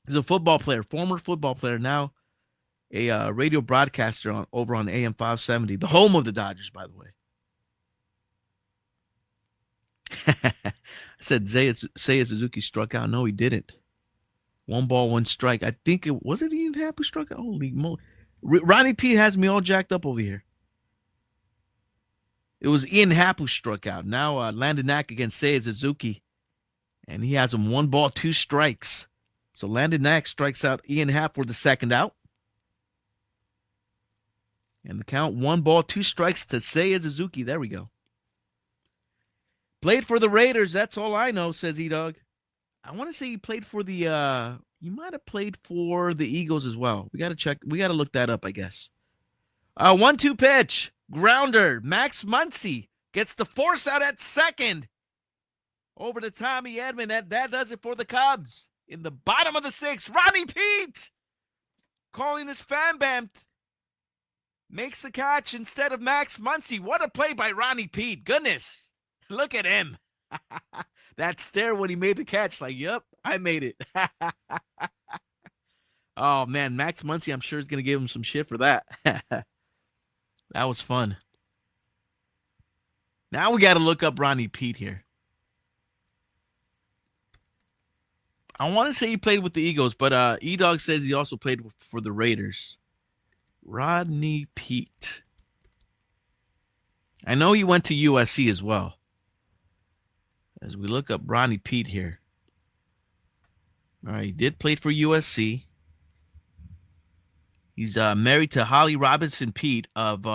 He's a football player, former football player, now a radio broadcaster over on AM 570, the home of the Dodgers, by the way. I said Seiya Suzuki struck out. No, he didn't. 1 ball, 1 strike. I think was it Ian Happ who struck out? Holy moly. Ronnie Pete has me all jacked up over here. It was Ian Happ who struck out. Now Landon Knack against Seiya Suzuki. And he has him 1 ball, 2 strikes. So Landon Knack strikes out Ian Happ for the 2nd out. And the count 1 ball, 2 strikes to Seiya Suzuki. There we go. Played for the Raiders. That's all I know, says E-Dog. I want to say he played for the he might have played for the Eagles as well. We got to check. We got to look that up, I guess. 1-2 pitch. Grounder. Max Muncy gets the force out at 2nd. Over to Tommy Edman. That does it for the Cubs. In the bottom of the 6th, Ronnie Pete calling his fan bam. Makes the catch instead of Max Muncy. What a play by Ronnie Pete. Goodness. Look at him. That stare when he made the catch. Like, yep, I made it. Oh, man. Max Muncy, I'm sure, is going to give him some shit for that. That was fun. Now we got to look up Ronnie Pete here. I want to say he played with the Eagles, but E-Dog says he also played for the Raiders. Rodney Pete. I know he went to USC as well. As we look up Ronnie Pete here. All right, he did play for USC. He's married to Holly Robinson Pete of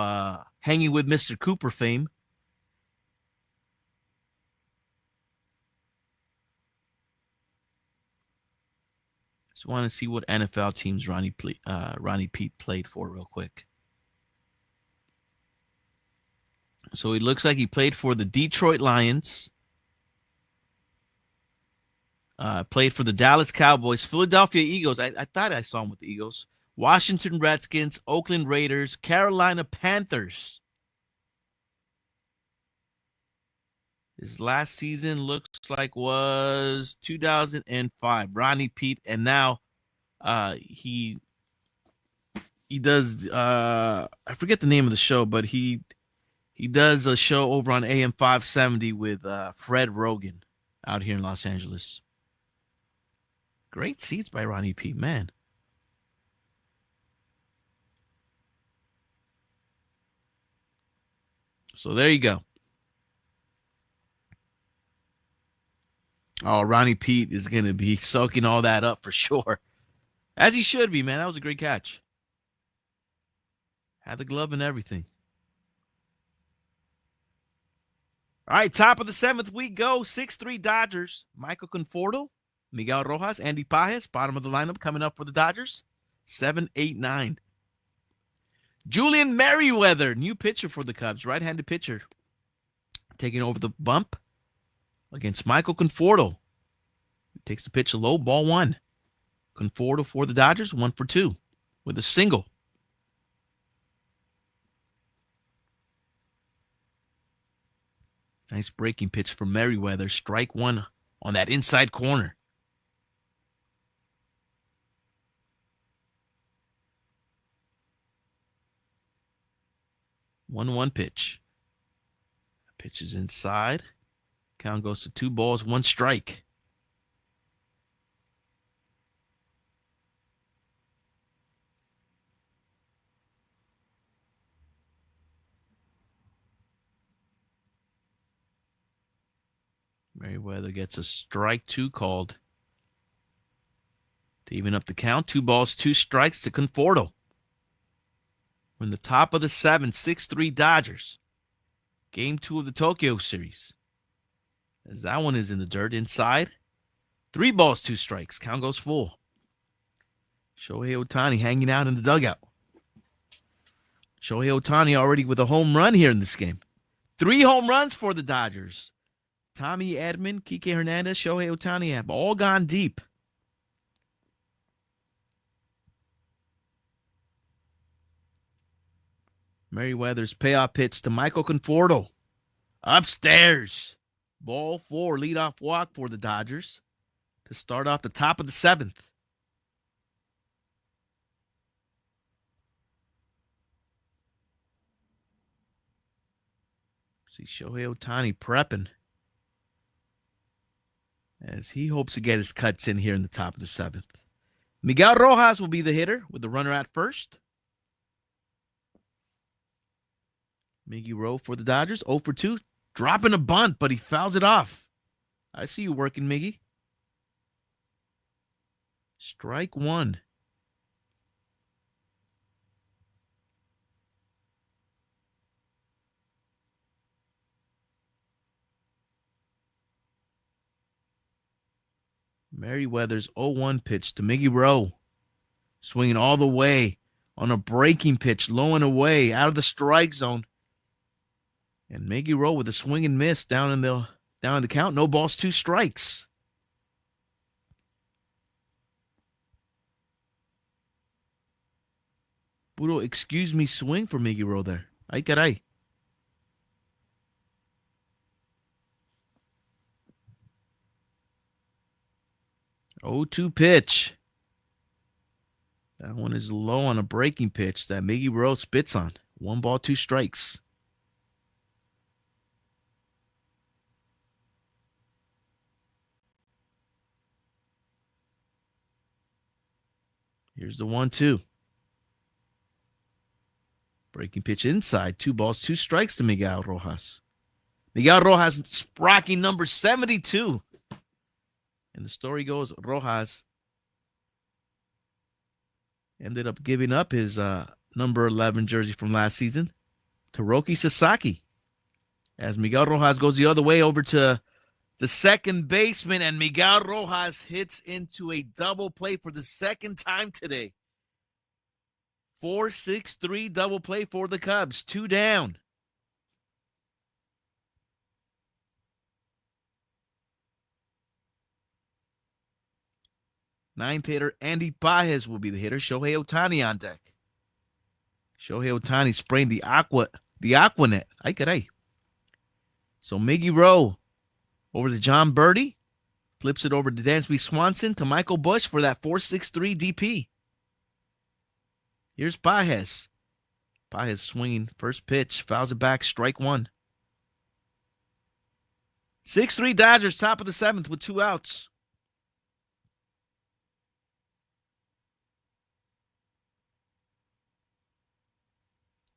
Hanging with Mr. Cooper fame. Just want to see what NFL teams Ronnie Pete played for real quick. So it looks like he played for the Detroit Lions. Played for the Dallas Cowboys, Philadelphia Eagles. I thought I saw him with the Eagles. Washington Redskins, Oakland Raiders, Carolina Panthers. His last season looks like was 2005. Ronnie Pete, and now he does I forget the name of the show, but he does a show over on AM 570 with Fred Rogan out here in Los Angeles. Great seats by Ronnie Pete, man. So there you go. Oh, Ronnie Pete is going to be soaking all that up for sure. As he should be, man. That was a great catch. Had the glove and everything. All right, top of the 7th we go. 6-3 Dodgers. Michael Conforto, Miguel Rojas, Andy Pages, bottom of the lineup coming up for the Dodgers. 7, 8, 9. Julian Merriweather, new pitcher for the Cubs, right-handed pitcher, taking over the bump against Michael Conforto. Takes the pitch low, ball 1. Conforto for the Dodgers, 1 for 2 with a single. Nice breaking pitch for Merriweather. Strike 1 on that inside corner. 1-1 pitch. Pitch is inside. Count goes to 2 balls, 1 strike. Merriweather gets a strike 2 called to even up the count. 2 balls, 2 strikes to Conforto. We're in the top of the 7th, 6-3 Dodgers. Game 2 of the Tokyo series. As that one is in the dirt inside. 3 balls, 2 strikes. Count goes full. Shohei Ohtani hanging out in the dugout. Shohei Ohtani already with a home run here in this game. 3 home runs for the Dodgers. Tommy Edman, Kike Hernandez, Shohei Ohtani have all gone deep. Merriweather's payoff pitch to Michael Conforto. Upstairs. Ball 4, leadoff walk for the Dodgers to start off the top of the 7th. See Shohei Ohtani prepping as he hopes to get his cuts in here in the top of the 7th. Miguel Rojas will be the hitter with the runner at first. Miggy Rowe for the Dodgers, 0 for 2. Dropping a bunt, but he fouls it off. I see you working, Miggy. Strike 1. Merriweather's 0-1 pitch to Miggy Rowe. Swinging all the way on a breaking pitch, low and away, out of the strike zone. And Miggy Rowe with a swing and miss down in the count. No balls, 2 strikes. Puro excuse me swing for Miggy Rowe there. Ay caray. 0-2 pitch. That one is low on a breaking pitch that Miggy Rowe spits on. 1 ball, 2 strikes. Here's the 1-2. Breaking pitch inside. 2 balls, 2 strikes to Miguel Rojas. Miguel Rojas rocking number 72. And the story goes, Rojas ended up giving up his number 11 jersey from last season to Roki Sasaki. As Miguel Rojas goes the other way over to the second baseman, and Miguel Rojas hits into a double play for the second time today. 4-6-3 double play for the Cubs. 2 down. Ninth hitter, Andy Pages will be the hitter. Shohei Ohtani on deck. Shohei Ohtani spraying the Aquanet. Ay, caray. So Miggy Rowe over to John Birdie. Flips it over to Dansby Swanson to Michael Busch for that 4-6-3 DP. Here's Pages. Pages swinging. First pitch. Fouls it back. Strike 1. 6-3 Dodgers, top of the 7th with 2 outs.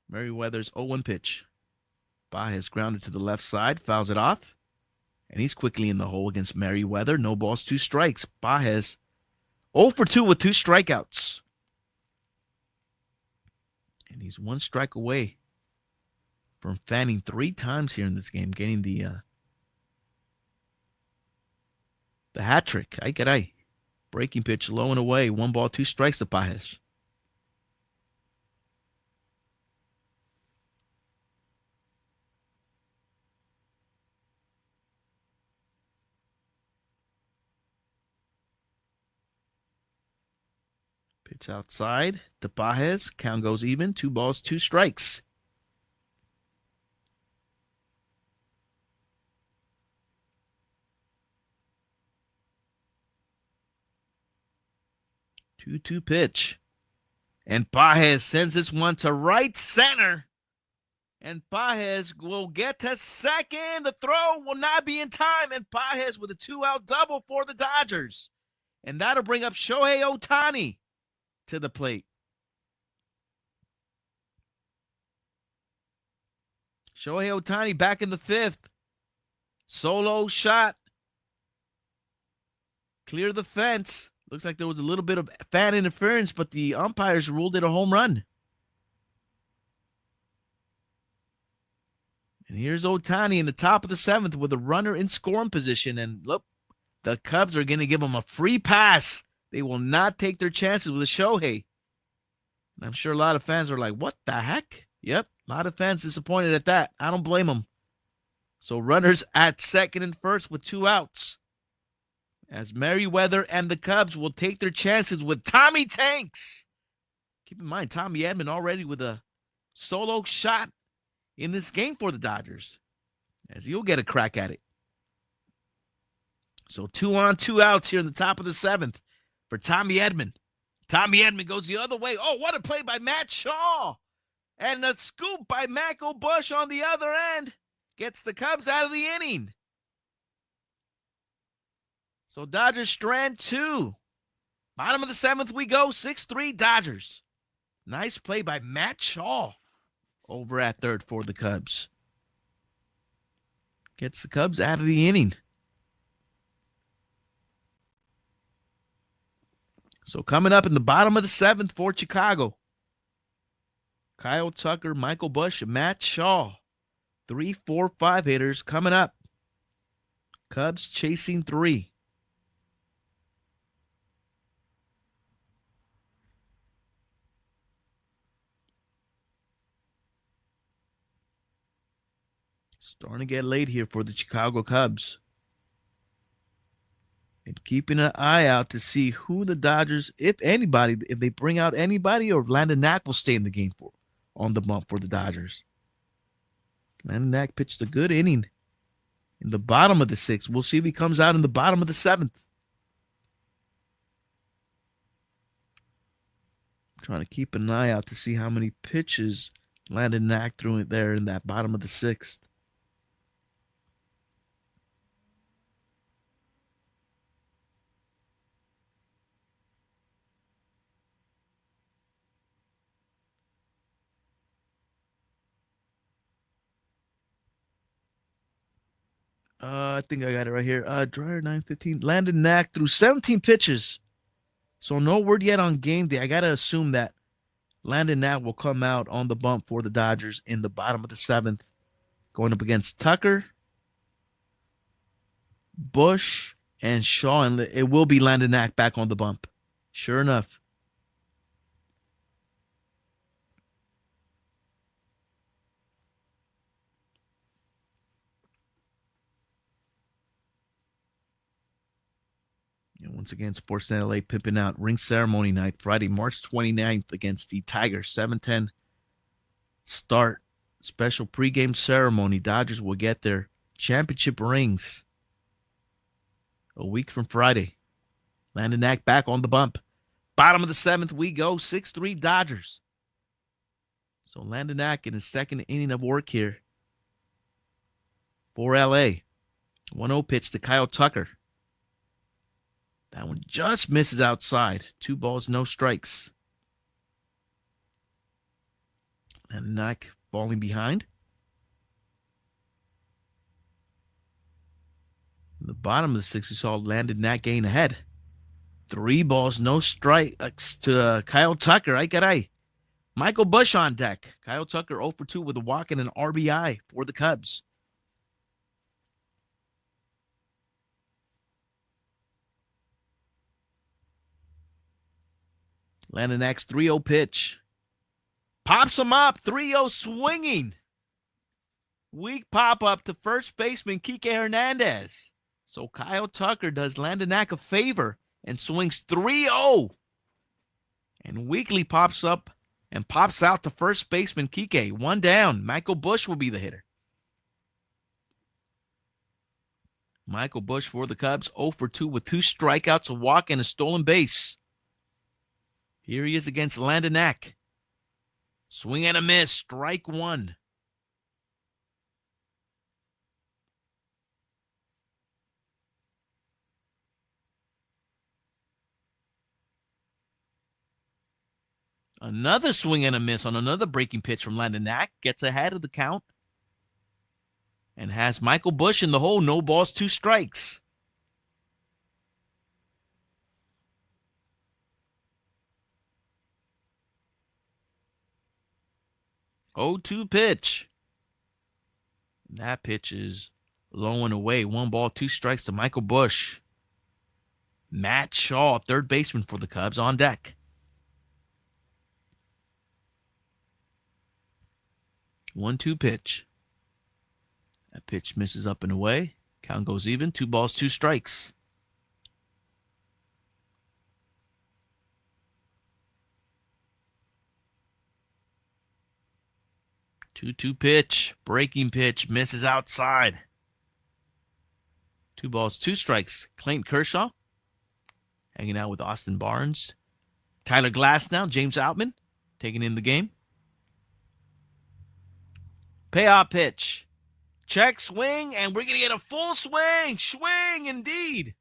Merriweather's 0-1 pitch. Pages grounded to the left side. Fouls it off. And he's quickly in the hole against Merriweather. No balls, 2 strikes. Pages 0 for 2 with 2 strikeouts. And he's 1 strike away from fanning 3 times here in this game, getting the hat trick. Ay, caray. Breaking pitch low and away. 1 ball, 2 strikes to Pages. Pitch outside to Pages. Count goes even. 2 balls, 2 strikes. Two-two pitch. And Pages sends this one to right center. And Pages will get to second. The throw will not be in time. And Pages with a 2-out double for the Dodgers. And that'll bring up Shohei Ohtani to the plate. Shohei Ohtani back in the 5th. Solo shot. Clear the fence. Looks like there was a little bit of fan interference, but the umpires ruled it a home run. And here's Ohtani in the top of the 7th with a runner in scoring position. And look, the Cubs are going to give him a free pass. They will not take their chances with a Shohei. And I'm sure a lot of fans are like, what the heck? Yep, a lot of fans disappointed at that. I don't blame them. So runners at second and first with 2 outs. As Merriweather and the Cubs will take their chances with Tommy Tanks. Keep in mind, Tommy Edman already with a solo shot in this game for the Dodgers, as he'll get a crack at it. So 2 on, 2 outs here in the top of the 7th for Tommy Edman. Tommy Edman goes the other way. Oh, what a play by Matt Shaw. And a scoop by Michael Busch on the other end gets the Cubs out of the inning. So Dodgers strand 2. Bottom of the 7th we go, 6-3 Dodgers. Nice play by Matt Shaw over at third for the Cubs. Gets the Cubs out of the inning. So coming up in the bottom of the 7th for Chicago, Kyle Tucker, Michael Busch, Matt Shaw. 3, 4, 5 hitters coming up. Cubs chasing 3. Starting to get late here for the Chicago Cubs. And keeping an eye out to see who the Dodgers, if anybody, if they bring out anybody, or if Landon Knack will stay in the game for on the bump for the Dodgers. Landon Knack pitched a good inning in the bottom of the 6th. We'll see if he comes out in the bottom of the 7th. I'm trying to keep an eye out to see how many pitches Landon Knack threw it there in that bottom of the 6th. I think I got it right here. Dryer 915. Landon Knack threw 17 pitches. So no word yet on game day. I gotta assume that Landon Knack will come out on the bump for the Dodgers in the bottom of the seventh, going up against Tucker, Bush, and Shaw, and it will be Landon Knack back on the bump. Sure enough. And once again, Sportsnet LA pimping out ring ceremony night, Friday, March 29th against the Tigers, 7:10 start. Special pregame ceremony. Dodgers will get their championship rings a week from Friday. Landon Knack back on the bump. Bottom of the seventh, we go. 6-3 Dodgers. So Landon Knack in his second inning of work here for LA. 1-0 pitch to Kyle Tucker. That one just misses outside. 2 balls, no strikes. Landon Knack falling behind. In the bottom of the sixth, we saw Landon Knack gain ahead. 3 balls, no strikes to Kyle Tucker. Ay caray. Michael Bush on deck. Kyle Tucker 0 for 2 with a walk and an RBI for the Cubs. Landon Knack's 3-0 pitch. Pops him up. 3-0 swinging. Weak pop up to first baseman Kike Hernandez. So Kyle Tucker does Landon Knack a favor and swings 3-0. And Weekly pops up and pops out to first baseman Kike. 1 down. Michael Bush will be the hitter. Michael Bush for the Cubs, 0 for 2 with 2 strikeouts, a walk, and a stolen base. Here he is against Landon Knack. Swing and a miss. Strike 1. Another swing and a miss on another breaking pitch from Landon Knack. Gets ahead of the count. And has Michael Bush in the hole. No balls, 2 strikes. Oh, 2 pitch. That pitch is low and away. 1 ball, 2 strikes to Michael Bush. Matt Shaw, third baseman for the Cubs, on deck. 1-2 pitch. That pitch misses up and away. Count goes even. 2 balls, 2 strikes. Two pitch. Breaking pitch. Misses outside. 2 balls, 2 strikes. Clayton Kershaw hanging out with Austin Barnes. Tyler Glasnow, James Outman taking in the game. Payoff pitch. Check, swing, and we're going to get a full swing. Swing, indeed.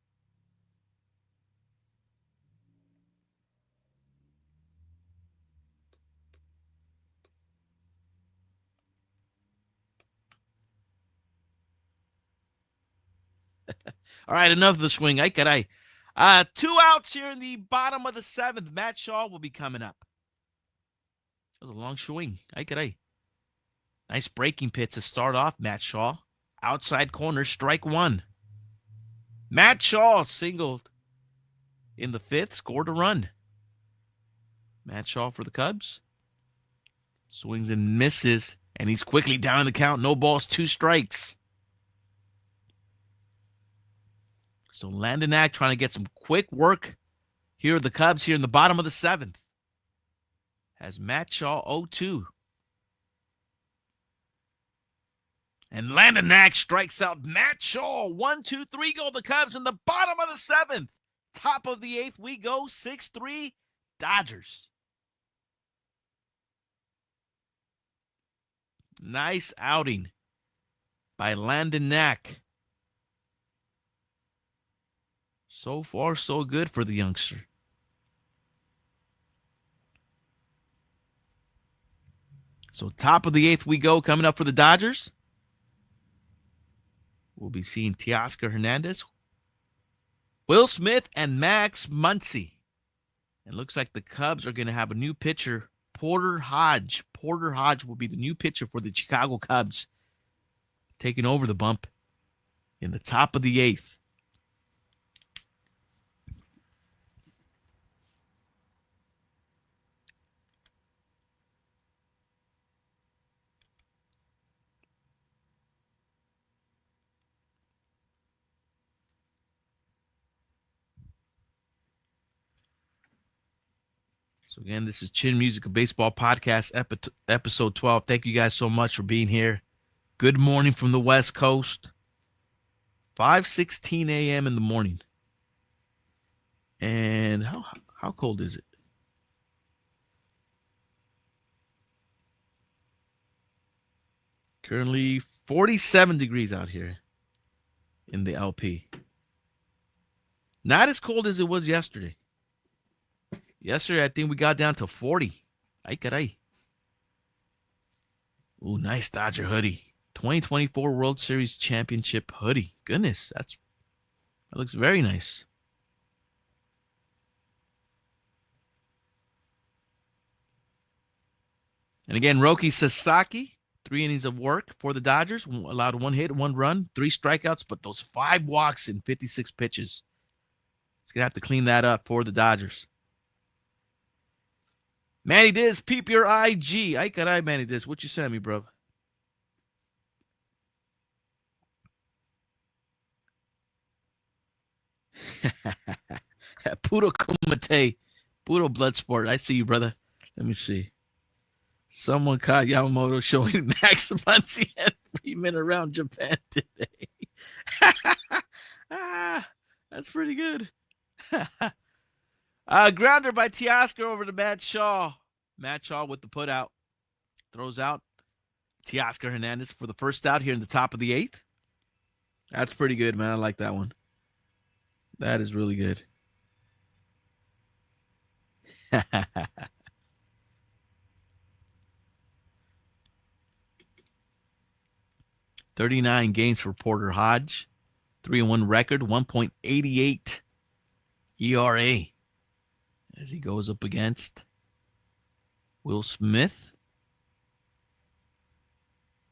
All right, enough of the swing. Ay caray. 2 outs here in the bottom of the seventh. Matt Shaw will be coming up. That was a long swing. Ay caray. Nice breaking pitch to start off, Matt Shaw. Outside corner, strike 1. Matt Shaw singled in the 5th, scored a run. Matt Shaw for the Cubs. Swings and misses, and he's quickly down in the count. No balls, 2 strikes. So Landon Knack trying to get some quick work here are the Cubs here in the bottom of the 7th. Has Matt Shaw 0-2. And Landon Knack strikes out Matt Shaw. 1-2-3 go the Cubs in the bottom of the 7th. Top of the 8th, we go 6-3 Dodgers. Nice outing by Landon Knack. So far, so good for the youngster. So top of the 8th we go, coming up for the Dodgers. We'll be seeing Teoscar Hernandez, Will Smith, and Max Muncy. And looks like the Cubs are going to have a new pitcher, Porter Hodge. Porter Hodge will be the new pitcher for the Chicago Cubs, taking over the bump in the top of the 8th. So again, this is Chin Music, a baseball podcast, episode 12. Thank you guys so much for being here. Good morning from the West Coast. 5:16 a.m. in the morning. And how cold is it? Currently 47 degrees out here in the LP. Not as cold as it was yesterday. Yesterday, I think we got down to 40. Ay, caray. Ooh, nice Dodger hoodie. 2024 World Series Championship hoodie. Goodness, that looks very nice. And again, Roki Sasaki, 3 innings of work for the Dodgers. Allowed 1 hit, 1 run, 3 strikeouts, but those 5 walks in 56 pitches. He's going to have to clean that up for the Dodgers. Manny Diz, peep your IG. Ay, caray, Manny Diz. What you sent me, bro? Puro Kumate. Puro Bloodsport. I see you, brother. Let me see. Someone caught Yamamoto showing Max Muncy and Freeman around Japan today. That's pretty good. Grounder by Teoscar over to Matt Shaw. Matt Shaw with the put out. Throws out Teoscar Hernandez for the first out here in the top of the 8th. That's pretty good, man. I like that one. That is really good. 39 games for Porter Hodge. 3-1 record, 1.88 ERA. As he goes up against Will Smith.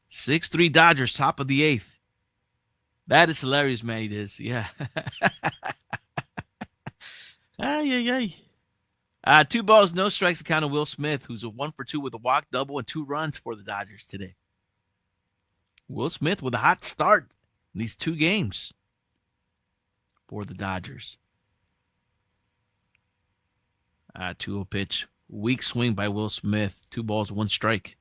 6-3 Dodgers, top of the 8th. That is hilarious, man. It is. Yeah. Ay. 2 balls, no strikes account of Will Smith, who's a 1 for 2 with a walk, double, and 2 runs for the Dodgers today. Will Smith with a hot start in these 2 games for the Dodgers. 2-0 pitch. Weak swing by Will Smith. 2 balls, 1 strike.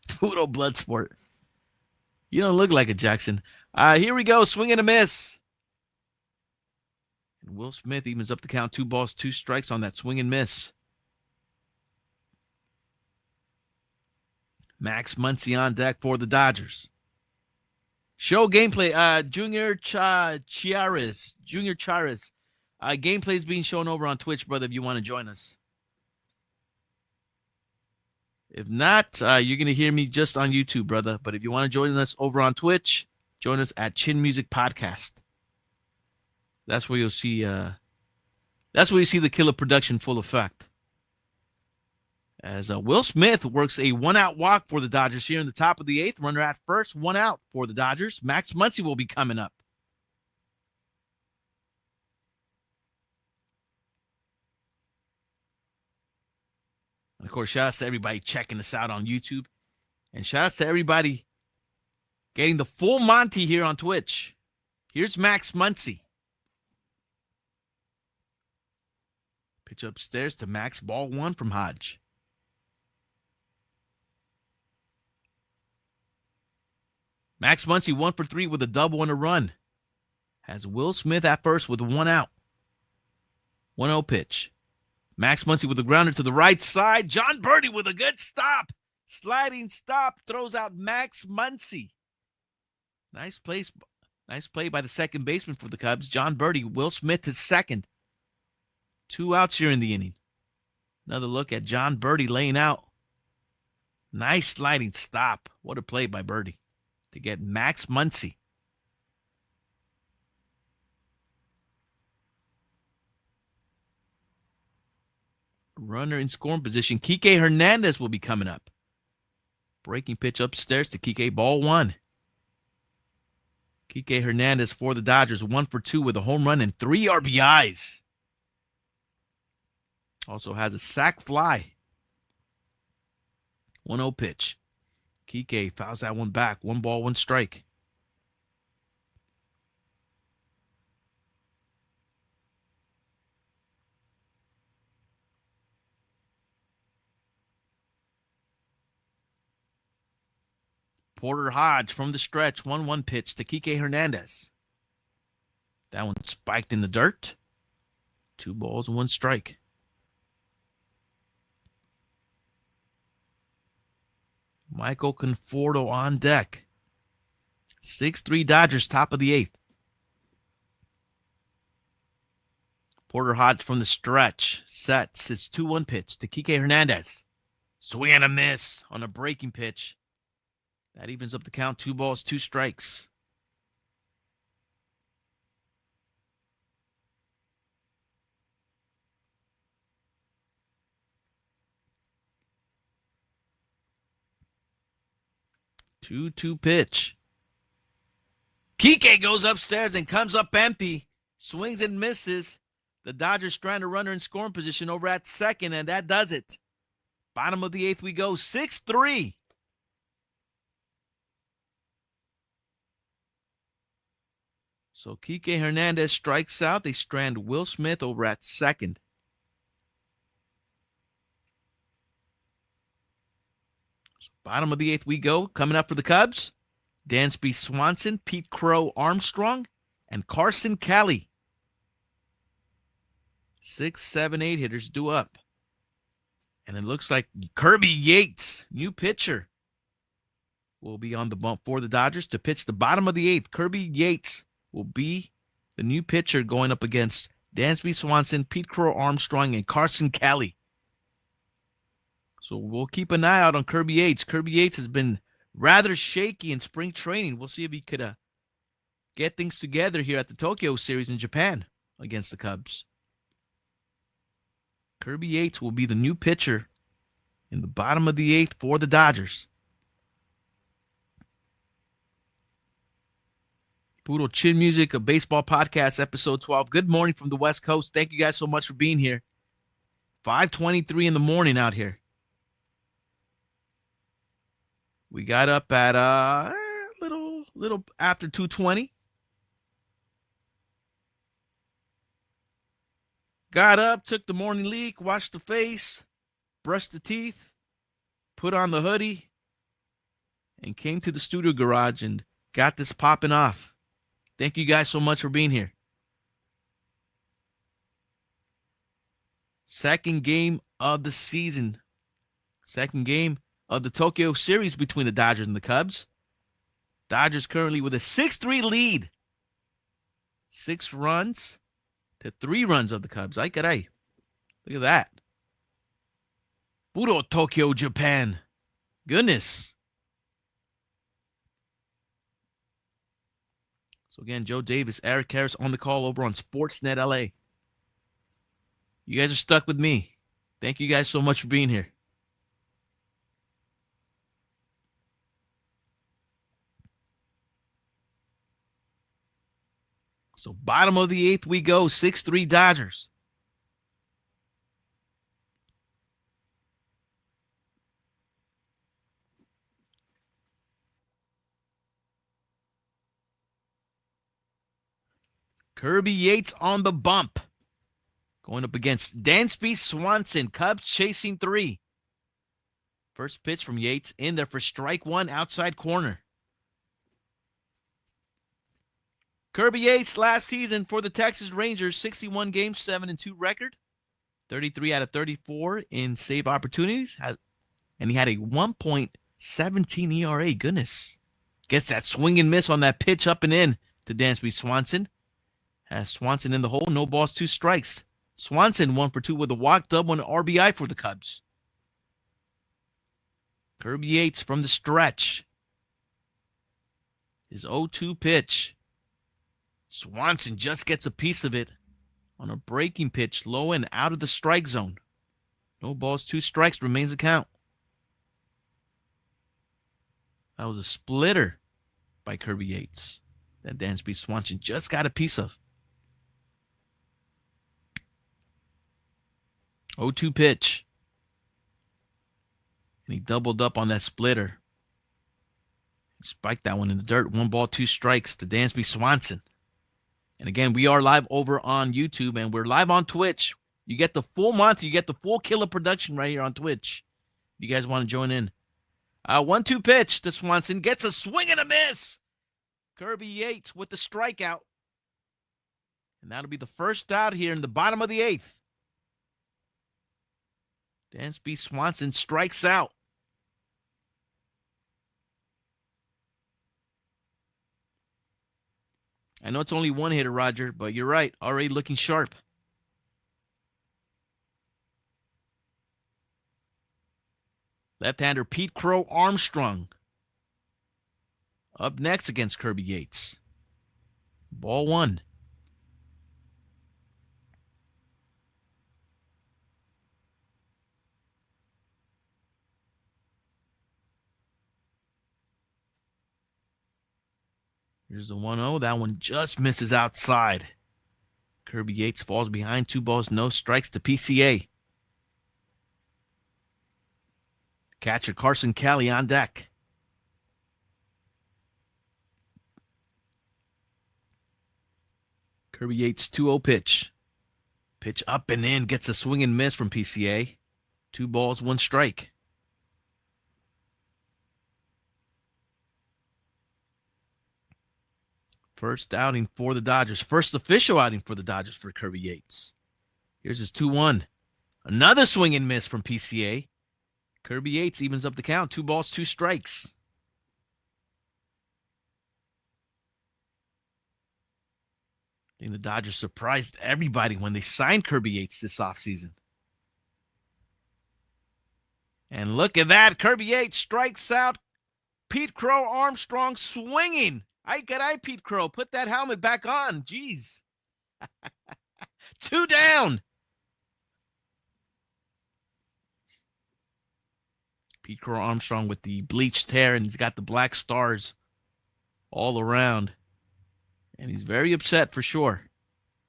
Puro Bloodsport. You don't look like a Jackson. Here we go. Swing and a miss. And Will Smith evens up the count. 2 balls, 2 strikes on that swing and miss. Max Muncy on deck for the Dodgers. Show gameplay. Junior Chiares. Gameplay is being shown over on Twitch, brother, if you want to join us. If not, you're going to hear me just on YouTube, brother. But if you want to join us over on Twitch, join us at Chin Music Podcast. That's where you'll see the Killah production full effect. As Will Smith works a 1-out walk for the Dodgers here in the top of the 8th. Runner at first, 1 out for the Dodgers. Max Muncy will be coming up. And of course, shout out to everybody checking us out on YouTube. And shout out to everybody getting the full Monty here on Twitch. Here's Max Muncy. Pitch upstairs to Max, ball 1 from Hodge. Max Muncy 1 for 3 with a double and a run. Has Will Smith at first with 1 out. 1-0 pitch. Max Muncy with a grounder to the right side. John Birdie with a good stop. Sliding stop. Throws out Max Muncy. Nice play by the second baseman for the Cubs. John Birdie. Will Smith is second. 2 outs here in the inning. Another look at John Birdie laying out Nice sliding stop. What a play by Birdie to get Max Muncy. Runner in scoring position. Kike Hernandez will be coming up. Breaking pitch upstairs to Kike. Ball one. Kike Hernandez for the Dodgers. 1 for 2 with a home run and 3 RBIs. Also has a sac fly. 1-0 pitch. Kike fouls that one back. 1 ball, 1 strike. Porter Hodge from the stretch. 1-1 pitch to Kike Hernandez. That one spiked in the dirt. 2 balls and 1 strike. Michael Conforto on deck. 6-3 Dodgers, top of the 8th. Porter Hodge from the stretch. Sets his 2-1 pitch to Kike Hernandez. Swing and a miss on a breaking pitch. That evens up the count. 2 balls, 2 strikes. Two pitch. Kike goes upstairs and comes up empty. Swings and misses. The Dodgers strand a runner in scoring position over at second, and that does it. Bottom of the 8th we go. 6-3. So Kike Hernandez strikes out. They strand Will Smith over at second. So bottom of the 8th we go. Coming up for the Cubs, Dansby Swanson, Pete Crow Armstrong, and Carson Kelly. 6, 7, 8 hitters due up. And it looks like Kirby Yates, new pitcher, will be on the bump for the Dodgers to pitch the bottom of the 8th. Kirby Yates will be the new pitcher going up against Dansby Swanson, Pete Crow Armstrong, and Carson Kelly. So we'll keep an eye out on Kirby Yates. Kirby Yates has been rather shaky in spring training. We'll see if he could get things together here at the Tokyo Series in Japan against the Cubs. Kirby Yates will be the new pitcher in the bottom of the 8th for the Dodgers. Poodle Chin Music, a baseball podcast, episode 12. Good morning from the West Coast. Thank you guys so much for being here. 5:23 in the morning out here. We got up at little after 2:20. Got up, took the morning leak, washed the face, brushed the teeth, put on the hoodie, and came to the studio garage and got this popping off. Thank you guys so much for being here. Second game of the season. Second game of the Tokyo Series between the Dodgers and the Cubs. Dodgers currently with a 6-3 lead. 6 runs to 3 runs of the Cubs. Ay caray. Look at that. Puro Tokyo, Japan. Goodness. So again, Joe Davis, Eric Harris on the call over on Sportsnet LA. You guys are stuck with me. Thank you guys so much for being here. So bottom of the 8th we go, 6-3 Dodgers. Kirby Yates on the bump. Going up against Dansby Swanson. Cubs chasing 3. First pitch from Yates in there for strike 1, outside corner. Kirby Yates last season for the Texas Rangers, 61 games, 7-2 record. 33 out of 34 in save opportunities. And he had a 1.17 ERA. Goodness. Gets that swing and miss on that pitch up and in to Dansby Swanson. Has Swanson in the hole. No balls, 2 strikes. Swanson 1 for 2 with a walk, double, and RBI for the Cubs. Kirby Yates from the stretch. His 0-2 pitch. Swanson just gets a piece of it on a breaking pitch, low and out of the strike zone. No balls, 2 strikes, remains the count. That was a splitter by Kirby Yates that Dansby Swanson just got a piece of. 0-2 pitch. And he doubled up on that splitter. He spiked that one in the dirt. 1 ball, 2 strikes to Dansby Swanson. And again, we are live over on YouTube, and we're live on Twitch. You get the full month. You get the full Killah production right here on Twitch. You guys want to join in? 1-2 pitch to Swanson. Gets a swing and a miss. Kirby Yates with the strikeout. And that'll be the first out here in the bottom of the 8th. Dansby Swanson strikes out. I know it's only 1 hitter, Roger, but you're right. Already looking sharp. Left-hander Pete Crow Armstrong up next against Kirby Yates. Ball 1. Here's the 1-0. That one just misses outside. Kirby Yates falls behind. 2 balls, no strikes to PCA. Catcher Carson Callie on deck. Kirby Yates 2-0 pitch. Pitch up and in. Gets a swing and miss from PCA. 2 balls, 1 strike. First outing for the Dodgers. First official outing for the Dodgers for Kirby Yates. Here's his 2-1. Another swing and miss from PCA. Kirby Yates evens up the count. 2 balls, 2 strikes. I think the Dodgers surprised everybody when they signed Kirby Yates this offseason. And look at that. Kirby Yates strikes out Pete Crow Armstrong swinging. Ay, Pete Crow. Put that helmet back on. Jeez. 2 down. Pete Crow Armstrong with the bleached hair, and he's got the black stars all around. And he's very upset for sure.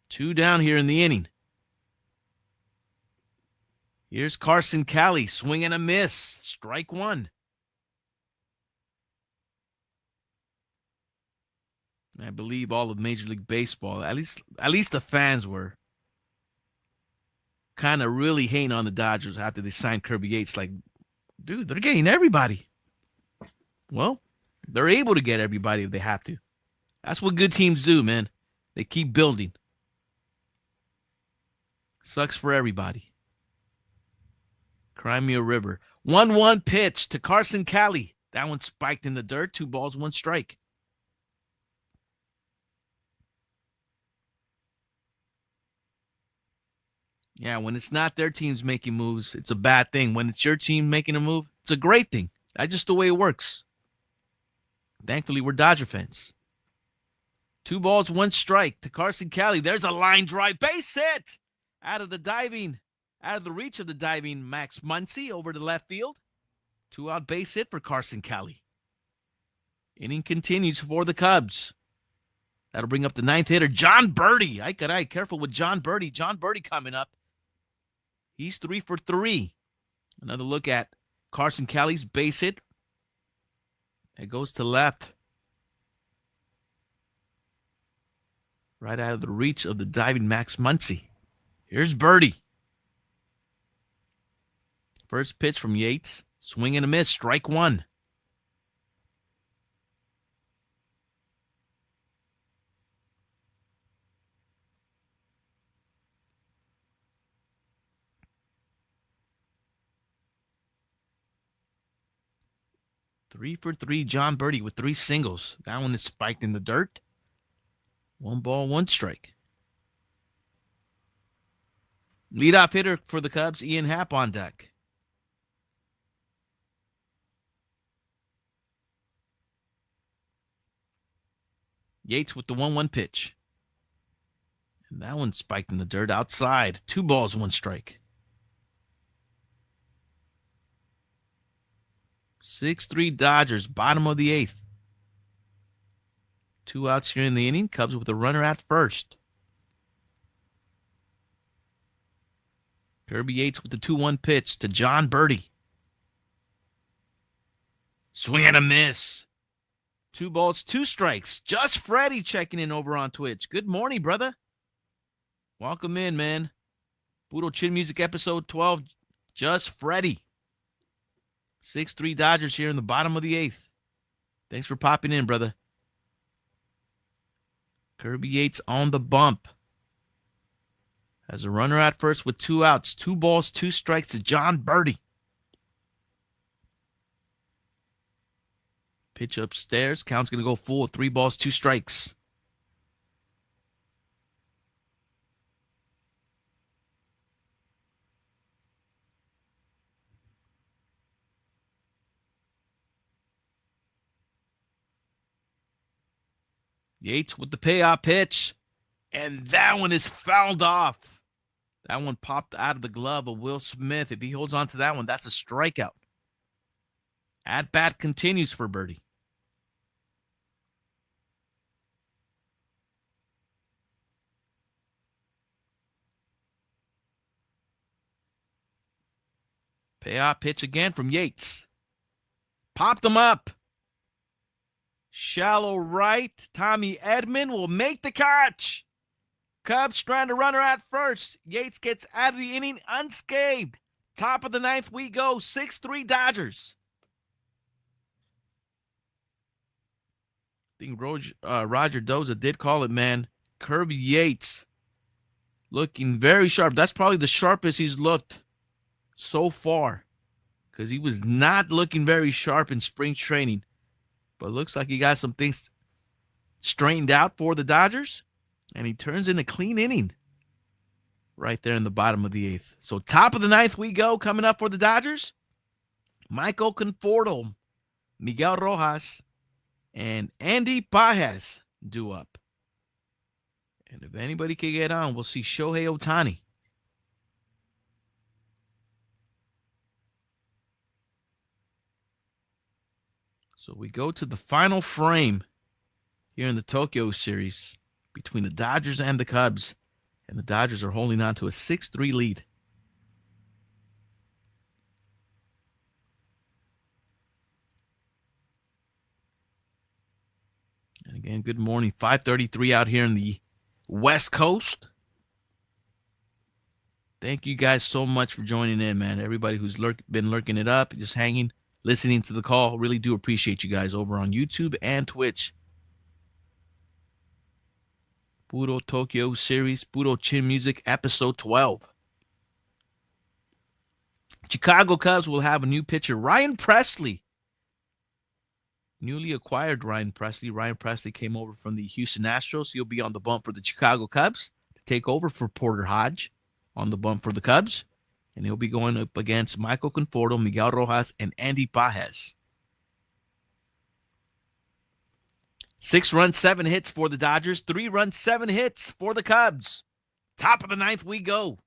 2 down here in the inning. Here's Carson Callie. Swing and a miss. Strike 1. I believe all of Major League Baseball, at least the fans were kind of really hating on the Dodgers after they signed Kirby Yates. Like, dude, they're getting everybody. Well, they're able to get everybody if they have to. That's what good teams do, man. They keep building. Sucks for everybody. Crimea River. 1-1 pitch to Carson Callie. That one spiked in the dirt. 2 balls, 1 strike. Yeah, when it's not their teams making moves, it's a bad thing. When it's your team making a move, it's a great thing. That's just the way it works. Thankfully, we're Dodger fans. 2 balls, 1 strike to Carson Callie. There's a line drive. Base hit. Out of the reach of the diving Max Muncy over to left field. 2-out base hit for Carson Callie. Inning continues for the Cubs. That'll bring up the 9th hitter, John Birdie. Careful with John Birdie. John Birdie coming up. He's 3 for 3. Another look at Carson Callie's base hit. It goes to left. Right out of the reach of the diving Max Muncy. Here's Birdie. First pitch from Yates. Swing and a miss. Strike 1. Three for 3, John Birdie with 3 singles. That one is spiked in the dirt. 1 ball, 1 strike. – 'Leadoff hitter for the Cubs, Ian Happ on deck. Yates with the 1-1 pitch. And that one spiked in the dirt outside. 2 balls, 1 strike. 6-3 Dodgers, bottom of the 8th. 2 outs here in the inning. Cubs with a runner at first. Kirby Yates with the 2-1 pitch to John Birdie. Swing and a miss. 2 balls, 2 strikes. Just Freddie checking in over on Twitch. Good morning, brother. Welcome in, man. Budo Chin Music episode 12. Just Freddie. 6-3 Dodgers here in the bottom of the 8th. Thanks for popping in, brother. Kirby Yates on the bump. Has a runner at first with 2 outs. 2 balls, 2 strikes to John Birdie. Pitch upstairs. Count's going to go full with 3 balls, 2 strikes. Yates with the payoff pitch. And that one is fouled off. That one popped out of the glove of Will Smith. If he holds on to that one, that's a strikeout. At bat continues for Birdie. Payoff pitch again from Yates. Popped him up. Shallow right. Tommy Edman will make the catch. Cubs trying to runner at first. Yates gets out of the inning unscathed. Top of the 9th we go. 6-3 Dodgers. I think Roger Doza did call it, man. Kirby Yates looking very sharp. That's probably the sharpest he's looked so far, because he was not looking very sharp in spring training. But looks like he got some things straightened out for the Dodgers, and he turns in a clean inning right there in the bottom of the 8th. So top of the 9th we go. Coming up for the Dodgers, Michael Conforto, Miguel Rojas, and Andy Pages due up. And if anybody can get on, we'll see Shohei Ohtani. So we go to the final frame here in the Tokyo series between the Dodgers and the Cubs. And the Dodgers are holding on to a 6-3 lead. And again, good morning. 5:33 out here in the West Coast. Thank you guys so much for joining in, man. Everybody who's been lurking it up, just hanging, listening to the call. Really do appreciate you guys over on YouTube and Twitch. Budo Tokyo series, Budo Chin Music, episode 12. Chicago Cubs will have a new pitcher, Ryan Presley. Newly acquired Ryan Presley. Ryan Presley came over from the Houston Astros. He'll be on the bump for the Chicago Cubs to take over for Porter Hodge on the bump for the Cubs. And he'll be going up against Michael Conforto, Miguel Rojas, and Andy Pages. 6 runs, 7 hits for the Dodgers. 3 runs, 7 hits for the Cubs. Top of the 9th we go.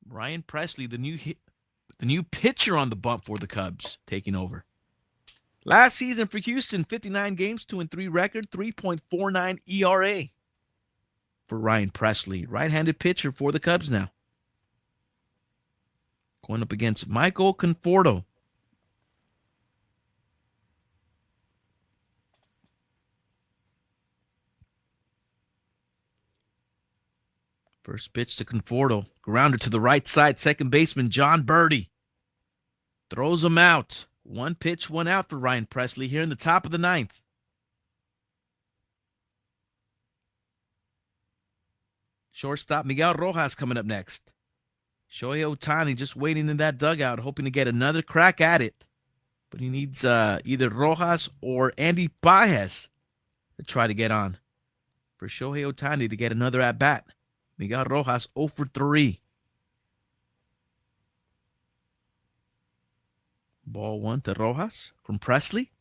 Ryan Presley, the new pitcher on the bump for the Cubs, taking over. Last season for Houston, 59 games, 2-3 record, 3.49 ERA for Ryan Presley. Right-handed pitcher for the Cubs now. Going up against Michael Conforto. First pitch to Conforto. Grounder to the right side. Second baseman John Birdie throws him out. 1 pitch, 1 out for Ryan Presley here in the top of the 9th. Shortstop Miguel Rojas coming up next. Shohei Ohtani just waiting in that dugout, hoping to get another crack at it. But he needs either Rojas or Andy Pages to try to get on for Shohei Ohtani to get another at-bat. Miguel Rojas 0 for 3. Ball 1 to Rojas from Presley.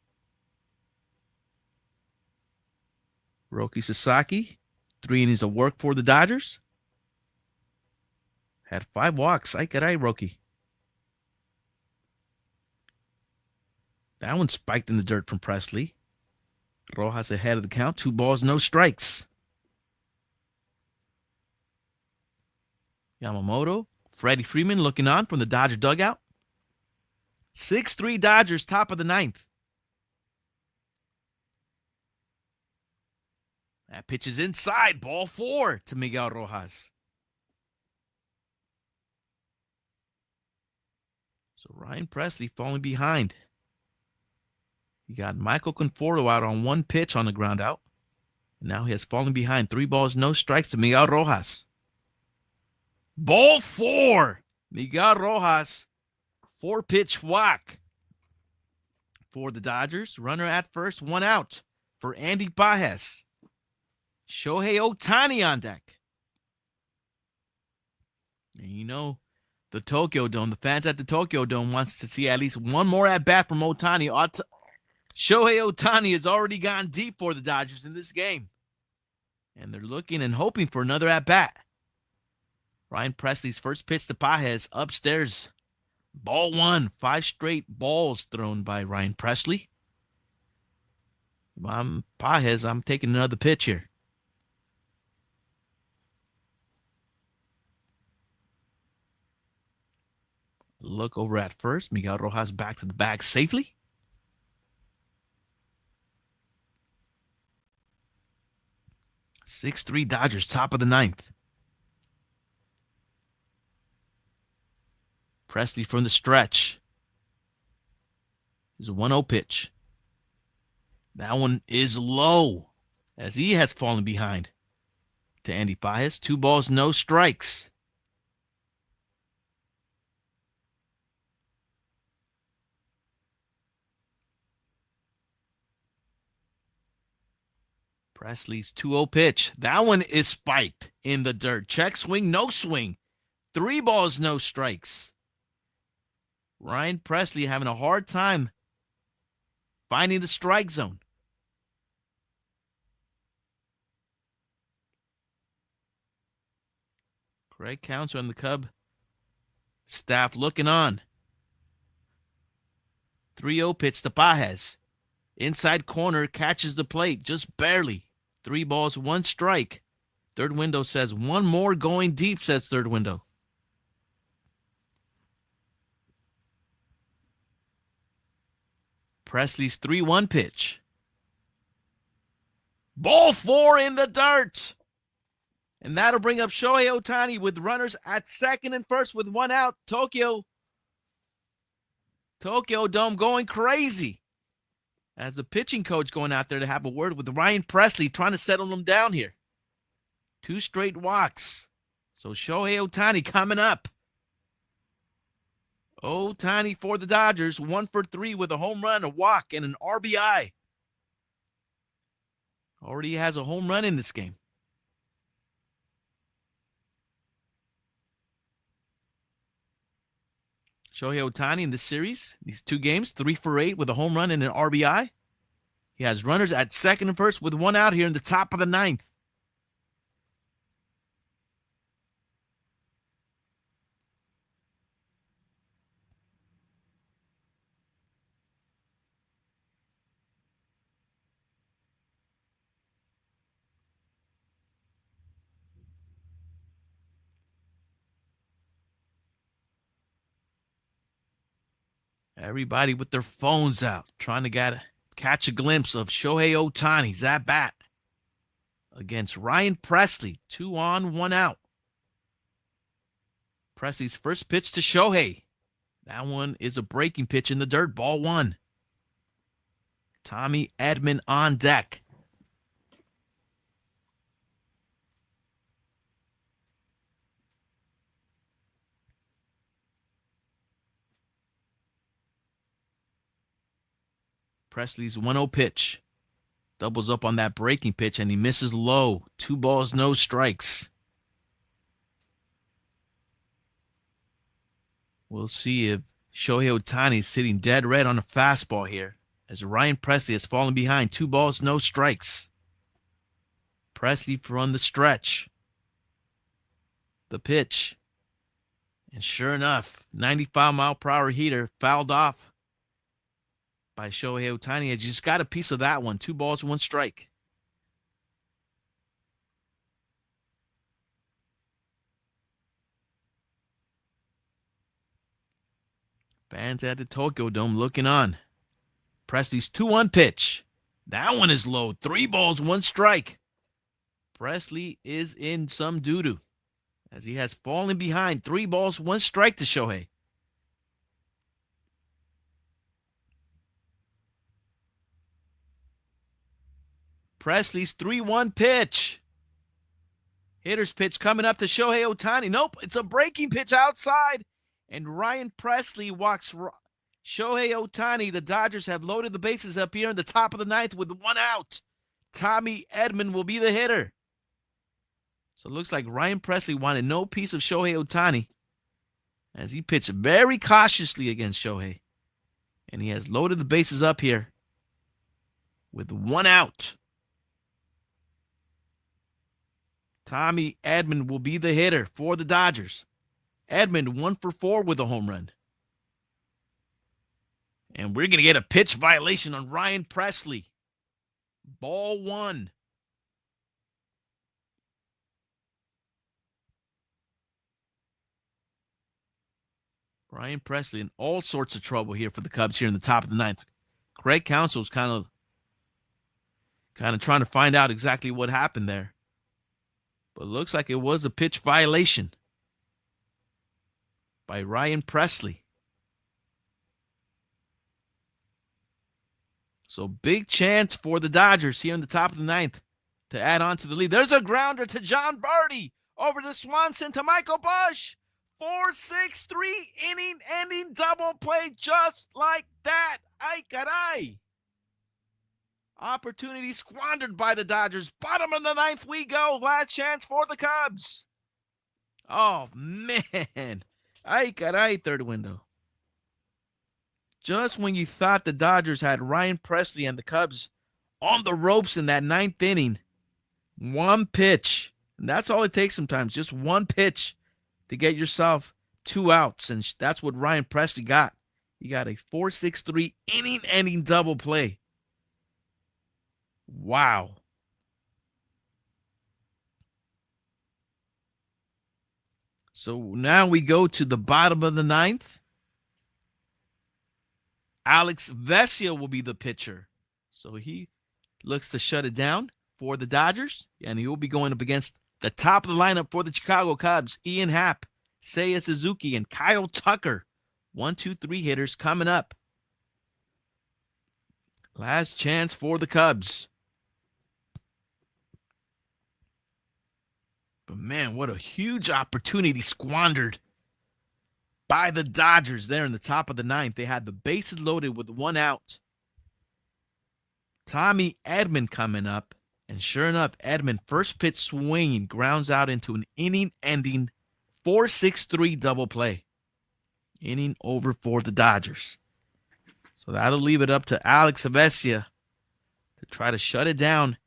Roki Sasaki, 3 innings of work for the Dodgers. Had 5 walks. Ay caray, Roki. That one spiked in the dirt from Presley. Rojas ahead of the count. 2 balls, no strikes. Yamamoto, Freddie Freeman looking on from the Dodger dugout. 6-3 Dodgers, top of the 9th. That pitch is inside. Ball 4 to Miguel Rojas. So Ryan Presley falling behind. You got Michael Conforto out on 1 pitch on the ground out. And now he has fallen behind. 3 balls, no strikes to Miguel Rojas. Ball 4. Miguel Rojas, 4-pitch walk for the Dodgers. Runner at first, 1 out for Andy Pages. Shohei Ohtani on deck. And you know, the Tokyo Dome, the fans at the Tokyo Dome wants to see at least 1 more at-bat from Ohtani. Shohei Ohtani has already gone deep for the Dodgers in this game. And they're looking and hoping for another at-bat. Ryan Presley's first pitch to Pages upstairs. Ball 1. 5 straight balls thrown by Ryan Presley. Pages, I'm taking another pitch here. Look over at first. Miguel Rojas back to the bag safely. "6-3 Dodgers, top of the 9th. Presley from the stretch. There's a 1-0 pitch. That one is low as he has fallen behind to Andy Pages. 2 balls, no strikes. Presley's 2-0 pitch. That one is spiked in the dirt. Check swing, no swing. 3 balls, no strikes. Ryan Presley having a hard time finding the strike zone. Craig Counsell and the Cub staff looking on. 3-0 pitch to Pages. Inside corner, catches the plate, just barely. 3 balls, 1 strike. Third window says 1 more going deep, says third window. Presley's 3-1 pitch. Ball 4 in the dirt. And that'll bring up Shohei Ohtani with runners at second and first with 1 out. Tokyo Dome going crazy. As the pitching coach going out there to have a word with Ryan Presley, trying to settle him down here. 2 straight walks. So Shohei Ohtani coming up. Ohtani for the Dodgers, 1 for 3 with a home run, a walk, and an RBI. Already has a home run in this game. Shohei Ohtani in this series, these 2 games, 3 for 8 with a home run and an RBI. He has runners at second and first with 1 out here in the top of the 9th. Everybody with their phones out, trying to catch a glimpse of Shohei Ohtani's at bat against Ryan Presley. 2 on, 1 out. Presley's first pitch to Shohei. That one is a breaking pitch in the dirt. Ball 1. Tommy Edman on deck. Presley's 1-0 pitch. Doubles up on that breaking pitch, and he misses low. 2 balls, no strikes. We'll see if Shohei Ohtani is sitting dead red on a fastball here as Ryan Presley has fallen behind. 2 balls, no strikes. Presley from the stretch. The pitch. And sure enough, 95-mile-per-hour heater fouled off by Shohei Ohtani. He just got a piece of that one. 2 balls, 1 strike. Fans at the Tokyo Dome looking on. Presley's 2-1 pitch. That one is low. 3 balls, 1 strike. Presley is in some doo-doo as he has fallen behind. 3 balls, 1 strike to Shohei. Presley's 3-1 pitch. Hitter's pitch coming up to Shohei Ohtani. Nope, it's a breaking pitch outside. And Ryan Presley walks Shohei Ohtani. The Dodgers have loaded the bases up here in the top of the 9th with 1 out. Tommy Edman will be the hitter. So it looks like Ryan Presley wanted no piece of Shohei Ohtani as he pitched very cautiously against Shohei. And he has loaded the bases up here with 1 out. Tommy Edman will be the hitter for the Dodgers. Edman 1 for 4 with a home run. And we're going to get a pitch violation on Ryan Presley. Ball 1. Ryan Presley in all sorts of trouble here for the Cubs here in the top of the 9th. Craig Counsell's kind of trying to find out exactly what happened there. But it looks like it was a pitch violation by Ryan Presley. So big chance for the Dodgers here in the top of the 9th to add on to the lead. There's a grounder to John Birdie over to Swanson to Michael Busch. 4-6-3 inning-ending double play just like that. Ay caray. Opportunity squandered by the Dodgers. Bottom of the 9th we go. Last chance for the Cubs. Oh, man. Ay caray, 3rd window. Just when you thought the Dodgers had Ryan Presley and the Cubs on the ropes in that 9th inning, 1 pitch. And that's all it takes sometimes. Just 1 pitch to get yourself 2 outs. And that's what Ryan Presley got. He got a 4-6-3 inning-ending double play. Wow. So now we go to the bottom of the 9th. Alex Vesia will be the pitcher. So he looks to shut it down for the Dodgers. And he will be going up against the top of the lineup for the Chicago Cubs. Ian Happ, Seiya Suzuki, and Kyle Tucker. 1, 2, 3 hitters coming up. Last chance for the Cubs. But man, what a huge opportunity squandered by the Dodgers there in the top of the 9th. They had the bases loaded with 1 out. Tommy Edman coming up. And sure enough, Edman, first pitch swinging, grounds out into an inning-ending 4-6-3 double play. Inning over for the Dodgers. So that'll leave it up to Alex Vesia to try to shut it down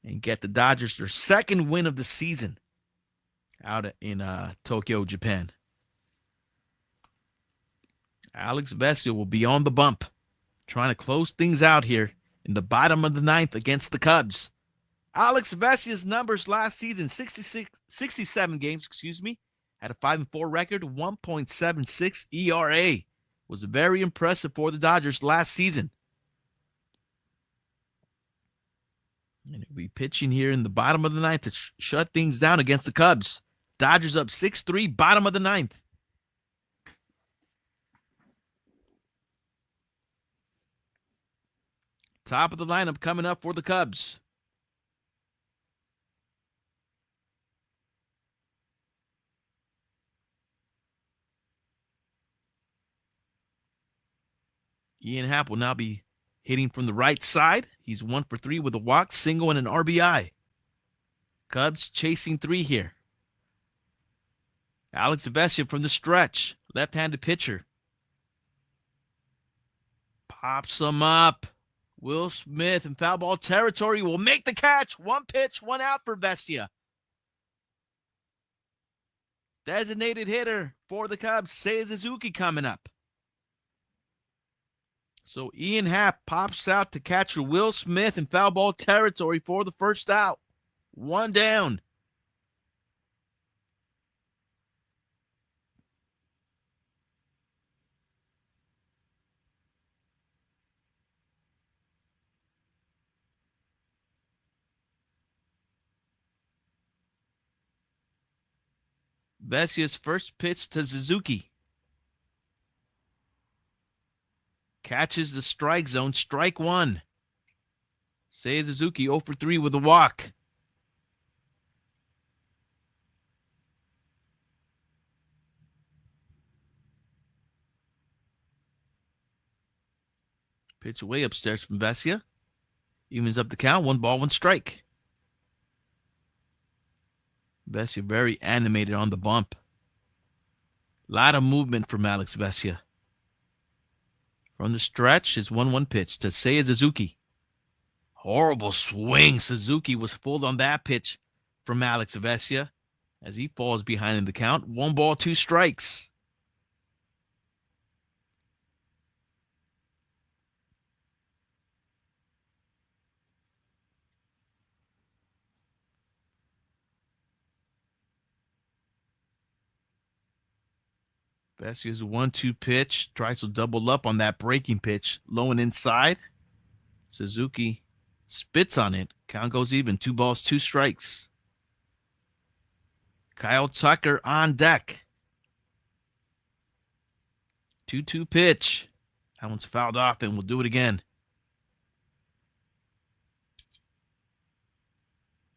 and get the Dodgers their 2nd win of the season out in Tokyo, Japan. Alex Vesia will be on the bump, trying to close things out here in the bottom of the 9th against the Cubs. Alex Vesia's numbers last season, 67 games, had a 5-4 record, 1.76 ERA. Was very impressive for the Dodgers last season. And he'll be pitching here in the bottom of the 9th to shut things down against the Cubs. Dodgers up 6-3, bottom of the 9th. Top of the lineup coming up for the Cubs. Ian Happ will now be hitting from the right side. He's 1 for 3 with a walk, single, and an RBI. Cubs chasing 3 here. Alex Vesia from the stretch, left-handed pitcher. Pops him up. Will Smith in foul ball territory will make the catch. One pitch, one out for Vesia. Designated hitter for the Cubs, Seiya Suzuki, coming up. So Ian Happ pops out to catcher Will Smith in foul ball territory for the first out. One down. Vesia's first pitch to Suzuki. Catches the strike zone, strike one. Seiya Suzuki 0 for 3 with a walk. Pitch way upstairs from Vesia. Evens up the count, 1 ball, 1 strike. Vesia very animated on the bump. A lot of movement from Alex Vesia. From the stretch, his 1-1 pitch to Seiya Suzuki. Horrible swing. Suzuki was fooled on that pitch from Alex Vesia as he falls behind in the count. 1 ball, 2 strikes. Vesia's 1-2 pitch. Tries to double up on that breaking pitch. Low and inside. Suzuki spits on it. Count goes even. 2 balls, 2 strikes. Kyle Tucker on deck. 2-2 pitch. That one's fouled off, and we'll do it again.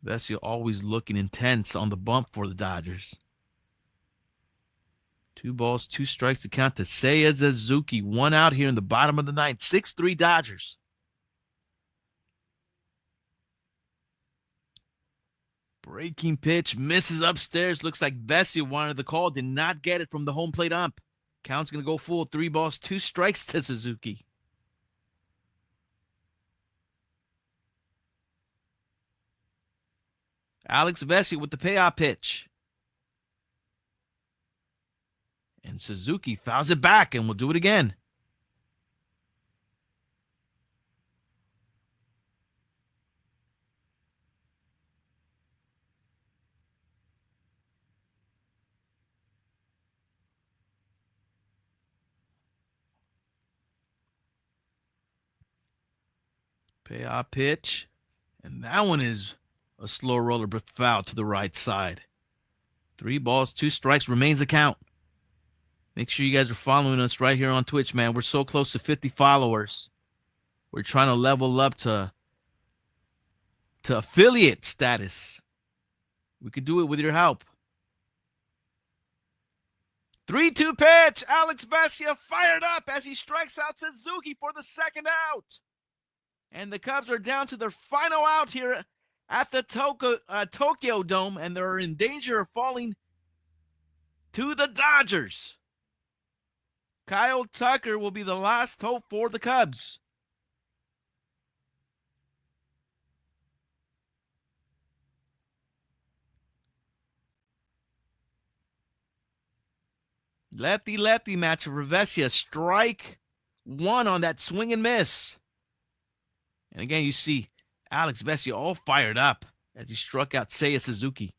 Vesia always looking intense on the bump for the Dodgers. 2 balls, 2 strikes to count to Seiya Suzuki. 1 out here in the bottom of the 9th. 6-3 Dodgers. Breaking pitch misses upstairs. Looks like Vesia wanted the call. Did not get it from the home plate ump. Count's going to go full. 3 balls, 2 strikes to Suzuki. Alex Vesia with the payoff pitch. And Suzuki fouls it back, and we'll do it again. Payoff pitch. And that one is a slow roller, but foul to the right side. 3 balls, 2 strikes remains the count. Make sure you guys are following us right here on Twitch, man. We're so close to 50 followers. We're trying to level up to affiliate status. We could do it with your help. 3-2 pitch. Alex Vesia fired up as he strikes out Suzuki for the 2nd out. And the Cubs are down to their final out here at the Tokyo Dome, and they're in danger of falling to the Dodgers. Kyle Tucker will be the last hope for the Cubs. Lefty-lefty match for Vesia. Strike 1 on that swing and miss. And again, you see Alex Vesia all fired up as he struck out Seiya Suzuki.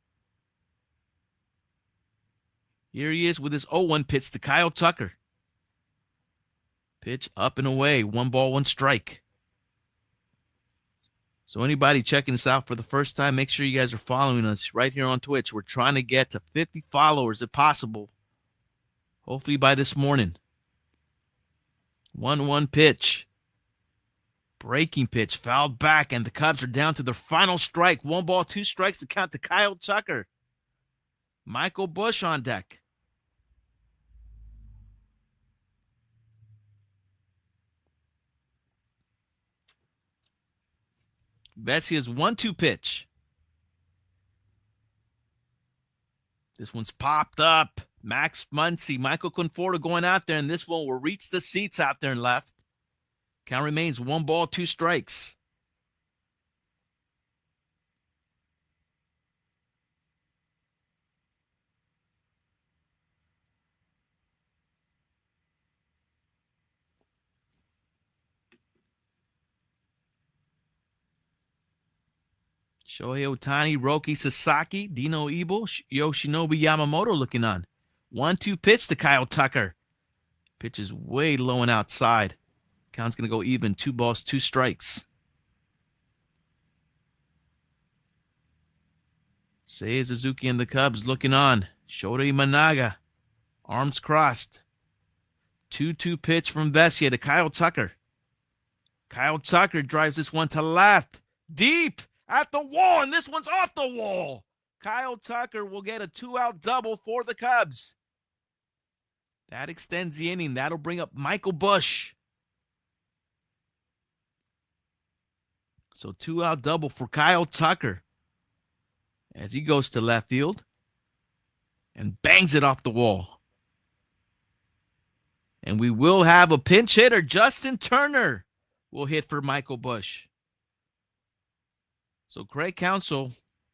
Here he is with his 0-1 pitch to Kyle Tucker. Pitch up and away. 1 ball, 1 strike. So anybody checking us out for the first time, make sure you guys are following us right here on Twitch. We're trying to get to 50 followers if possible. Hopefully by this morning. 1-1 pitch. Breaking pitch, fouled back, and the Cubs are down to their final strike. 1 ball, 2 strikes to count to Kyle Tucker. Michael Busch on deck. Vesia's 1-2 pitch. This one's popped up. Max Muncy, Michael Conforto going out there, and this one will reach the seats out there and left. Count remains 1 ball, 2 strikes. Shohei Ohtani, Roki Sasaki, Dino Ebel, Yoshinobu Yamamoto looking on. 1-2 pitch to Kyle Tucker. Pitch is way low and outside. Count's going to go even. 2 balls, 2 strikes. Seiya Suzuki and the Cubs looking on. Shota Imanaga, arms crossed. 2-2 pitch from Vesia to Kyle Tucker. Kyle Tucker drives this one to left. Deep at the wall, and this one's off the wall. Kyle Tucker will get a 2-out double for the Cubs. That extends the inning. That'll bring up Michael Busch. So 2-out double for Kyle Tucker as he goes to left field and bangs it off the wall. And we will have a pinch hitter. Justin Turner will hit for Michael Busch. So Craig Counsell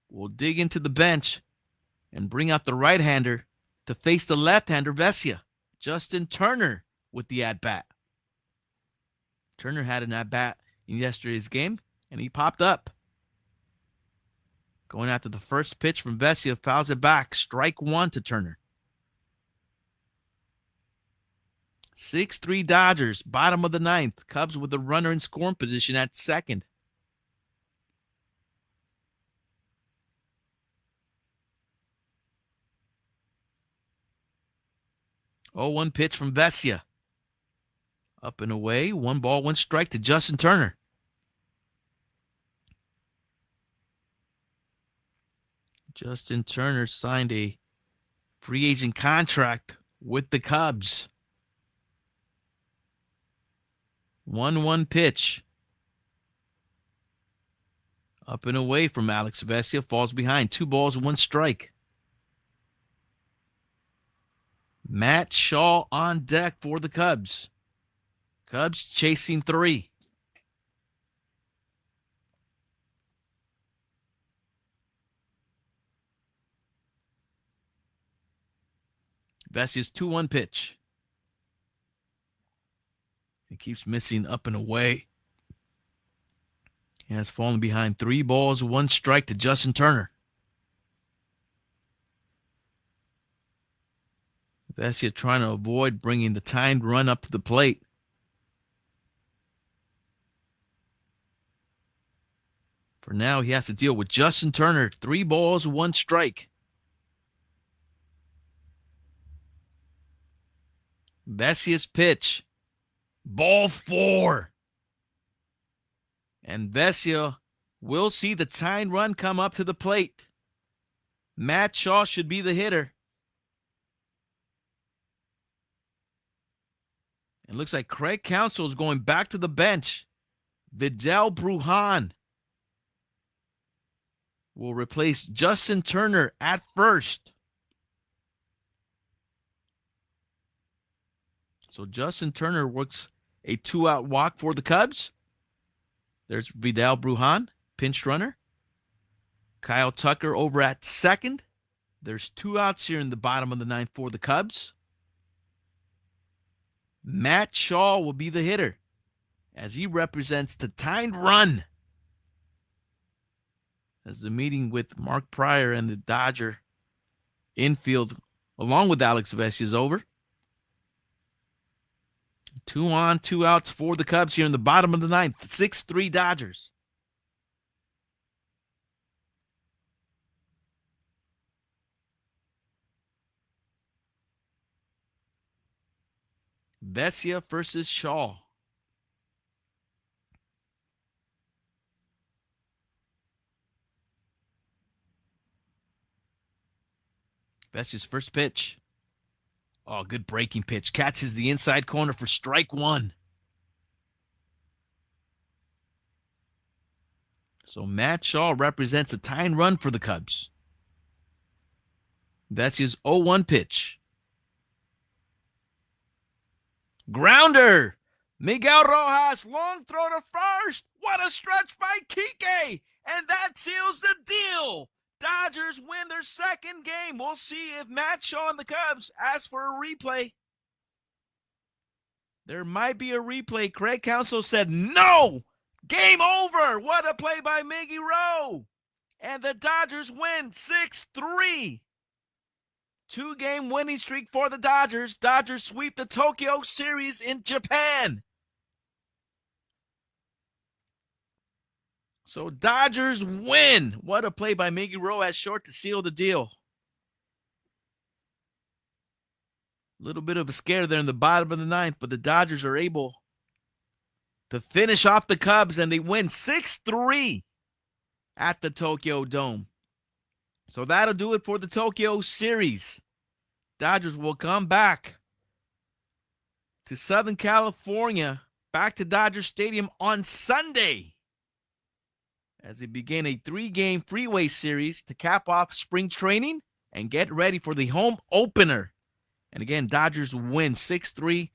will dig into the bench and bring out the right-hander to face the left-hander, Vesia. Justin Turner with the at-bat. Turner had an at-bat in yesterday's game, and he popped up. Going after the first pitch from Vesia, fouls it back. Strike 1 to Turner. 6-3 Dodgers, bottom of the 9th. Cubs with a runner in scoring position at second. Oh, 1 pitch from Vesia. Up and away. 1 ball, 1 strike to Justin Turner. Justin Turner signed a free agent contract with the Cubs. 1-1 pitch. Up and away from Alex Vesia. Falls behind. 2 balls, 1 strike. Matt Shaw on deck for the Cubs. Cubs chasing 3. Vesia's 2-1 pitch. He keeps missing up and away. He has fallen behind. 3 balls, 1 strike to Justin Turner. Vesia trying to avoid bringing the timed run up to the plate. For now, he has to deal with Justin Turner. 3 balls, 1 strike. Vesia's pitch. Ball 4. And Vesia will see the timed run come up to the plate. Matt Shaw should be the hitter. It looks like Craig Counsell is going back to the bench. Vidal Brujan will replace Justin Turner at first. So Justin Turner works a 2-out walk for the Cubs. There's Vidal Brujan, pinch runner. Kyle Tucker over at second. There's 2 outs here in the bottom of the 9th for the Cubs. Matt Shaw will be the hitter as he represents the timed run. As the meeting with Mark Pryor and the Dodger infield, along with Alex Vesia, is over. 2 on, 2 outs for the Cubs here in the bottom of the 9th. 6-3 Dodgers. Vesia versus Shaw. Vesia's first pitch. Oh, good breaking pitch. Catches the inside corner for strike 1. So Matt Shaw represents a tying run for the Cubs. Vesia's 0-1 pitch. Grounder Miguel Rojas, long throw to first. What a stretch by Kike. And that seals the deal. Dodgers win their second game. We'll see if Matt Shaw and the Cubs ask for a replay. There might be a replay. Craig Counsell said no. Game over. What a play by Miggy Rowe. And the Dodgers win 6-3. 2-game winning streak for the Dodgers. Dodgers sweep the Tokyo series in Japan. So Dodgers win. What a play by Miggy Rowe at short to seal the deal. A little bit of a scare there in the bottom of the ninth, but the Dodgers are able to finish off the Cubs, and they win 6-3 at the Tokyo Dome. So that'll do it for the Tokyo series. Dodgers will come back to Southern California, back to Dodger Stadium on Sunday, as they begin a 3-game freeway series to cap off spring training and get ready for the home opener. And again, Dodgers win 6-3.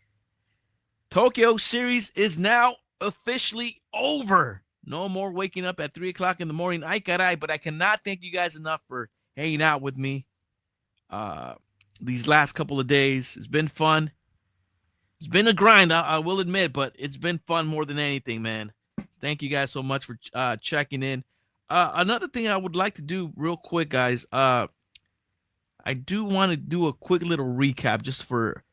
Tokyo series is now officially over. No more waking up at 3 o'clock in the morning. Ay caray, but I cannot thank you guys enough for hanging out with me these last couple of days. It's been fun. It's been a grind, I will admit, but it's been fun more than anything, man. Thank you guys so much for checking in. Another thing I would like to do real quick, guys. I do want to do a quick little recap just for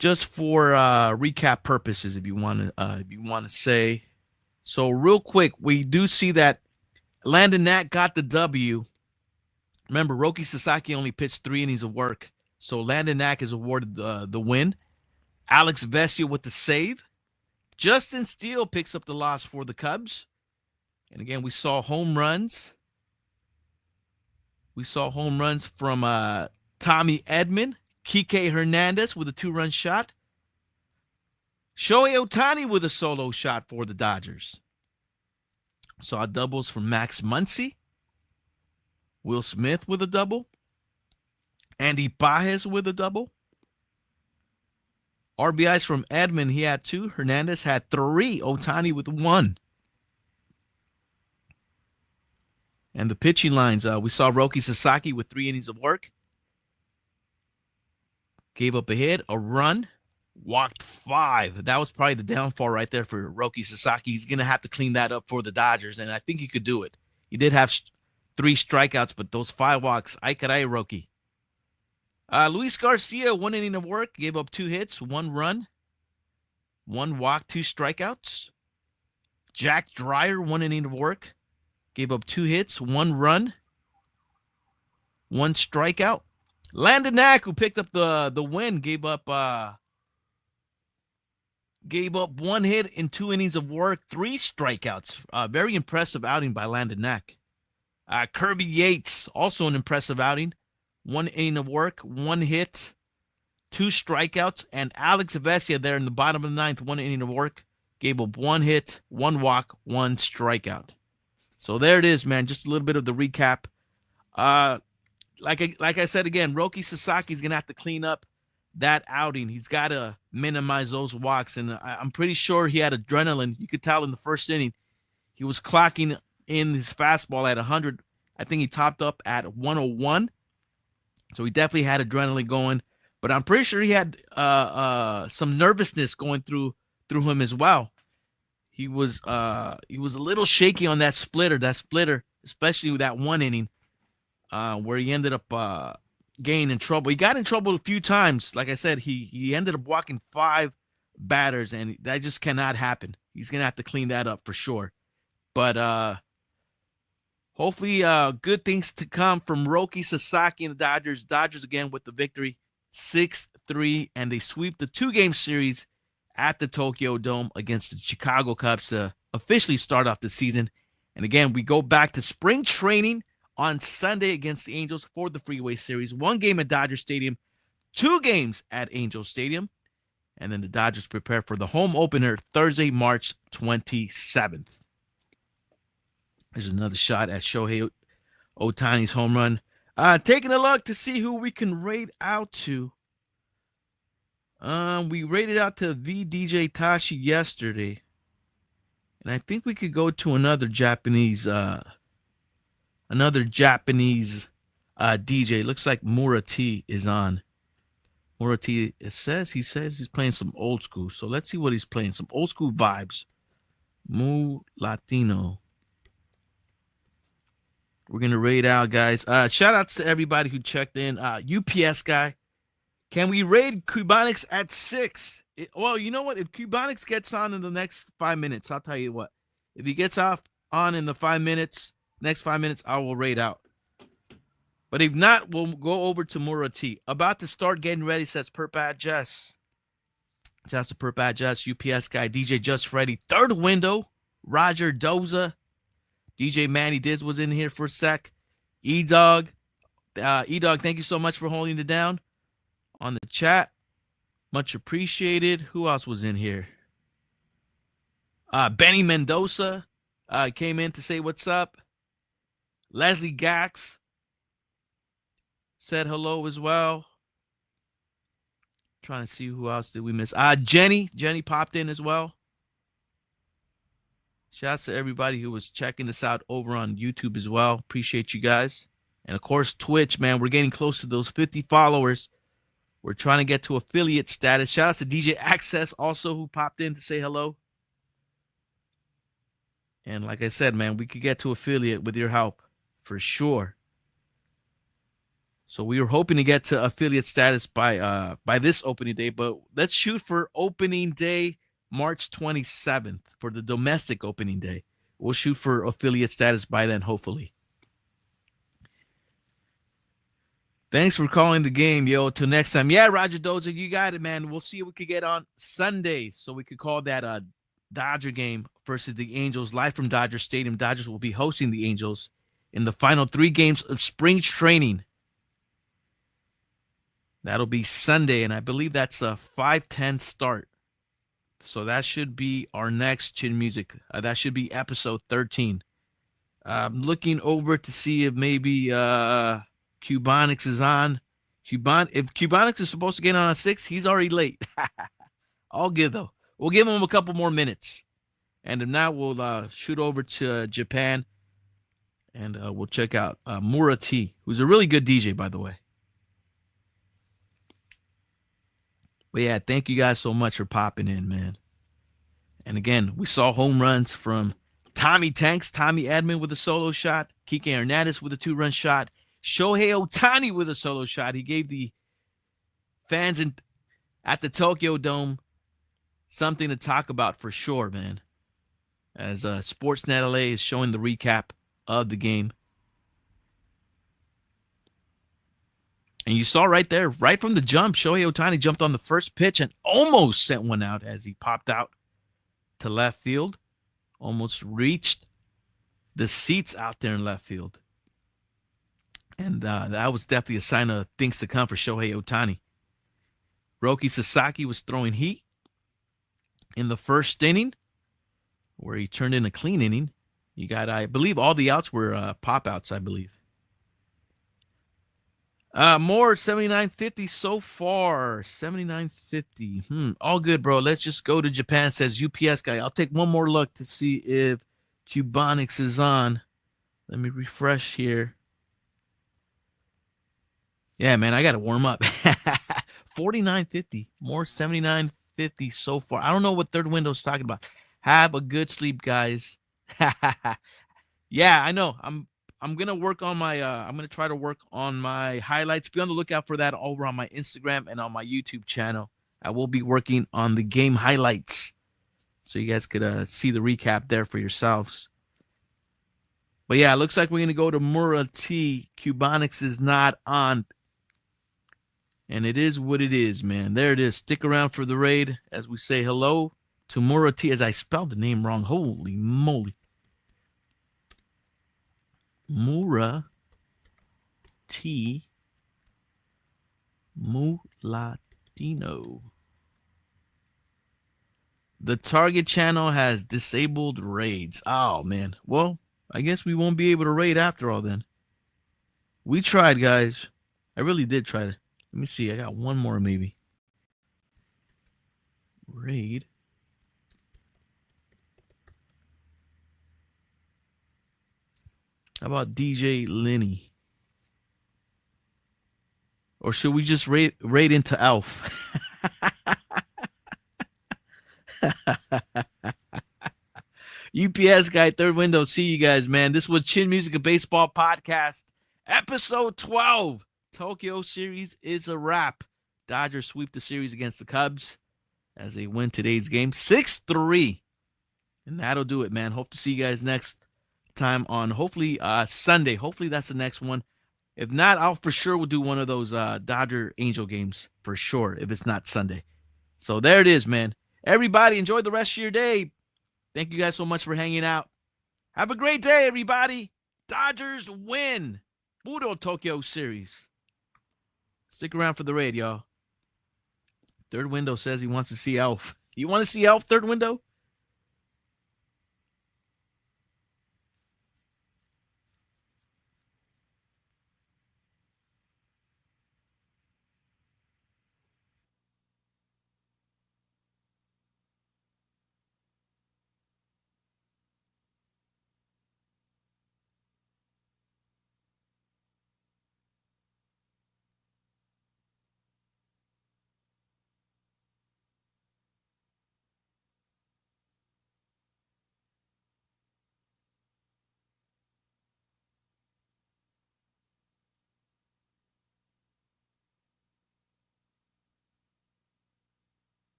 recap purposes, if you want to say. So real quick, we do see that Landon Knack got the W. Remember, Roki Sasaki only pitched 3 innings of work, so Landon Knack is awarded the win. Alex Vesia with the save. Justin Steele picks up the loss for the Cubs. And again, we saw home runs. We saw home runs from Tommy Edman, Kike Hernandez with a 2-run shot. Shohei Ohtani with a solo shot for the Dodgers. Saw doubles from Max Muncy. Will Smith with a double. Andy Pages with a double. RBIs from Edman, he had 2. Hernandez had 3. Ohtani with 1. And the pitching lines, we saw Roki Sasaki with 3 innings of work. Gave up a hit, a run, walked 5. That was probably the downfall right there for Roki Sasaki. He's going to have to clean that up for the Dodgers, and I think he could do it. He did have 3 strikeouts, but those 5 walks, ay caray, Roki. Luis Garcia, 1 inning of work, gave up 2 hits, 1 run, 1 walk, 2 strikeouts. Jack Dreyer, 1 inning of work, gave up 2 hits, 1 run, 1 strikeout. Landon Knack, who picked up the win, gave up 1 hit in 2 innings of work, 3 strikeouts. Very impressive outing by Landon Knack. Kirby Yates, also an impressive outing. 1 inning of work, 1 hit, 2 strikeouts. And Alex Vesia there in the bottom of the ninth, 1 inning of work, gave up 1 hit, 1 walk, 1 strikeout. So there it is, man. Just a little bit of the recap. Like I said again, Roki Sasaki's going to have to clean up that outing. He's got to minimize those walks. And I'm pretty sure he had adrenaline. You could tell in the first inning, he was clocking in his fastball at 100. I think he topped up at 101. So he definitely had adrenaline going. But I'm pretty sure he had some nervousness going through him as well. He was a little shaky on that splitter, especially with that 1 inning where he ended up getting in trouble. He got in trouble a few times. Like I said, he ended up walking 5 batters, and that just cannot happen. He's going to have to clean that up for sure. But hopefully good things to come from Roki Sasaki and the Dodgers. Dodgers again with the victory, 6-3, and they sweep the 2-game series at the Tokyo Dome against the Chicago Cubs to officially start off the season. And again, we go back to spring training on Sunday against the Angels for the Freeway Series. 1 game at Dodger Stadium, 2 games at Angel Stadium. And then the Dodgers prepare for the home opener Thursday, March 27th. There's another shot at Shohei Ohtani's home run. Taking a look to see who we can rate out to We rated out to VDJ Tashi yesterday. And I think we could go to another Japanese DJ. Looks like Murati is on. Murati, he says he's playing some old school. So let's see what he's playing. Some old school vibes. Mu Latino. We're gonna raid out, guys. Shout outs to everybody who checked in. UPS guy. Can we raid Cubonics at 6? Well, you know what? If Cubonics gets on in the next 5 minutes, I'll tell you what. If he gets on in the next 5 minutes, I will raid out. But if not, we'll go over to Murati. About to start getting ready, says Purpat Jess. Just to Purpat Jess, UPS guy, DJ Just Freddy. Third window, Roger Doza. DJ Manny Diz was in here for a sec. E-Dog. E-Dog, thank you so much for holding it down on the chat. Much appreciated. Who else was in here? Benny Mendoza came in to say what's up. Leslie Gax said hello as well. Trying to see who else did we miss. Jenny popped in as well. Shouts to everybody who was checking this out over on YouTube as well. Appreciate you guys. And of course, Twitch, man, we're getting close to those 50 followers. We're trying to get to affiliate status. Shout out to DJ Access also who popped in to say hello. And like I said, man, we could get to affiliate with your help for sure. So we were hoping to get to affiliate status by this opening day, but let's shoot for opening day March 27th for the domestic opening day. We'll shoot for affiliate status by then, hopefully. Thanks for calling the game, yo. Till next time. Yeah, Roger Dozer, you got it, man. We'll see if we could get on Sunday so we could call that Dodger game versus the Angels live from Dodger Stadium. Dodgers will be hosting the Angels in the final 3 games of spring training. That'll be Sunday, and I believe that's a 5:10 start. So that should be our next Chin Music. That should be episode 13. I'm looking over to see if maybe Cubonics is on. If Cubonics is supposed to get on at 6, he's already late. All good, though. We'll give him a couple more minutes. And if not, we'll shoot over to Japan. And we'll check out Murati, who's a really good DJ, by the way. But yeah, thank you guys so much for popping in, man. And again, we saw home runs from Tommy Tanks, Tommy Edman with a solo shot, Kike Hernandez with a 2-run shot, Shohei Ohtani with a solo shot. He gave the fans at the Tokyo Dome something to talk about for sure, man. As Sportsnet LA is showing the recap of the game. And you saw right there, right from the jump, Shohei Ohtani jumped on the first pitch and almost sent one out as he popped out to left field. Almost reached the seats out there in left field. And that was definitely a sign of things to come for Shohei Ohtani. Roki Sasaki was throwing heat in the first inning, where he turned in a clean inning. You got, I believe, all the outs were pop-outs, I believe. More 79.50 so far. 79.50. All good, bro. Let's just go to Japan, says UPS guy. I'll take one more look to see if Cubonics is on. Let me refresh here. Yeah, man, I got to warm up. 49.50. More 79.50 so far. I don't know what third window's talking about. Have a good sleep, guys. Yeah, I know. I'm gonna work on my I'm gonna try to work on my highlights. Be on the lookout for that over on my Instagram and on my YouTube channel. I will be working on the game highlights, so you guys could see the recap there for yourselves. But yeah, it looks like we're gonna go to Murati. Cubonics is not on, and it is what it is, man. There it is. Stick around for the raid as we say hello to Murati. As I spelled the name wrong. Holy moly. Murati Mulatino. The target channel has disabled raids. Oh, man. Well, I guess we won't be able to raid after all then. We tried, guys. I really did try to. Let me see. I got one more maybe. Raid. How about DJ Lenny? Or should we just raid into Alf? UPS guy, third window. See you guys, man. This was Chin Music and Baseball Podcast, episode 12. Tokyo series is a wrap. Dodgers sweep the series against the Cubs as they win today's game 6-3. And that'll do it, man. Hope to see you guys next time on hopefully Sunday. Hopefully that's the next one. If not, I'll for sure will do one of those Dodger Angel games for sure if it's not Sunday. So there it is, man. Everybody, enjoy the rest of your day. Thank you guys so much for hanging out. Have a great day, everybody. Dodgers win. Budo Tokyo series. Stick around for the raid, y'all. Third window says he wants to see Elf. You want to see Elf, third window?